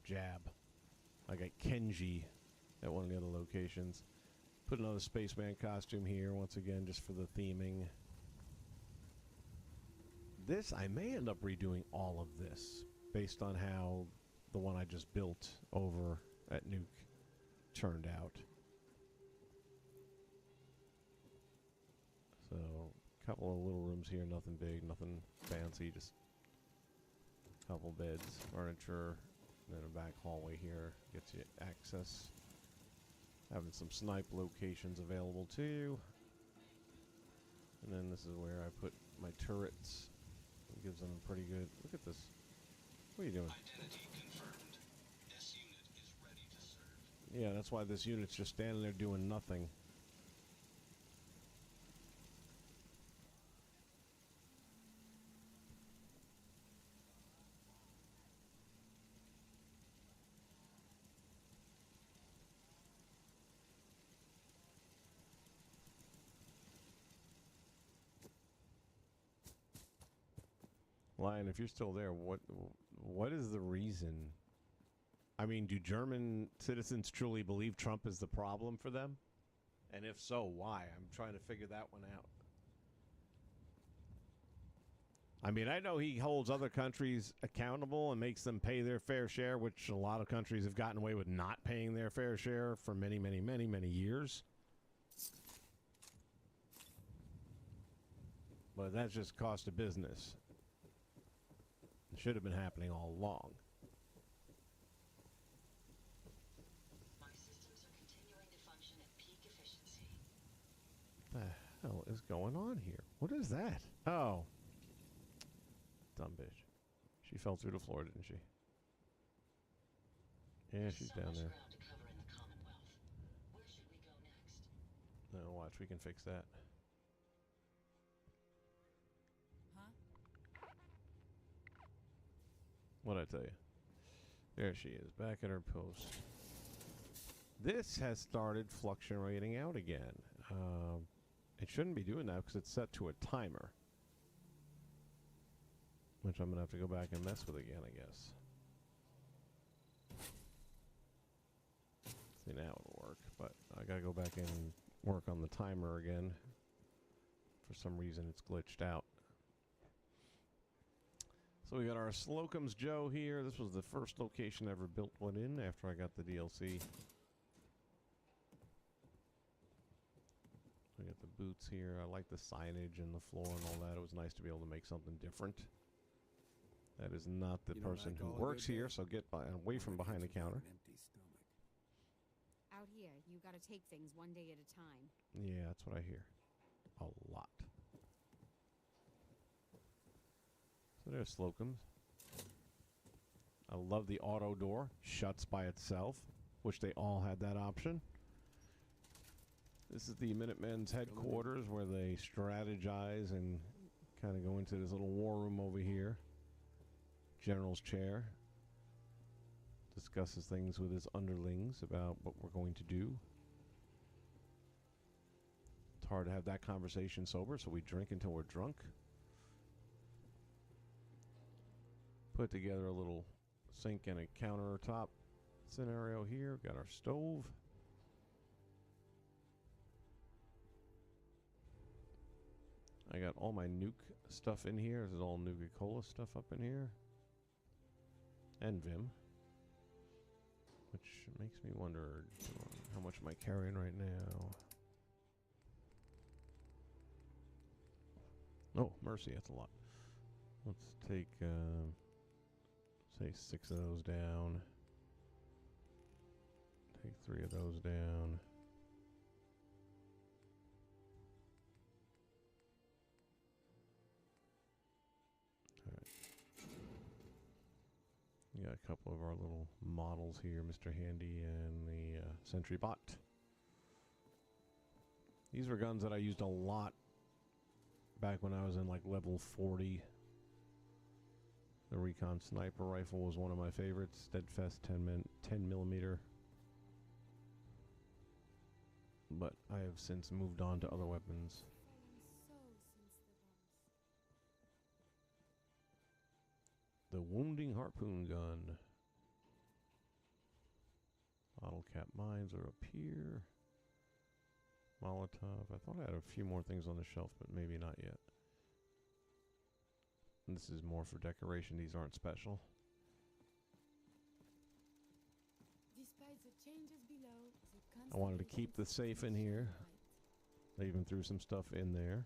Jab. I got Kenji at one of the other locations. Put another spaceman costume here once again just for the theming. This, I may end up redoing all of this based on how the one I just built over at Nuke turned out. So, a couple of little rooms here, nothing big, nothing fancy, just a couple beds, furniture, and then a back hallway here gets you access. Having some snipe locations available to you. And then this is where I put my turrets. It gives them a pretty good... Look at this. What are you doing? Identity confirmed. This unit is ready to serve. Yeah, that's why this unit's just standing there doing nothing. Lion, if you're still there, what is the reason? I mean, do German citizens truly believe Trump is the problem for them? And if so, why? I'm trying to figure that one out. I mean, I know he holds other countries accountable and makes them pay their fair share, which a lot of countries have gotten away with not paying their fair share for many, many, many, many years. But that's just cost of business. It should have been happening all along. My systems are continuing to function at peak efficiency. What the hell is going on here? What is that? Oh. Dumb bitch. She fell through the floor, didn't she? Yeah, There's she's so down much there. ground to cover in the Commonwealth. Where should we go next? No, watch, we can fix that. Huh? What'd I tell you? There she is, back at her post. This has started fluctuating out again. It shouldn't be doing that because it's set to a timer. Which I'm going to have to go back and mess with again, I guess. See, now it'll work, but I got to go back in and work on the timer again. For some reason, it's glitched out. So we got our Slocum's Joe here. This was the first location I ever built one in after I got the DLC. We got the boots here. I like the signage and the floor and all that. It was nice to be able to make something different. That is not the You don't person like who all works good here, days? so get away from behind the counter. Empty stomach. Out here, you gotta take things one day at a time. Yeah, that's what I hear. A lot. So there's Slocum's. I love the auto door. Shuts by itself. Wish they all had that option. This is the Minutemen's headquarters where they strategize and kind of go into this little war room over here. General's chair. Discusses things with his underlings about what we're going to do. It's hard to have that conversation sober, so we drink until we're drunk. Put together a little sink and a countertop scenario here. Got our stove. I got all my Nuke stuff in here. This is all Nuka Cola stuff up in here. And Vim. Which makes me wonder how much am I carrying right now. Oh, mercy, that's a lot. Let's take, say 6 of those down. Take 3 of those down. We got a couple of our little models here, Mr. Handy and the Sentry Bot. These were guns that I used a lot back when I was in like level 40. The Recon Sniper Rifle was one of my favorites. Steadfast 10 millimeter. But I have since moved on to other weapons. The Wounding Harpoon Gun. Bottle cap mines are up here. Molotov. I thought I had a few more things on the shelf, but maybe not yet. And this is more for decoration. These aren't special. Despite the changes below, the I wanted to keep the safe in here. I even threw some stuff in there.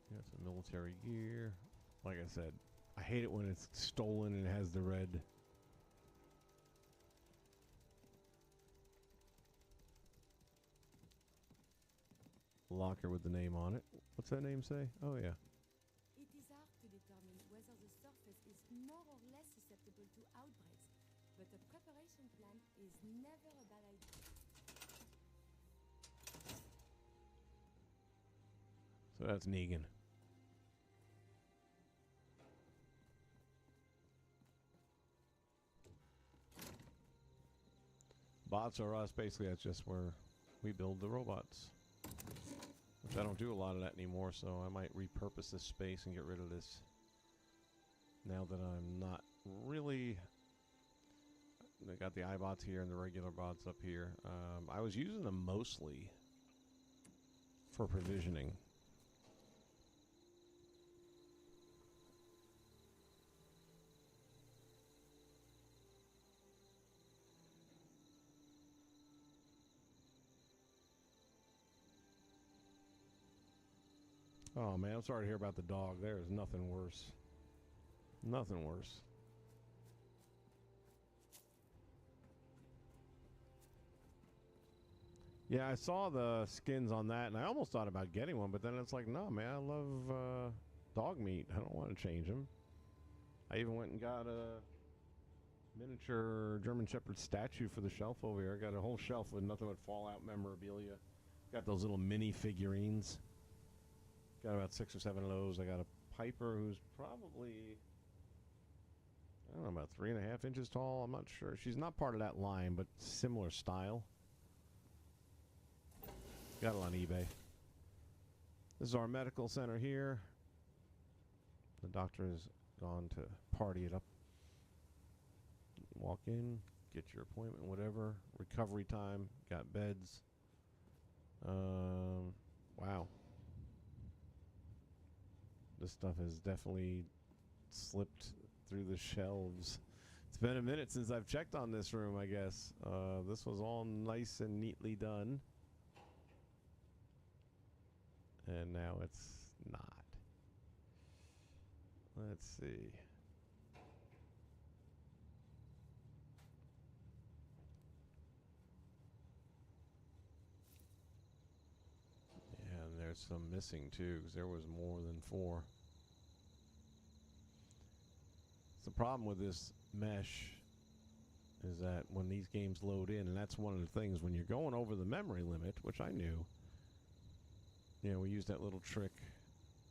Got some military gear. Like I said, I hate it when it's stolen and it has the red. Locker with the name on it. What's that name say? Oh, yeah. It is hard to determine whether the surface is more or less susceptible to outbreaks, but a preparation plan is never a bad idea. So that's Negan. Bots are us. Basically, that's just where we build the robots. Which I don't do a lot of that anymore, so I might repurpose this space and get rid of this. Now that I'm not really... They got the iBots here and the regular bots up here. I was using them mostly for provisioning. Oh man, I'm sorry to hear about the dog. There is nothing worse. Nothing worse. Yeah, I saw the skins on that, and I almost thought about getting one, but then it's like, no, man, I love dog meat. I don't want to change them. I even went and got a miniature German Shepherd statue for the shelf over here. I got a whole shelf with nothing but Fallout memorabilia. Got those little mini figurines. Got about 6 or 7 of those. I got a Piper who's probably, I don't know, about 3.5 inches tall. I'm not sure. She's not part of that line, but similar style. Got it on eBay. This is our medical center here. The doctor has gone to party it up. Walk in, get your appointment, whatever. Recovery time, got beds. Wow. This stuff has definitely slipped through the shelves. It's been a minute since I've checked on this room, I guess. This was all nice and neatly done. And now it's not. Let's see. Yeah, and there's some missing too, because there was more than 4. The problem with this mesh is that when these games load in, and that's one of the things, when you're going over the memory limit, which I knew, you know, we use that little trick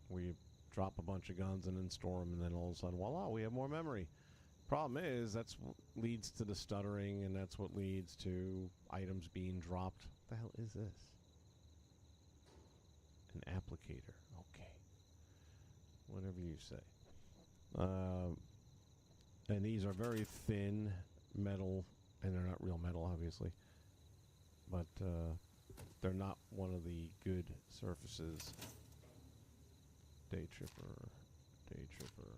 where you drop a bunch of guns and then store them, and then all of a sudden, voila, we have more memory. Problem is, that's what leads to the stuttering, and that's what leads to items being dropped. What the hell is this? An applicator. Okay. Whatever you say. And these are very thin metal, and they're not real metal, obviously. But they're not one of the good surfaces. Day Tripper. Day Tripper.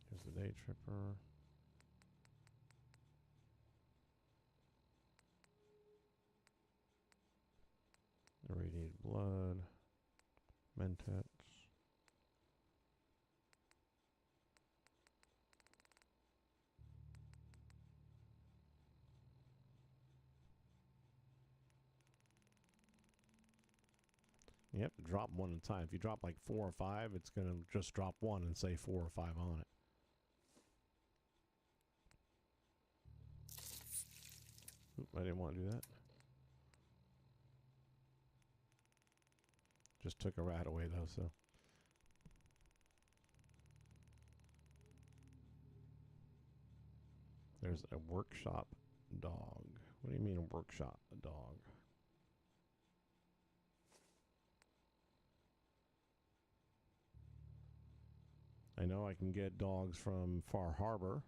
Here's the Day Tripper. Irradiated blood. Mentats. You have to drop one at a time. If you drop like 4 or 5, it's going to just drop 1 and say 4 or 5 on it. Oop, I didn't want to do that. Just took a rat away though, so. There's a workshop dog. What do you mean a workshop dog? I know I can get dogs from Far Harbor,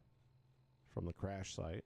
from the crash site.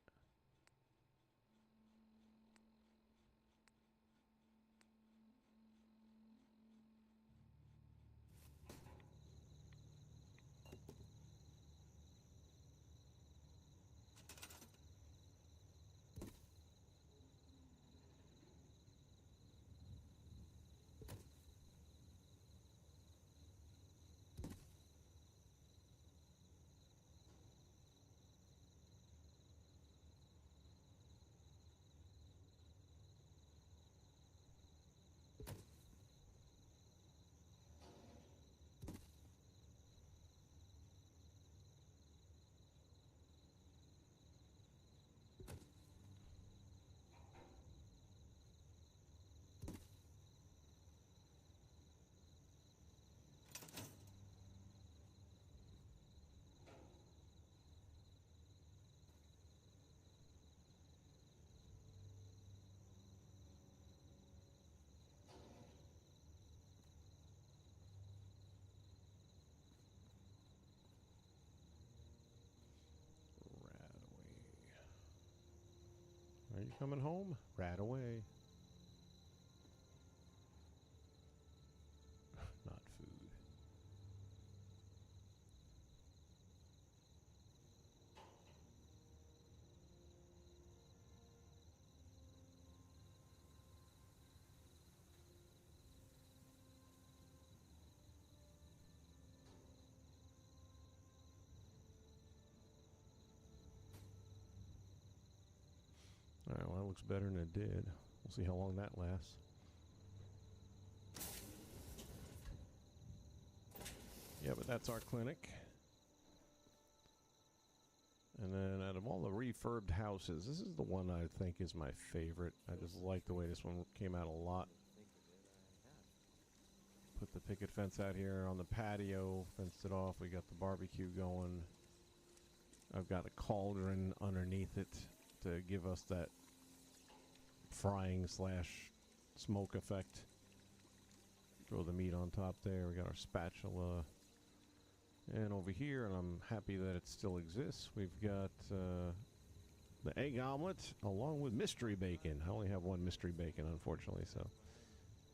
Are you coming home? Rat away. Not food. Alright, well, that looks better than it did. We'll see how long that lasts. Yeah, but that's our clinic. And then out of all the refurbed houses, this is the one I think is my favorite. I just like the way this one came out a lot. Put the picket fence out here on the patio, fenced it off. We got the barbecue going. I've got a cauldron underneath it to give us that frying / smoke effect. Throw the meat on top there. We got our spatula. And over here, and I'm happy that it still exists, we've got the egg omelet along with mystery bacon. I only have one mystery bacon, unfortunately, so.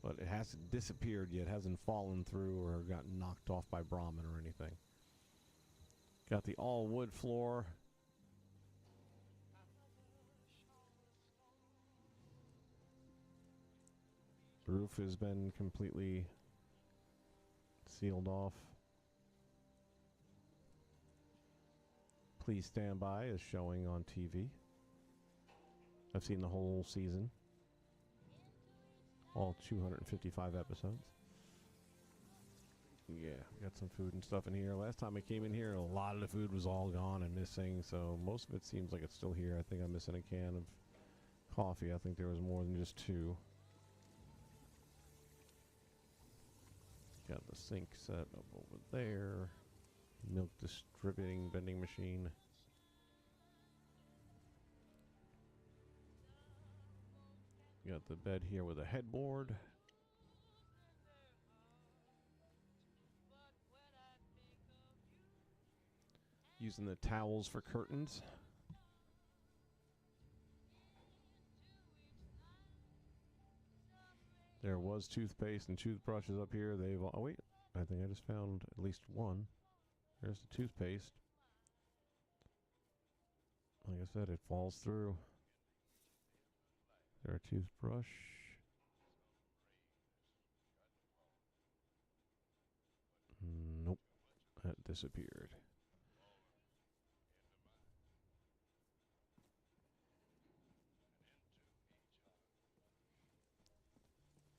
But it hasn't disappeared yet, hasn't fallen through or gotten knocked off by Brahmin or anything. Got the all wood floor. The roof has been completely sealed off. Please Stand By is showing on TV. I've seen the whole season. All 255 episodes. Yeah, got some food and stuff in here. Last time I came in here, a lot of the food was all gone and missing, so most of it seems like it's still here. I think I'm missing a can of coffee. I think there was more than just 2. Got the sink set up over there. Milk distributing vending machine. Got the bed here with a headboard. Using the towels for curtains. There was toothpaste and toothbrushes up here. They've oh wait, I think I just found at least one. There's the toothpaste. Like I said, it falls through. There a toothbrush. Nope, that disappeared.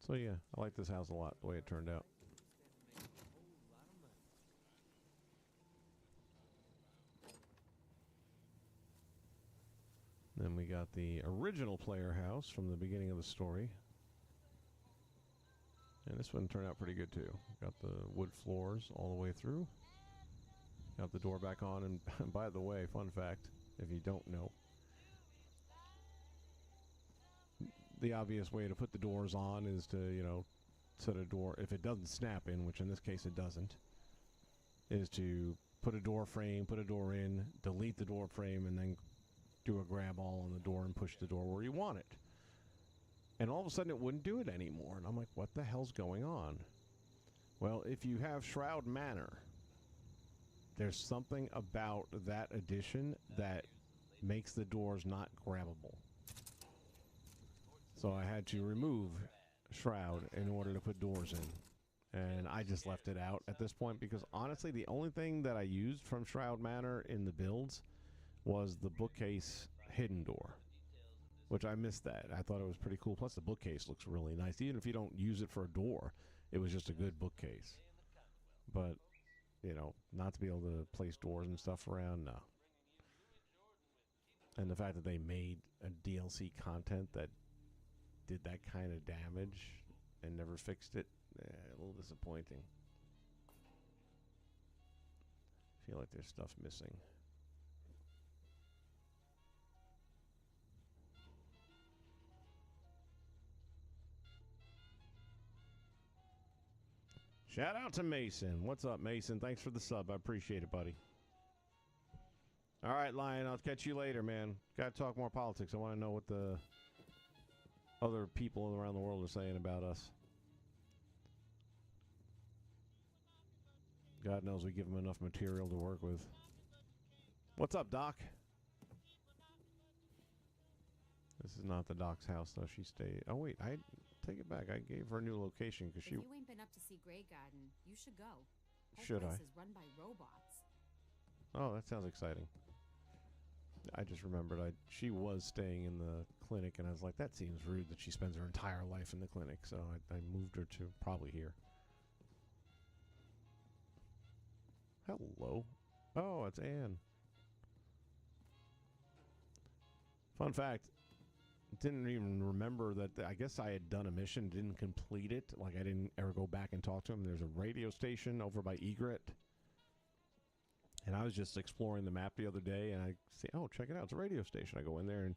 So yeah, I like this house a lot, the way it turned out. Then we got the original player house from the beginning of the story. And this one turned out pretty good too. Got the wood floors all the way through. Got the door back on, and by the way, fun fact, if you don't know, the obvious way to put the doors on is to, you know, set a door, if it doesn't snap in, which in this case it doesn't, is to put a door frame, put a door in, delete the door frame, and then do a grab all on the door and push the door where you want it. And all of a sudden it wouldn't do it anymore. And I'm like, what the hell's going on? Well, if you have Shroud Manor, there's something about that addition that makes the doors not grabbable. So I had to remove Shroud in order to put doors in. And I just left it out at this point because honestly, the only thing that I used from Shroud Manor in the builds was the bookcase hidden door, which I missed that. I thought it was pretty cool. Plus the bookcase looks really nice. Even if you don't use it for a door, it was just a good bookcase. But, you know, not to be able to place doors and stuff around, no. And the fact that they made a DLC content that did that kind of damage and never fixed it, a little disappointing. I feel like there's stuff missing. Shout out to Mason. What's up, Mason? Thanks for the sub. I appreciate it, buddy. All right, Lion. I'll catch you later, man. Got to talk more politics. I want to know what the other people around the world are saying about us. God knows we give them enough material to work with. What's up, Doc? This is not the Doc's house, though. She stayed. Oh, wait. I take it back. I gave her a new location because she. If you ain't been up to see Grey Garden, you should go. Whole Should place I? is run by robots. Oh, that sounds exciting. I just remembered she was staying in the clinic, and I was like, that seems rude that she spends her entire life in the clinic, so I moved her to probably here. Hello. Oh, it's Anne. Fun fact, didn't even remember that. I guess I had done a mission, didn't complete it. Like, I didn't ever go back and talk to him. There's a radio station over by Egret. And I was just exploring the map the other day, and I say, oh, check it out. It's a radio station. I go in there, and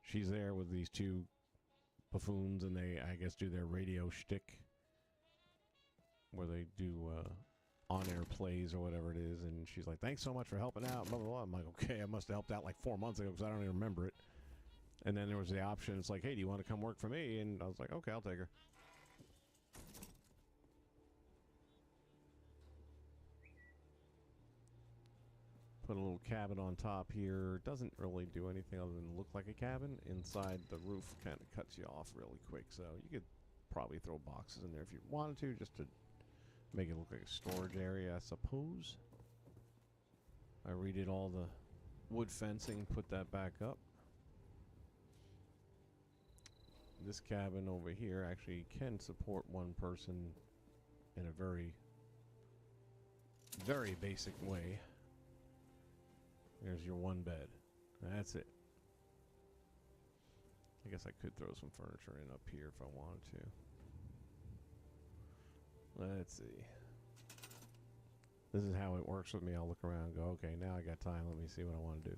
she's there with these two buffoons, and they, I guess, do their radio shtick where they do on-air plays or whatever it is. And she's like, thanks so much for helping out, blah, blah, blah. I'm like, okay, I must have helped out like 4 months ago because I don't even remember it. And then there was the option. It's like, hey, do you want to come work for me? And I was like, okay, I'll take her. Put a little cabin on top here. Doesn't really do anything other than look like a cabin. Inside, the roof kind of cuts you off really quick. So you could probably throw boxes in there if you wanted to, just to make it look like a storage area, I suppose. I redid all the wood fencing, put that back up. This cabin over here actually can support one person in a very, very basic way. There's your one bed. That's it. I guess I could throw some furniture in up here if I wanted to. Let's see. This is how it works with me. I'll look around and go, okay, now I got time. Let me see what I want to do.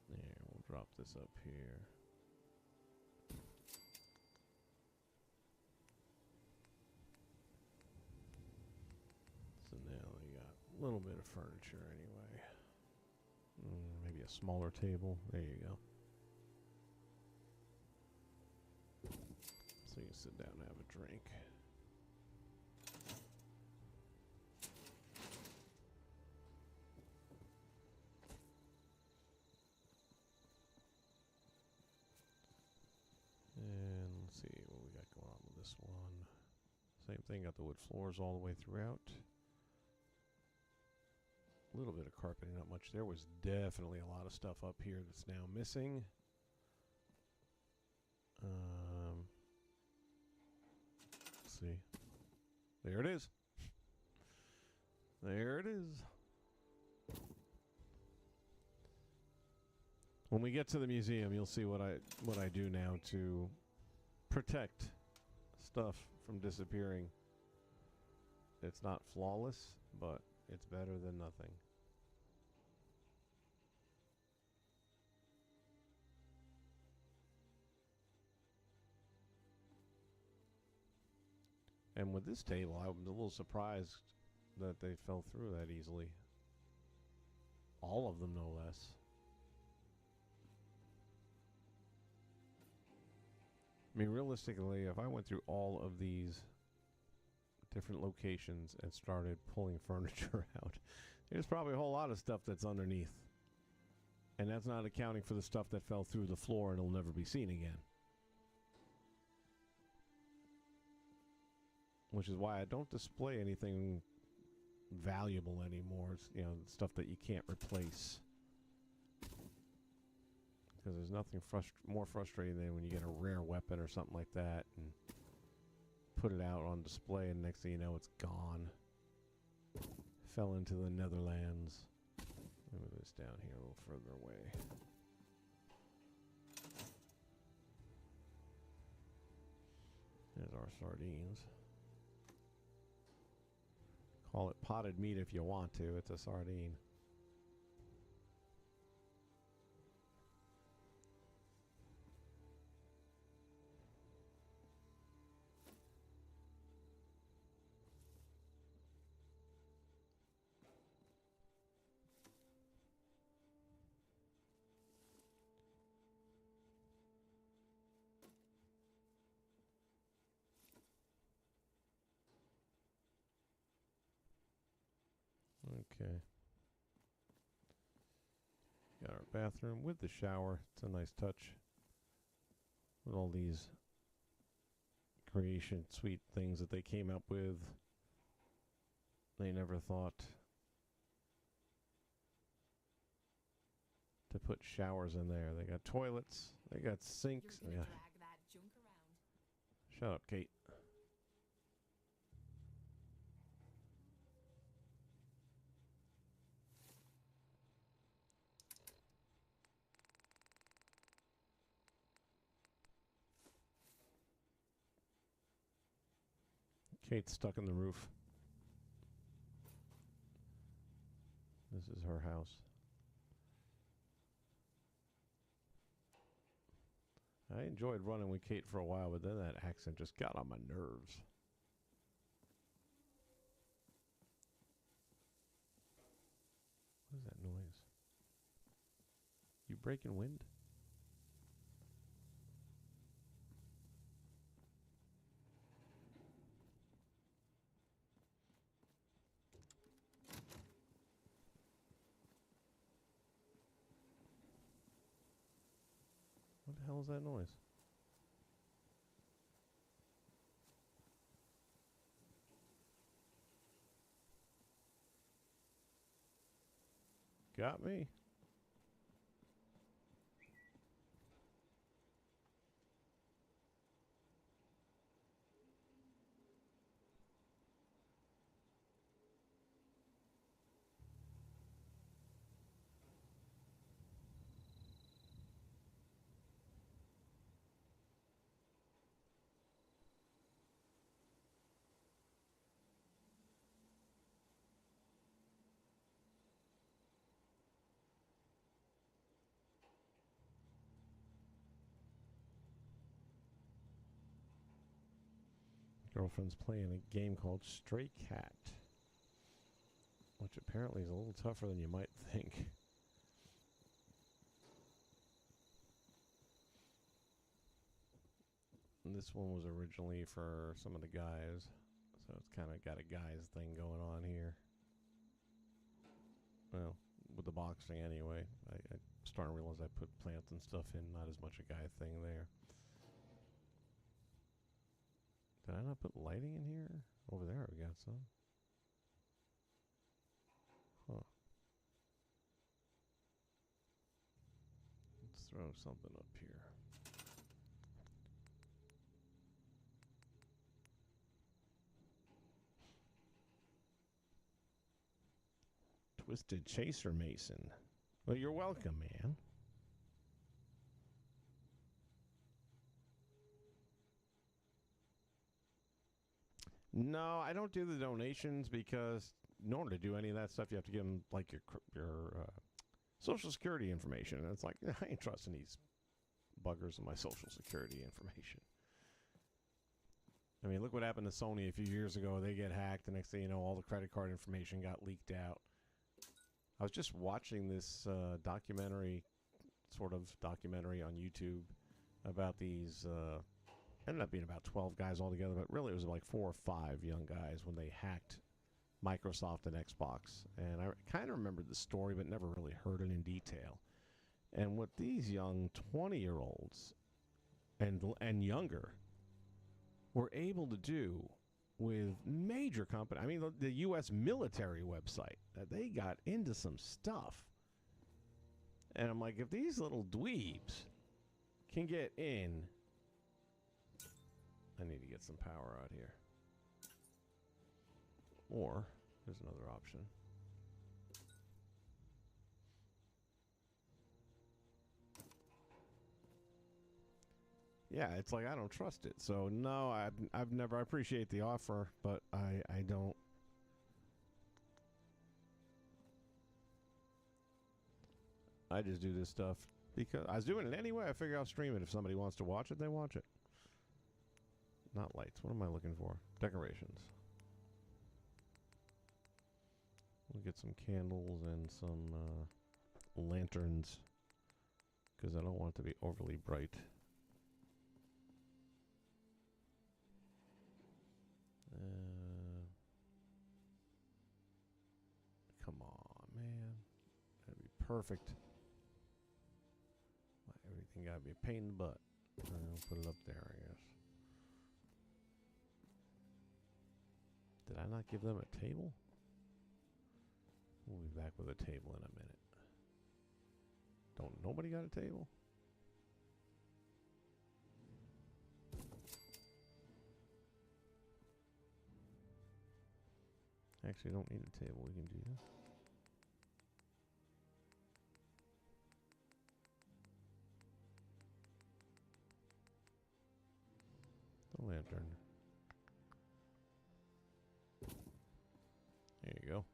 There, we'll drop this up here. So now we got a little bit of furniture anyway. Maybe a smaller table. There you go. So you can sit down and have a drink. And let's see what we got going on with this one. Same thing, got the wood floors all the way throughout. A little bit of carpeting, not much. There was definitely a lot of stuff up here that's now missing. Let's see. There it is. There it is. When we get to the museum, you'll see what I do now to protect stuff from disappearing. It's not flawless, but it's better than nothing. And with this table, I was a little surprised that they fell through that easily. All of them, no less. I mean, realistically, if I went through all of these different locations and started pulling furniture out, there's probably a whole lot of stuff that's underneath. And that's not accounting for the stuff that fell through the floor and it'll never be seen again. Which is why I don't display anything valuable anymore. It's, you know, stuff that you can't replace. Because there's nothing more frustrating than when you get a rare weapon or something like that and put it out on display and next thing you know it's gone. Fell into the Netherlands. Move this down here a little further away. There's our sardines. Call it potted meat if you want to. It's a sardine. Okay. Got our bathroom with the shower. It's a nice touch. With all these creation suite things that they came up with. They never thought to put showers in there. They got toilets. They got sinks. You're Yeah. gonna drag that junk around. Shut up, Kate. Kate's stuck in the roof. This is her house. I enjoyed running with Kate for a while, but then that accent just got on my nerves. What is that noise? You breaking wind? What the hell is that noise? Got me. Girlfriend's playing a game called Stray Cat, which apparently is a little tougher than you might think. And this one was originally for some of the guys, so it's kind of got a guys thing going on here. Well, with the boxing anyway. I starting to realize I put plants and stuff in, not as much a guy thing there. Did I not put lighting in here? Over there we got some. Huh. Let's throw something up here. Twisted Chaser Mason. Well, you're welcome, man. No, I don't do the donations because in order to do any of that stuff, you have to give them like your social security information. And it's like, I ain't trusting these buggers with my social security information. I mean, look what happened to Sony a few years ago. They get hacked. The next thing you know, all the credit card information got leaked out. I was just watching this documentary on YouTube about these... ended up being about 12 guys altogether, but really it was like 4 or 5 young guys when they hacked Microsoft and Xbox. And I kind of remembered the story, but never really heard it in detail. And what these young 20-year-olds and younger were able to do with major company, I mean, the U.S. military website, that they got into some stuff. And I'm like, if these little dweebs can get in... I need to get some power out here. Or, there's another option. Yeah, it's like I don't trust it. So, no, I've never... I appreciate the offer, but I don't... I just do this stuff because I was doing it anyway. I figure I'll stream it. If somebody wants to watch it, they watch it. Not lights. What am I looking for? Decorations. We'll get some candles and some lanterns because I don't want it to be overly bright. Come on, man. That'd be perfect. Everything gotta be a pain in the butt. I'll put it up there, I guess. Did I not give them a table? We'll be back with a table in a minute. Nobody got a table? Actually, don't need a table. We can do this. The lantern. There you go.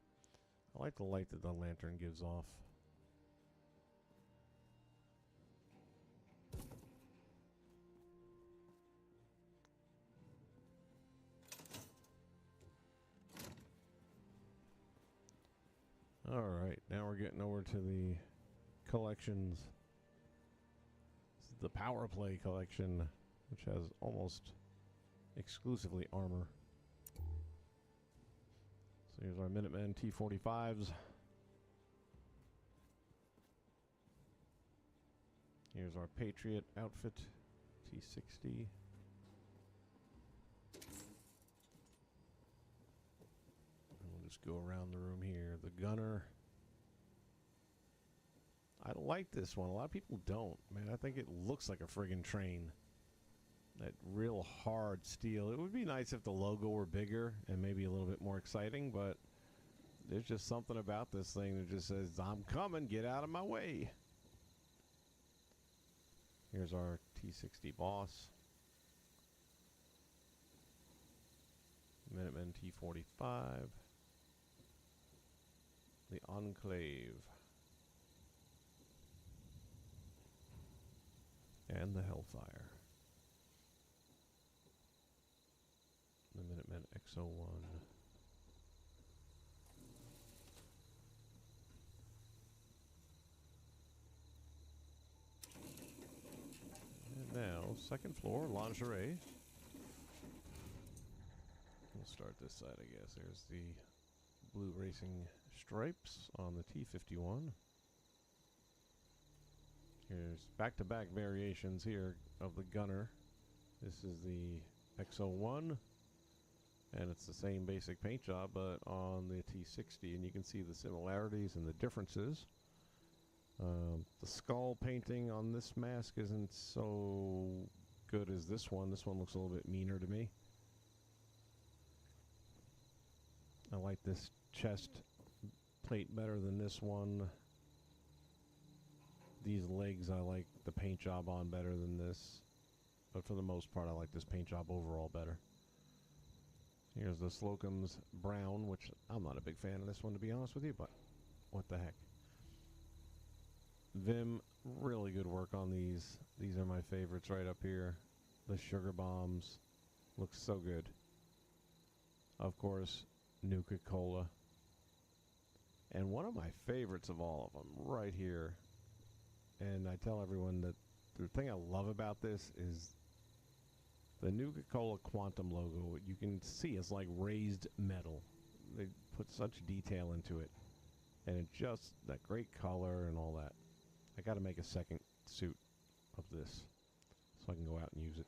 I like the light that the lantern gives off. Alright, now we're getting over to the collections. This is the Power Play collection, which has almost exclusively armor. So here's our Minutemen T-45s. Here's our Patriot outfit, T-60. We'll just go around the room here. The Gunner. I like this one. A lot of people don't. Man, I think it looks like a friggin' train. That real hard steel. It would be nice if the logo were bigger and maybe a little bit more exciting, but there's just something about this thing that just says, I'm coming, get out of my way. Here's our T-60 Boss. Minutemen T-45. The Enclave. And the Hellfire. The Minutemen X-01. And now, second floor, lingerie. We'll start this side, I guess. There's the blue racing stripes on the T-51. Here's back-to-back variations here of the Gunner. This is the X-01. And it's the same basic paint job, but on the T-60, and you can see the similarities and the differences. The skull painting on this mask isn't so good as this one. This one looks a little bit meaner to me. I like this chest plate better than this one. These legs, I like the paint job on better than this. But for the most part, I like this paint job overall better. Here's the Slocum's Brown, which I'm not a big fan of this one, to be honest with you, but what the heck. Vim, really good work on these. These are my favorites right up here. The Sugar Bombs. Looks so good. Of course, Nuka Cola. And one of my favorites of all of them, right here. And I tell everyone that the thing I love about this is the Nuka Cola Quantum logo. You can see it's like raised metal. They put such detail into it. And it just, that great color and all that. I got to make a second suit of this so I can go out and use it.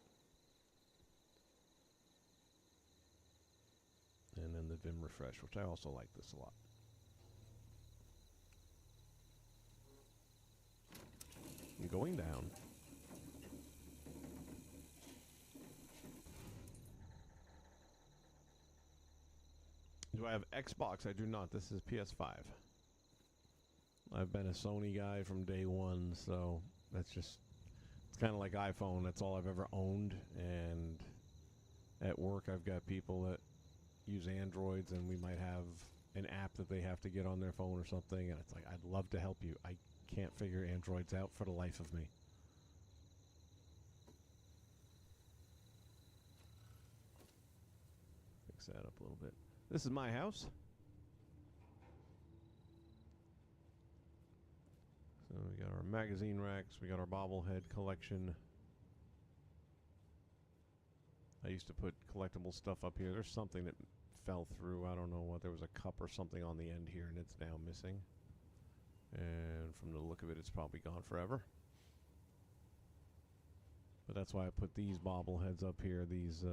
And then the Vim Refresh, which I also like this a lot. And going down. Do I have Xbox? I do not. This is PS5. I've been a Sony guy from day one, so that's just, it's kind of like iPhone. That's all I've ever owned. And at work, I've got people that use Androids, and we might have an app that they have to get on their phone or something. And it's like, I'd love to help you. I can't figure Androids out for the life of me. Fix that up a little bit. This is my house. So we got our magazine racks, we got our bobblehead collection. I used to put collectible stuff up here. There's something that fell through. I don't know what. There was a cup or something on the end here, and it's now missing. And from the look of it, it's probably gone forever. But that's why I put these bobbleheads up here. These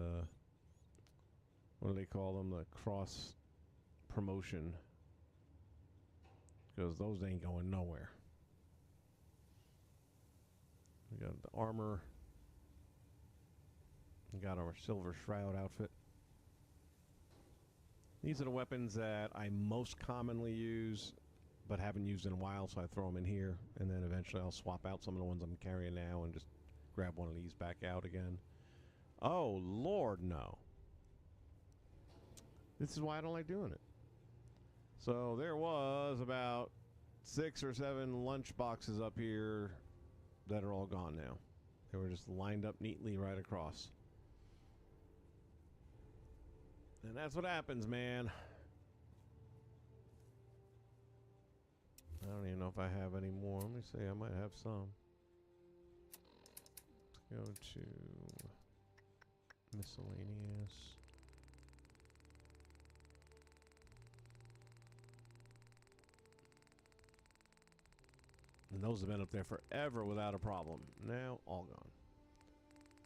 what do they call them? The cross promotion. Because those ain't going nowhere. We got the armor. We got our Silver Shroud outfit. These are the weapons that I most commonly use, but haven't used in a while, so I throw them in here, and then eventually I'll swap out some of the ones I'm carrying now and just grab one of these back out again. Oh, Lord, no. This is why I don't like doing it. So there was about 6 or 7 lunch boxes up here that are all gone now. They were just lined up neatly right across. And that's what happens, man. I don't even know if I have any more. Let me see. I might have some. Let's go to miscellaneous. And those have been up there forever without a problem. Now, all gone.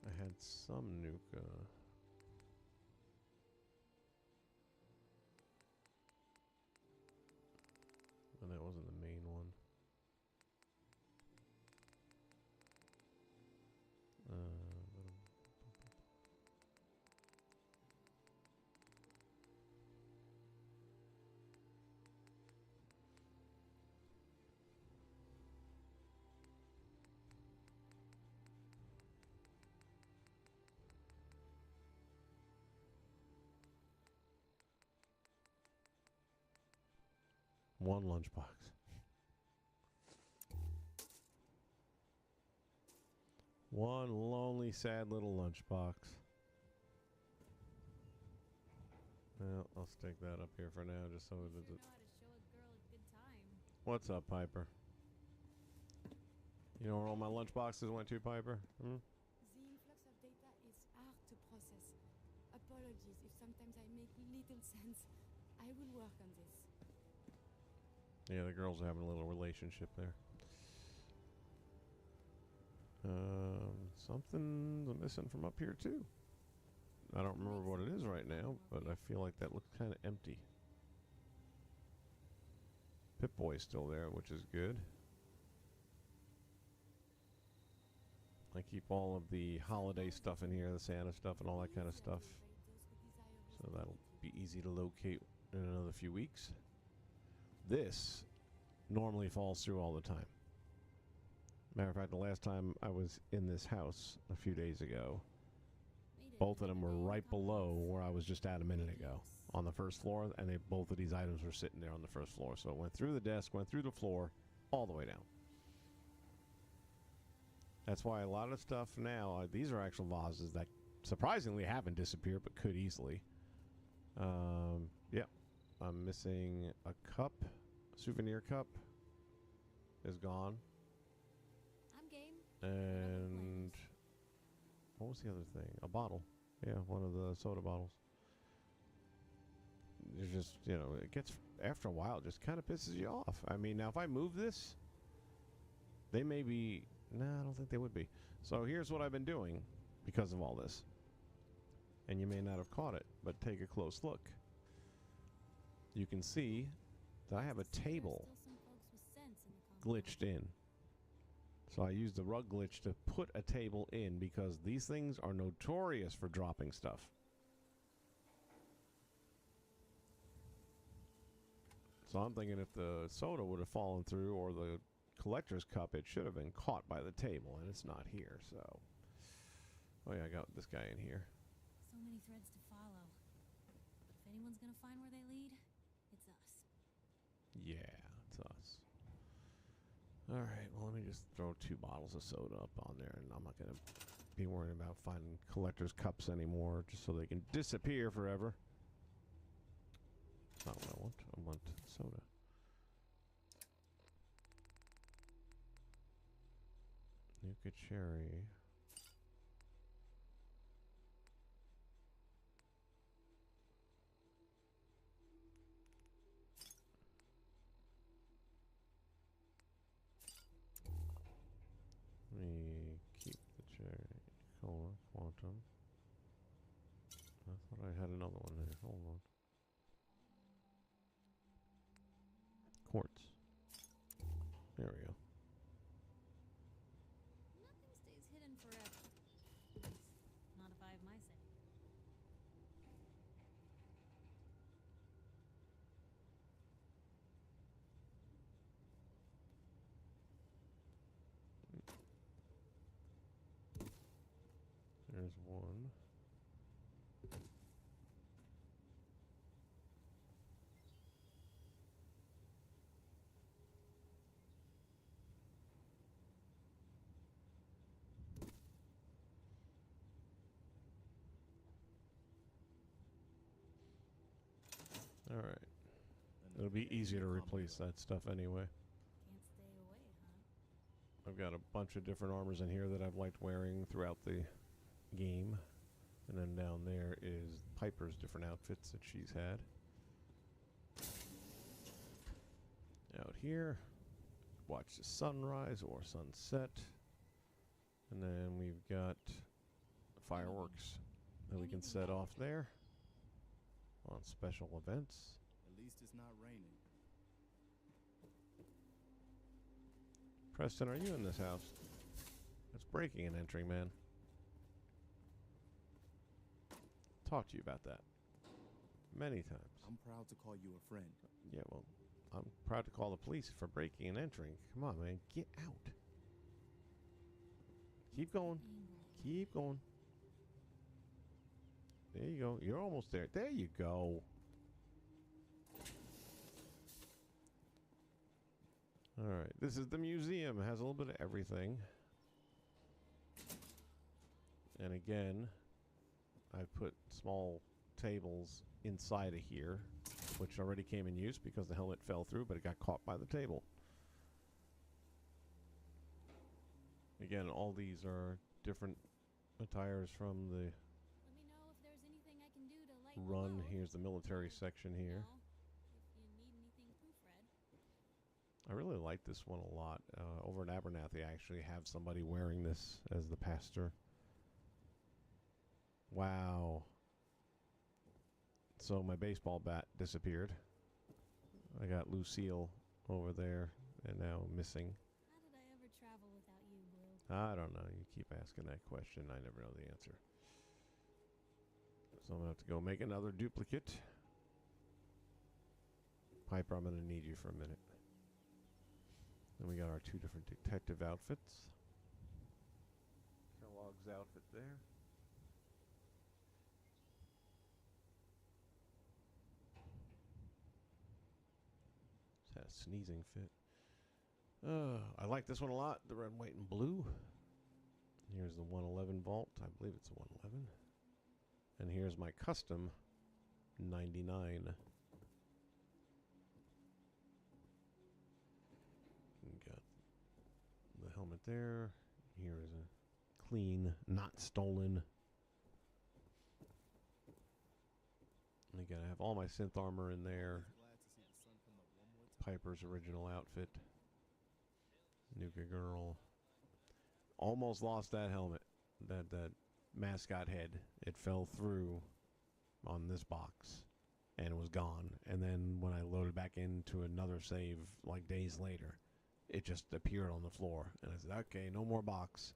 I had some Nuka. And that wasn't the main one. One lunchbox. One lonely, sad little lunchbox. Well, I'll stick that up here for now, just so it doesn't. What's up, Piper? You know where all my lunchboxes went to, Piper? Hmm? The influx of data is hard to process. Apologies if sometimes I make little sense. I will work on this. Yeah, the girls are having a little relationship there. Something's missing from up here too. I don't remember what it is right now, but I feel like that looks kind of empty. Pip-Boy's still there, which is good. I keep all of the holiday stuff in here, the Santa stuff and all that kind of stuff. So that'll be easy to locate in another few weeks. This normally falls through all the time. Matter of fact, the last time I was in this house a few days ago, both of them were right below where I was just at a minute ago on the first floor, and both of these items were sitting there on the first floor. So it went through the desk, went through the floor, all the way down. That's why a lot of stuff now, these are actual vases that surprisingly haven't disappeared, but could easily. Yeah, I'm missing a cup. Souvenir cup is gone. I'm game. And what was the other thing? A bottle. Yeah, one of the soda bottles. It's just, you know, it gets, after a while, it just kind of pisses you off. I mean, now if I move this, they may be, nah, I don't think they would be. So here's what I've been doing because of all this. And you may not have caught it, but take a close look. You can see that I have a table glitched in. So I used the rug glitch to put a table in because these things are notorious for dropping stuff. So I'm thinking if the soda would have fallen through or the collector's cup, it should have been caught by the table, and it's not here, so. Oh yeah, I got this guy in here. So many threads to follow. But if anyone's gonna find where they lead, it's us. Yeah, it's us. Alright, well let me just throw 2 bottles of soda up on there, and I'm not going to be worrying about finding collector's cups anymore, just so they can disappear forever. That's not what I want. I want soda. Nuka cherry. Let me keep the cherry. Cola, quantum. I thought I had another one in quartz. There we go. Nothing stays hidden forever. At least, not if I have my say. There's one. All right. It'll be easier to replace that stuff anyway. Can't stay away, huh? I've got a bunch of different armors in here that I've liked wearing throughout the game. And then down there is Piper's different outfits that she's had. Out here, watch the sunrise or sunset. And then we've got fireworks that we can set off there on special events. At least it's not raining. Preston, are you in this house? It's breaking and entering, man. Talk to you about that many times. I'm proud to call you a friend. Yeah, well, I'm proud to call the police for breaking and entering. Come on, man, get out. Keep going. Keep going. There you go. You're almost there. There you go. All right. This is the museum. It has a little bit of everything. And again, I've put small tables inside of here, which already came in use because the helmet fell through, but it got caught by the table. Again, all these are different attires from the Let me know if there's anything I can do to lighten the run. load. Here's the military section here. No, if you need anything proofread. I really like this one a lot. Over at Abernathy, I actually have somebody wearing this as the pastor. Wow. So my baseball bat disappeared. I got Lucille over there and now missing. How did I ever travel without you, Blue? I don't know. You keep asking that question. I never know the answer. So I'm going to have to go make another duplicate. Piper, I'm going to need you for a minute. Then we got our two different detective outfits. Kellogg's outfit there. Just had a sneezing fit. I like this one a lot. The red, white, and blue. Here's the 111 vault. I believe it's a 111. And here's my custom 99. Got the helmet there. Here is a clean, not stolen. And again, I have all my synth armor in there. Piper's original outfit. Nuka girl. Almost lost that helmet. That mascot head. It fell through on this box. And it was gone. And then when I loaded back into another save, like days later, it just appeared on the floor. And I said, okay, no more box.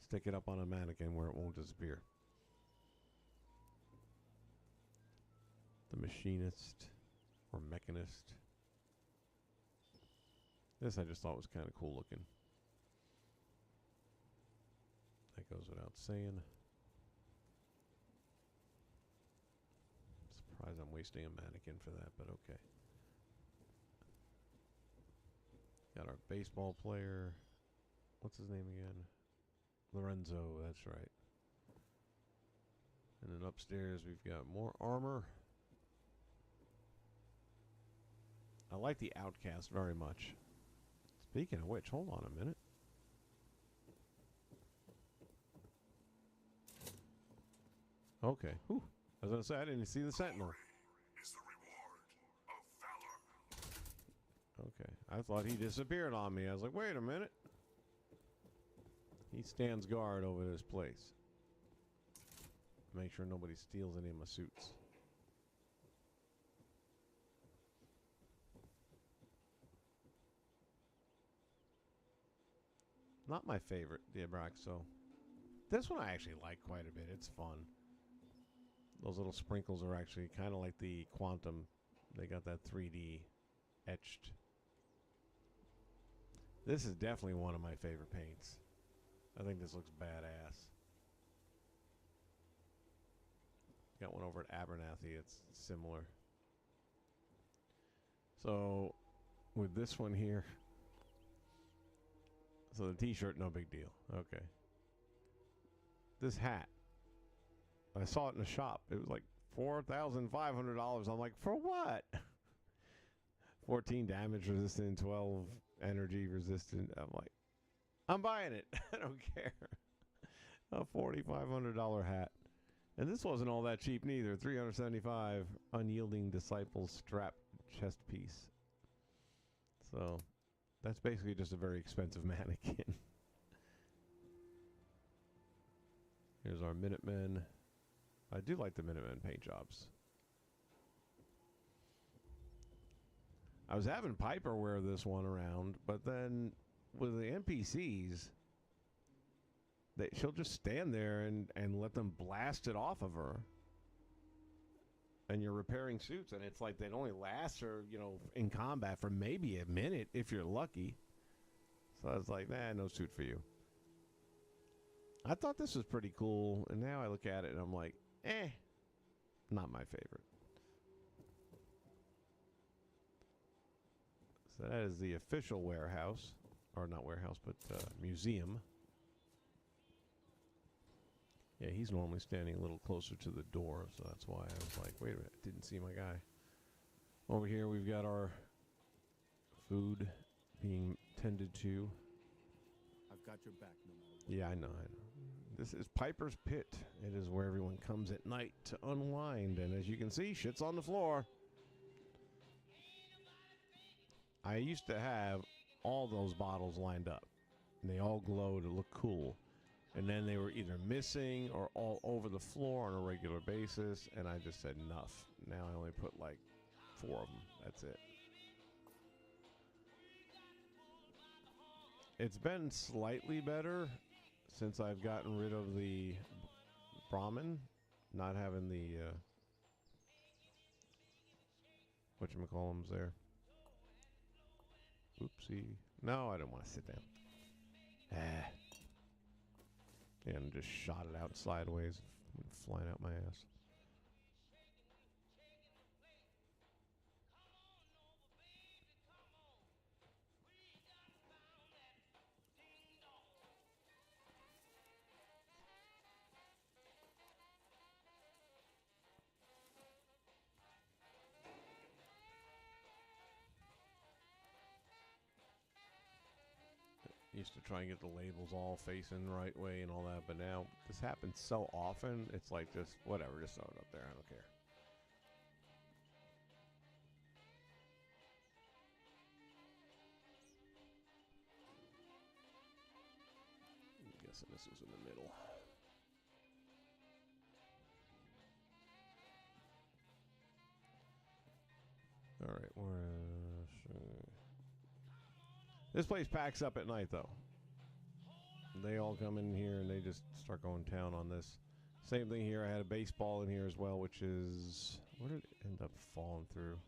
Stick it up on a mannequin where it won't disappear. The machinist or mechanist. This I just thought was kind of cool looking. That goes without saying. Surprised I'm wasting a mannequin for that, but okay. Got our baseball player. What's his name again? Lorenzo, that's right. And then upstairs we've got more armor. I like the Outcast very much. Speaking of which, hold on a minute. Okay. Whew. I was going to say, I didn't see the Sentinel. Is the reward of valor. Okay. I thought he disappeared on me. I was like, wait a minute. He stands guard over this place. Make sure nobody steals any of my suits. Not my favorite, the Abraxo. This one I actually like quite a bit. It's fun. Those little sprinkles are actually kind of like the Quantum. They got that 3D etched. This is definitely one of my favorite paints. I think this looks badass. Got one over at Abernathy. It's similar. So, with this one here. So the t-shirt, no big deal. Okay. This hat. I saw it in the shop. It was like $4,500. I'm like, for what? 14 damage resistant, 12 energy resistant. I'm like, I'm buying it. I don't care. A $4,500 hat. And this wasn't all that cheap neither. $375 unyielding disciple strap chest piece. So that's basically just a very expensive mannequin. Here's our Minutemen. I do like the Minutemen paint jobs. I was having Piper wear this one around, but then with the NPCs, she'll just stand there and let them blast it off of her. And you're repairing suits, and it's like they'd only last her, you know, in combat for maybe a minute if you're lucky. So I was like, nah, no suit for you. I thought this was pretty cool, and now I look at it and I'm like, not my favorite. So that is the official warehouse, or not warehouse, but museum. Yeah, he's normally standing a little closer to the door, so that's why I was like, wait a minute, didn't see my guy. Over here we've got our food being tended to. I've got your back no matter what. Yeah, I know. This is Piper's Pit. It is where everyone comes at night to unwind, and as you can see, shit's on the floor. I used to have all those bottles lined up, and they all glow to look cool. And then they were either missing or all over the floor on a regular basis, and I just said enough. Now I only put like 4 of them. That's it. It's been slightly better since I've gotten rid of the Brahmin, not having the whatchamacallums there. Oopsie. No, I don't want to sit down. And just shot it out sideways, flying out my ass. Used to try and get the labels all facing the right way and all that, but now this happens so often, it's like just whatever, just throw it up there, I don't care. I'm guessing this was in the middle. All right, this place packs up at night, though. They all come in here and they just start going town on this. Same thing here. I had a baseball in here as well, which is... Where did it end up falling through?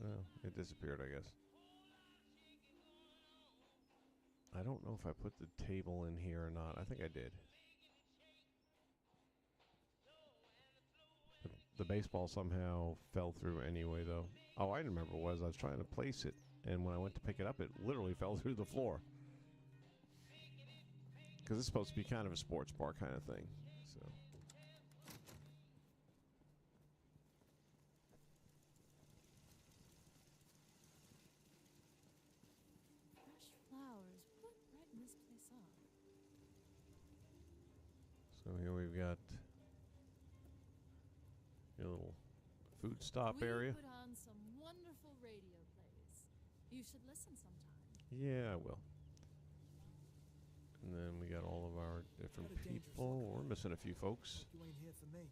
No, it disappeared, I guess. I don't know if I put the table in here or not. I think I did. The baseball somehow fell through anyway, though. Oh, I remember what it was. I was trying to place it. And when I went to pick it up, it literally fell through the floor. Because it's supposed to be kind of a sports bar kind of thing. So. Fresh flowers. What brighten this place up? So here we've got a little food stop area. We put on some wonderful radio plays. You should listen sometime. Yeah, I will. And then we got all of our different people. We're missing a few folks. You ain't here for me.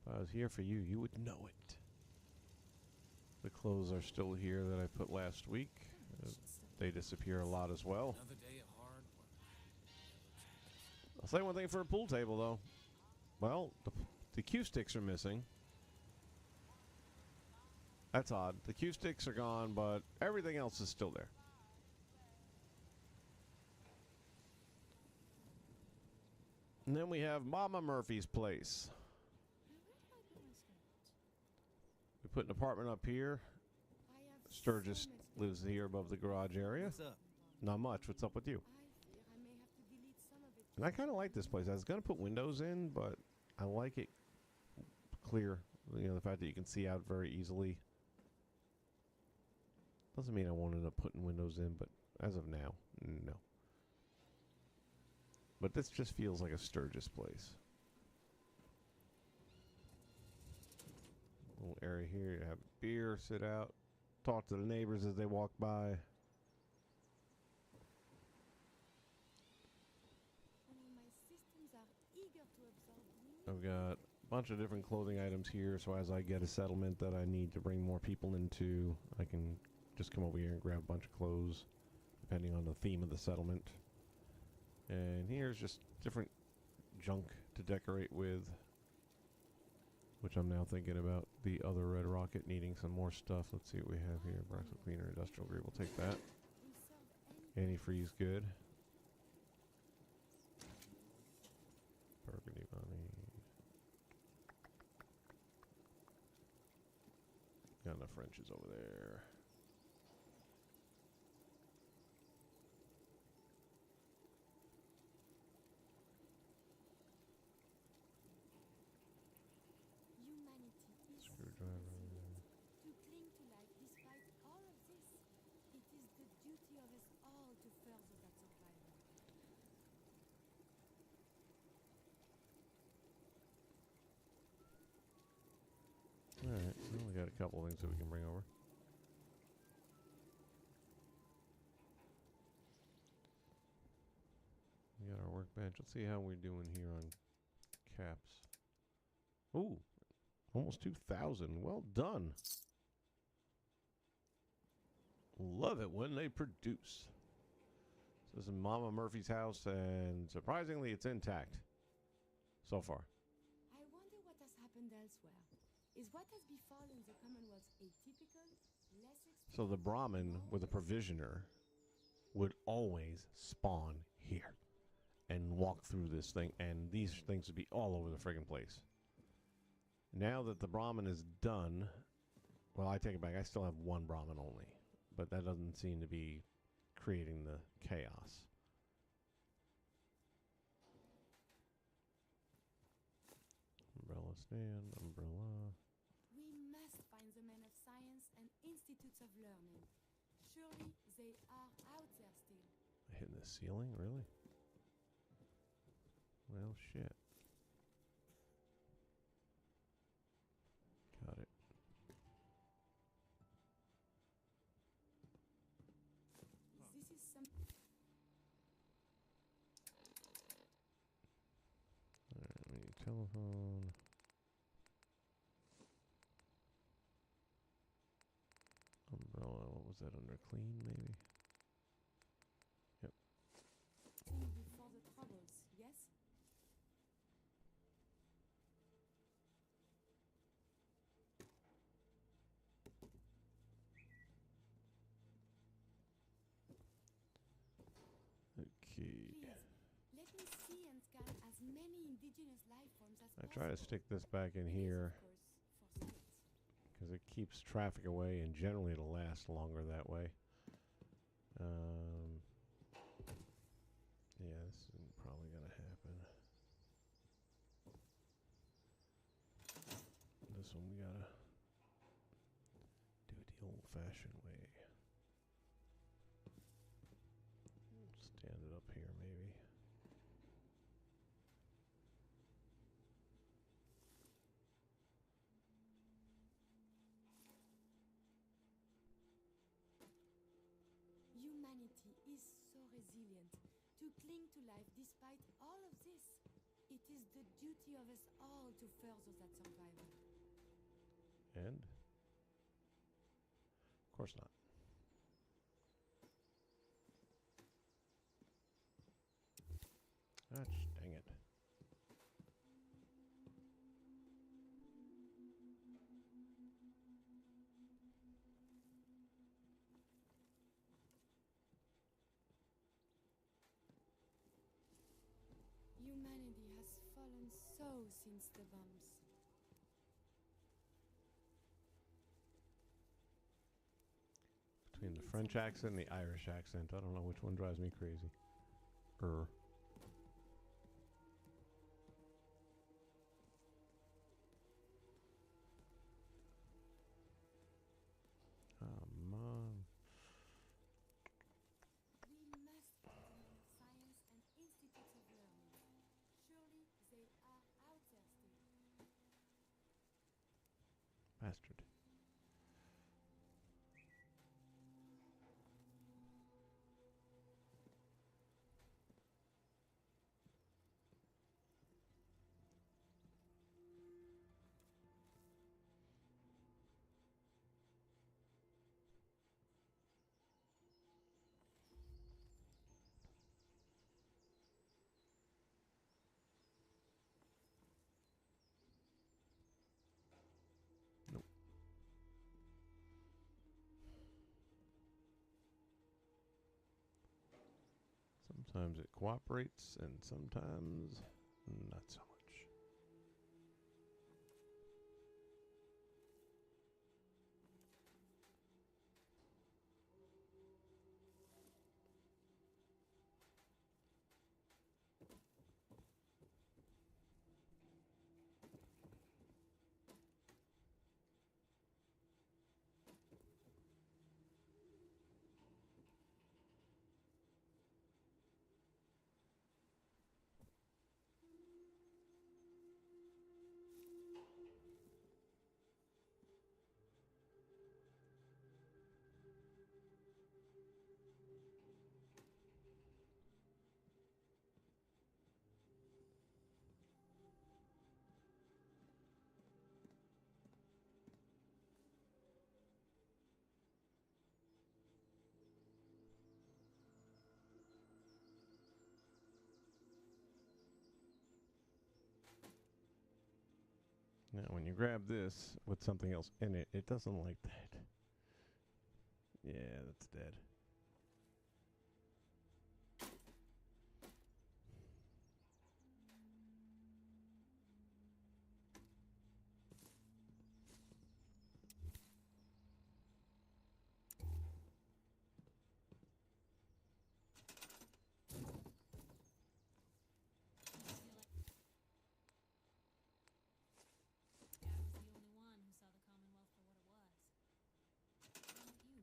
If I was here for you, you would know it. The clothes are still here that I put last week. they disappear a lot as well. Another day of hard work. I'll say one thing for a pool table, though. Well, the cue sticks are missing. That's odd. The cue sticks are gone, but everything else is still there. And then we have Mama Murphy's place. We put an apartment up here. Sturgis lives here above the garage area. What's up? Not much. What's up with you? I fear I may have to delete some of it. And I kind of like this place. I was going to put windows in, but I like it clear. You know, the fact that you can see out very easily. Doesn't mean I won't end up putting windows in, but as of now, no. But this just feels like a Sturgis place. Little area here. You have beer, sit out, talk to the neighbors as they walk by. My systems are eager to absorb I've got a bunch of different clothing items here, so as I get a settlement that I need to bring more people into, I can just come over here and grab a bunch of clothes, depending on the theme of the settlement. And here's just different junk to decorate with, which I'm now thinking about the other Red Rocket needing some more stuff. Let's see what we have here. Braxton Cleaner, Industrial Grade, we'll take that. Antifreeze, good. Burgundy money. Got enough wrenches over there. Screwdriver. to cling to life despite all of this. It is the duty of us all to further that survival. Alright, we only got a couple of things that we can bring over. We got our workbench. Let's see how we're doing here on caps. Ooh, almost 2,000. Well done. Love it when they produce. This is Mama Murphy's house, and surprisingly, it's intact so far. I wonder what has happened elsewhere. Is what has befallen the Commonwealth atypical, less expected? So the Brahmin with a provisioner would always spawn here and walk through this thing, and these things would be all over the friggin' place. Now that the Brahmin is done, well, I take it back. I still have one Brahmin only, but that doesn't seem to be creating the chaos. Umbrella stand, umbrella. We must find the men of science and institutes of learning. Surely they are out there still. Hitting the ceiling? Really? Well, shit. Got it. This is some. Alright, we need telephone. Umbrella, what was that under? Clean, maybe? Yep. Before the troubles, yes? Okay. Please, let me see and scan as many indigenous life forms as I possible. try to stick this back in It is, here of course, for science. because it keeps traffic away, and generally it'll last longer that way. Yeah, this isn't probably gonna happen. This one we gotta do it the old-fashioned way. Stand it up here, maybe. Humanity is so resilient. To cling to life despite all of this. It is the duty of us all to further that survival. And? Of course not. Gosh, dang it. Humanity has fallen so since the bombs. Between the French accent and the Irish accent, I don't know which one drives me crazy. Mom. We must implement science and institutes of learning. Surely they are out there still. Bastard. Sometimes it cooperates, and sometimes not so much. Now, when you grab this with something else in it, it doesn't like that. Yeah, that's dead. I was the only one who saw the Commonwealth for what it was. How about you?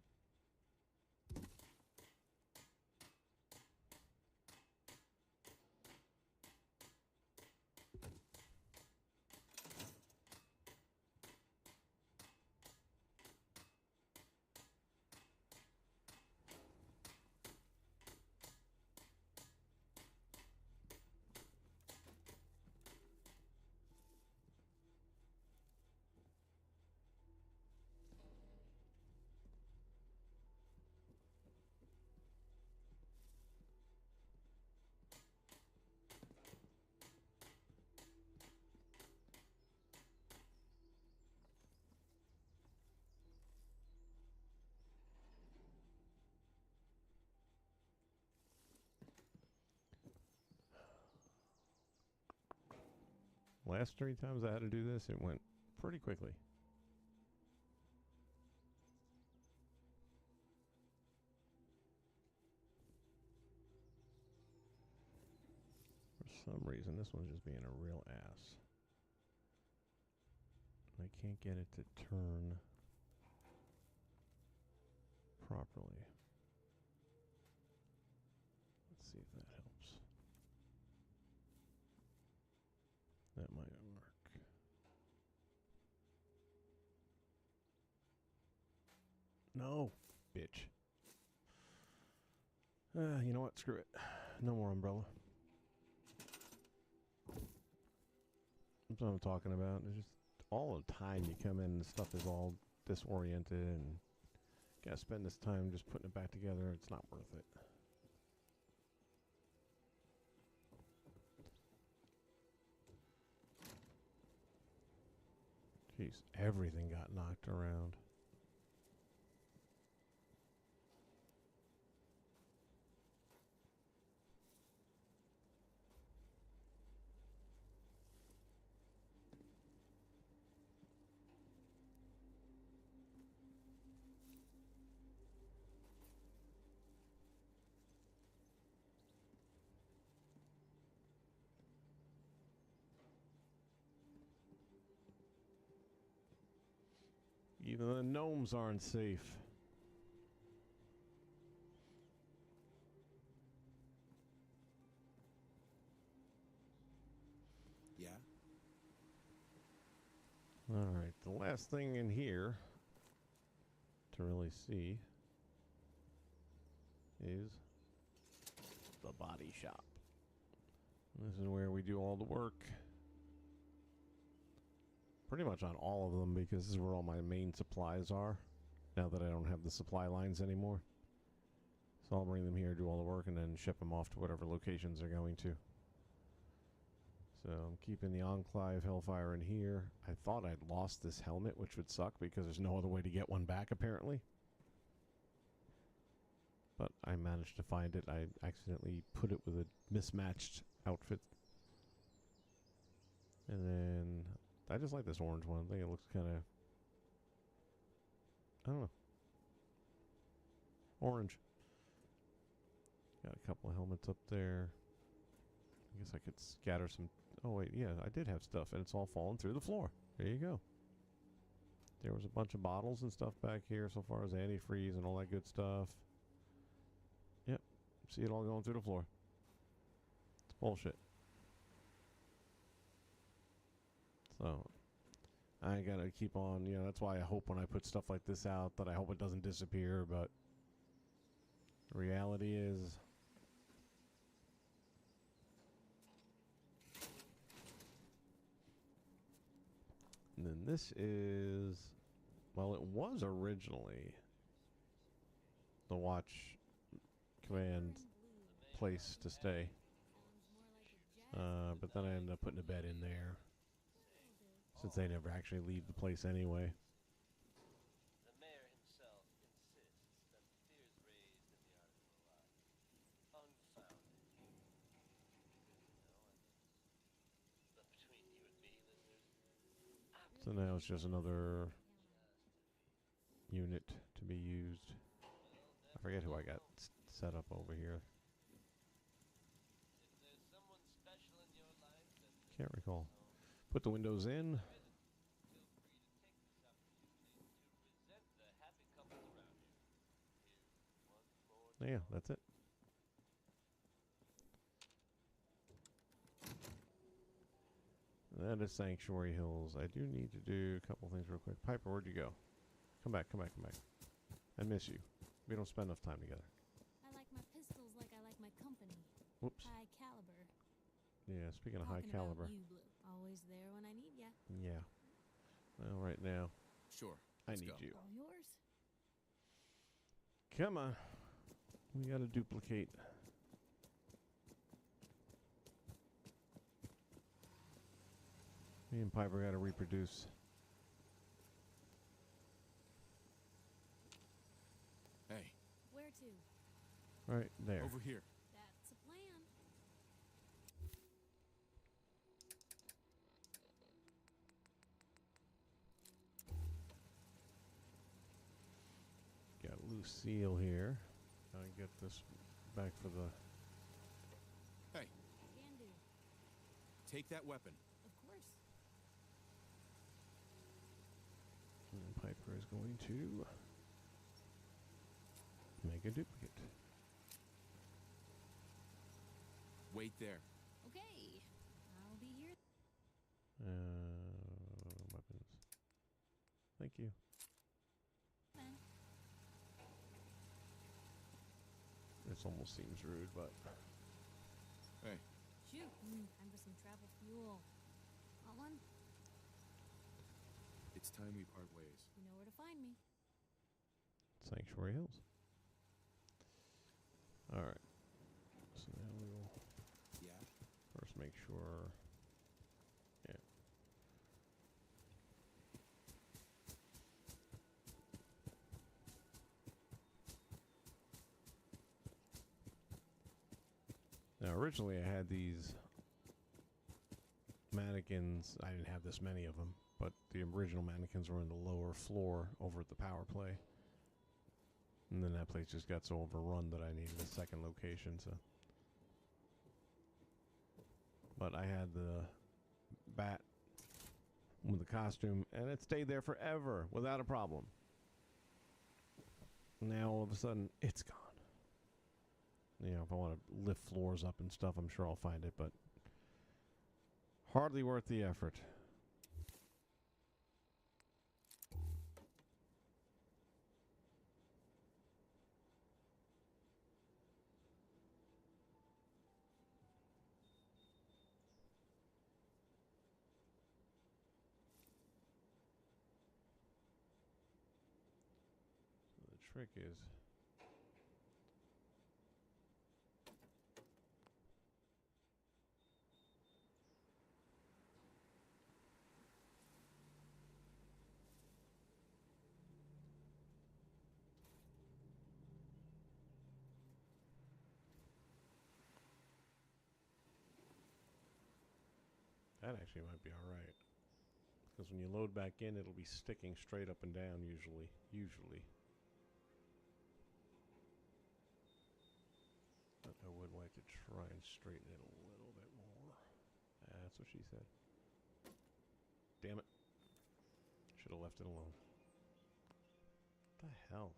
Last 3 times I had to do this, it went pretty quickly. For some reason, this one's just being a real ass. I can't get it to turn properly. Let's see if that helps. That might work. No, bitch. You know what? Screw it. No more umbrella. That's what I'm talking about. It's just all the time you come in and stuff is all disoriented and gotta spend this time just putting it back together. It's not worth it. Jeez, everything got knocked around. Even the gnomes aren't safe. Yeah? Alright, the last thing in here to really see is the body shop. This is where we do all the work. Pretty much on all of them, because this is where all my main supplies are, now that I don't have the supply lines anymore. So I'll bring them here, do all the work, and then ship them off to whatever locations they're going to. So I'm keeping the Enclave Hellfire in here. I thought I'd lost this helmet, which would suck because there's no other way to get one back, apparently. But I managed to find it. I accidentally put it with a mismatched outfit. And then I just like this orange one. I think it looks kind of, I don't know, orange. Got a couple of helmets up there. I guess I could scatter some. Oh wait, yeah, I did have stuff, and it's all fallen through the floor. There you go. There was a bunch of bottles and stuff back here, so far as antifreeze and all that good stuff. Yep, see it all going through the floor. It's bullshit. So I gotta keep on, you know, that's why I hope when I put stuff like this out that I hope it doesn't disappear, but the reality is and then this is, well, it was originally the watch command place to stay, but then I ended up putting a bed in there since they never actually leave the place anyway. The mayor himself insists that the fears raised in the article are unfounded. But between you and me, listeners, So now it's just another unit to be used. I forget who I got set up over here. if there's someone special in your life that Can't recall. Put the windows in. feel free to take this opportunity to resent the happy couples around you. Here's one more. Yeah, that's it. That is Sanctuary Hills. I do need to do a couple things real quick. Piper, where'd you go? Come back, come back, come back. I miss you. We don't spend enough time together. I like my pistols like I like my company. Whoops. High caliber. Yeah, speaking of high Talking caliber. about you, Blue. Always there when I need ya. Yeah. Well, right now, Sure. I let's need go. you. All yours. Come on. We gotta duplicate. Me and Piper gotta reproduce. Hey, Where to? Right there. over here. That's a plan. Got Lucille here. Gotta get this back for the. Hey, Can do. take that weapon. Of course. And Piper is going to make a duplicate. Wait there. Okay. I'll be here. Weapons. Thank you. Then. This almost seems rude, but Hey, Shoot. Time for some travel fuel. Want one? it's time we part ways. You know where to find me. Sanctuary Hills. Alright. So now we will Yeah? first make sure. Yeah. Now, originally I had these mannequins. I didn't have this many of them, but the original mannequins were in the lower floor over at the power play. And then that place just got so overrun that I needed a second location, so. But I had the bat with the costume, and it stayed there forever without a problem. Now all of a sudden, it's gone. You know, if I want to lift floors up and stuff, I'm sure I'll find it, but hardly worth the effort. The trick is that actually might be alright. Because when you load back in, it'll be sticking straight up and down usually. But I would like to try and straighten it a little bit more. That's what she said. Damn it. Should have left it alone. What the hell?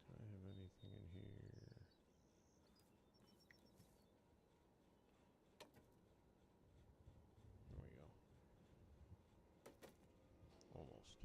Do I have anything in here? There we go. Almost.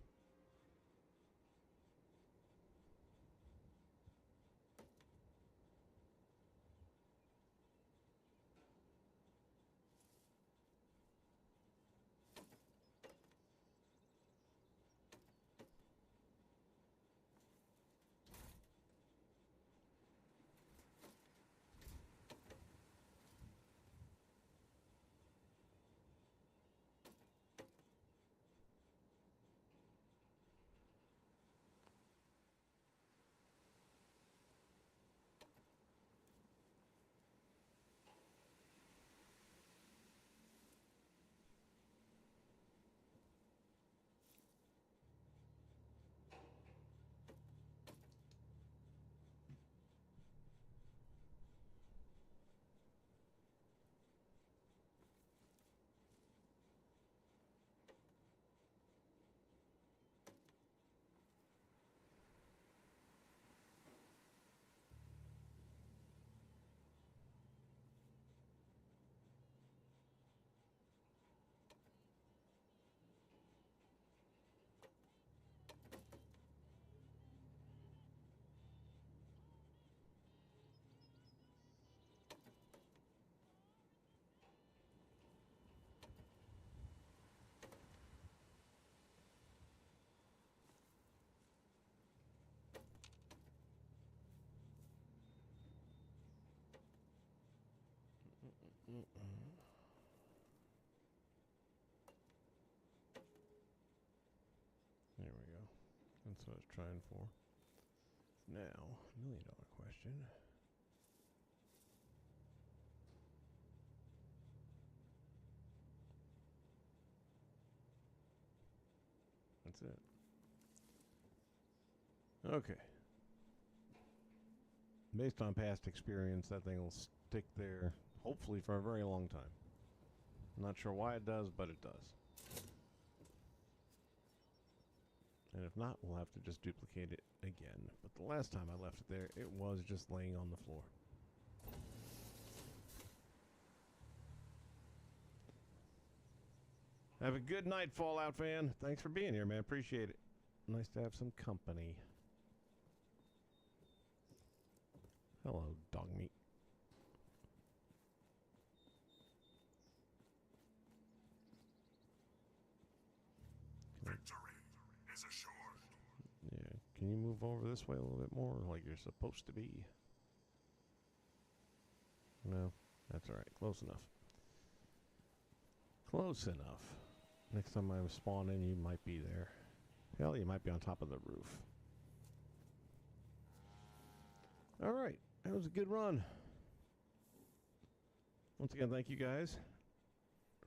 There we go. That's what I was trying for. Now, $1,000,000 question. That's it. Okay. Based on past experience, that thing will stick there, hopefully, for a very long time. I'm not sure why it does, but it does. And if not, we'll have to just duplicate it again. But the last time I left it there, it was just laying on the floor. Have a good night, Fallout fan. Thanks for being here, man. Appreciate it. Nice to have some company. Hello, dog meat. Victory is assured. Can you move over this way a little bit more, like you're supposed to be? No, that's all right. Close enough. Close enough. Next time I spawn in, you might be there. Hell, you might be on top of the roof. All right, that was a good run. Once again, thank you guys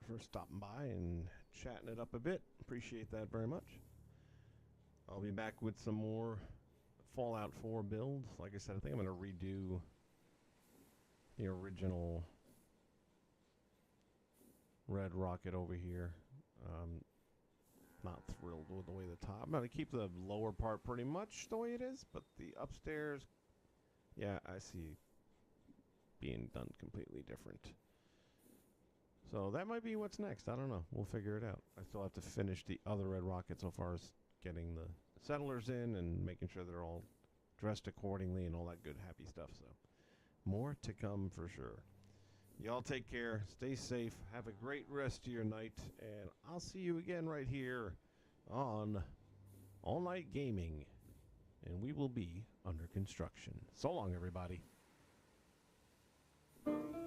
for stopping by and chatting it up a bit. Appreciate that very much. I'll be back with some more Fallout 4 builds. Like I said, I think I'm going to redo the original Red Rocket over here. Not thrilled with the way the top. I'm going to keep the lower part pretty much the way it is, but the upstairs, yeah, I see being done completely different. So that might be what's next. I don't know. We'll figure it out. I still have to finish the other Red Rocket so far as getting the settlers in and making sure they're all dressed accordingly and all that good happy stuff. So more to come for sure. Y'all take care. Stay safe. Have a great rest of your night. And I'll see you again right here on All Night Gaming. And we will be under construction. So long, everybody.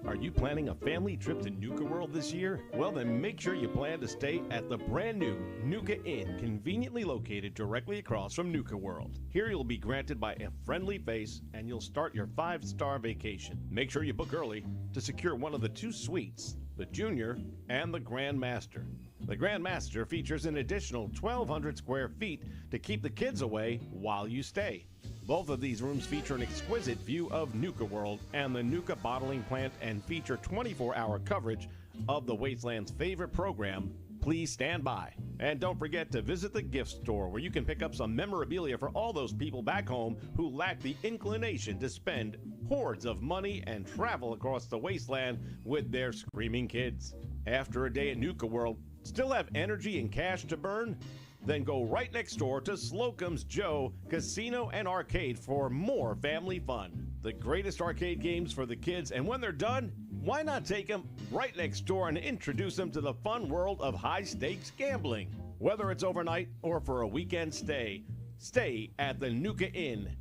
Are you planning a family trip to Nuka World this year? Well, then make sure you plan to stay at the brand new Nuka Inn, conveniently located directly across from Nuka World. Here you'll be granted by a friendly face and you'll start your 5-star vacation. Make sure you book early to secure one of the 2 suites, the Junior and the Grand Master. The Grand Master features an additional 1,200 square feet to keep the kids away while you stay. Both of these rooms feature an exquisite view of Nuka World and the Nuka bottling plant and feature 24-hour coverage of the Wasteland's favorite program, Please Stand By. And don't forget to visit the gift store where you can pick up some memorabilia for all those people back home who lack the inclination to spend hordes of money and travel across the Wasteland with their screaming kids. After a day at Nuka World, still have energy and cash to burn? Then go right next door to Slocum's Joe Casino and Arcade for more family fun. The greatest arcade games for the kids, and when they're done, why not take them right next door and introduce them to the fun world of high-stakes gambling? Whether it's overnight or for a weekend stay, stay at the Nuka Inn.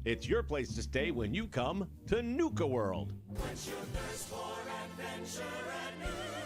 It's your place to stay when you come to Nuka World. Quench your thirst for adventure and news.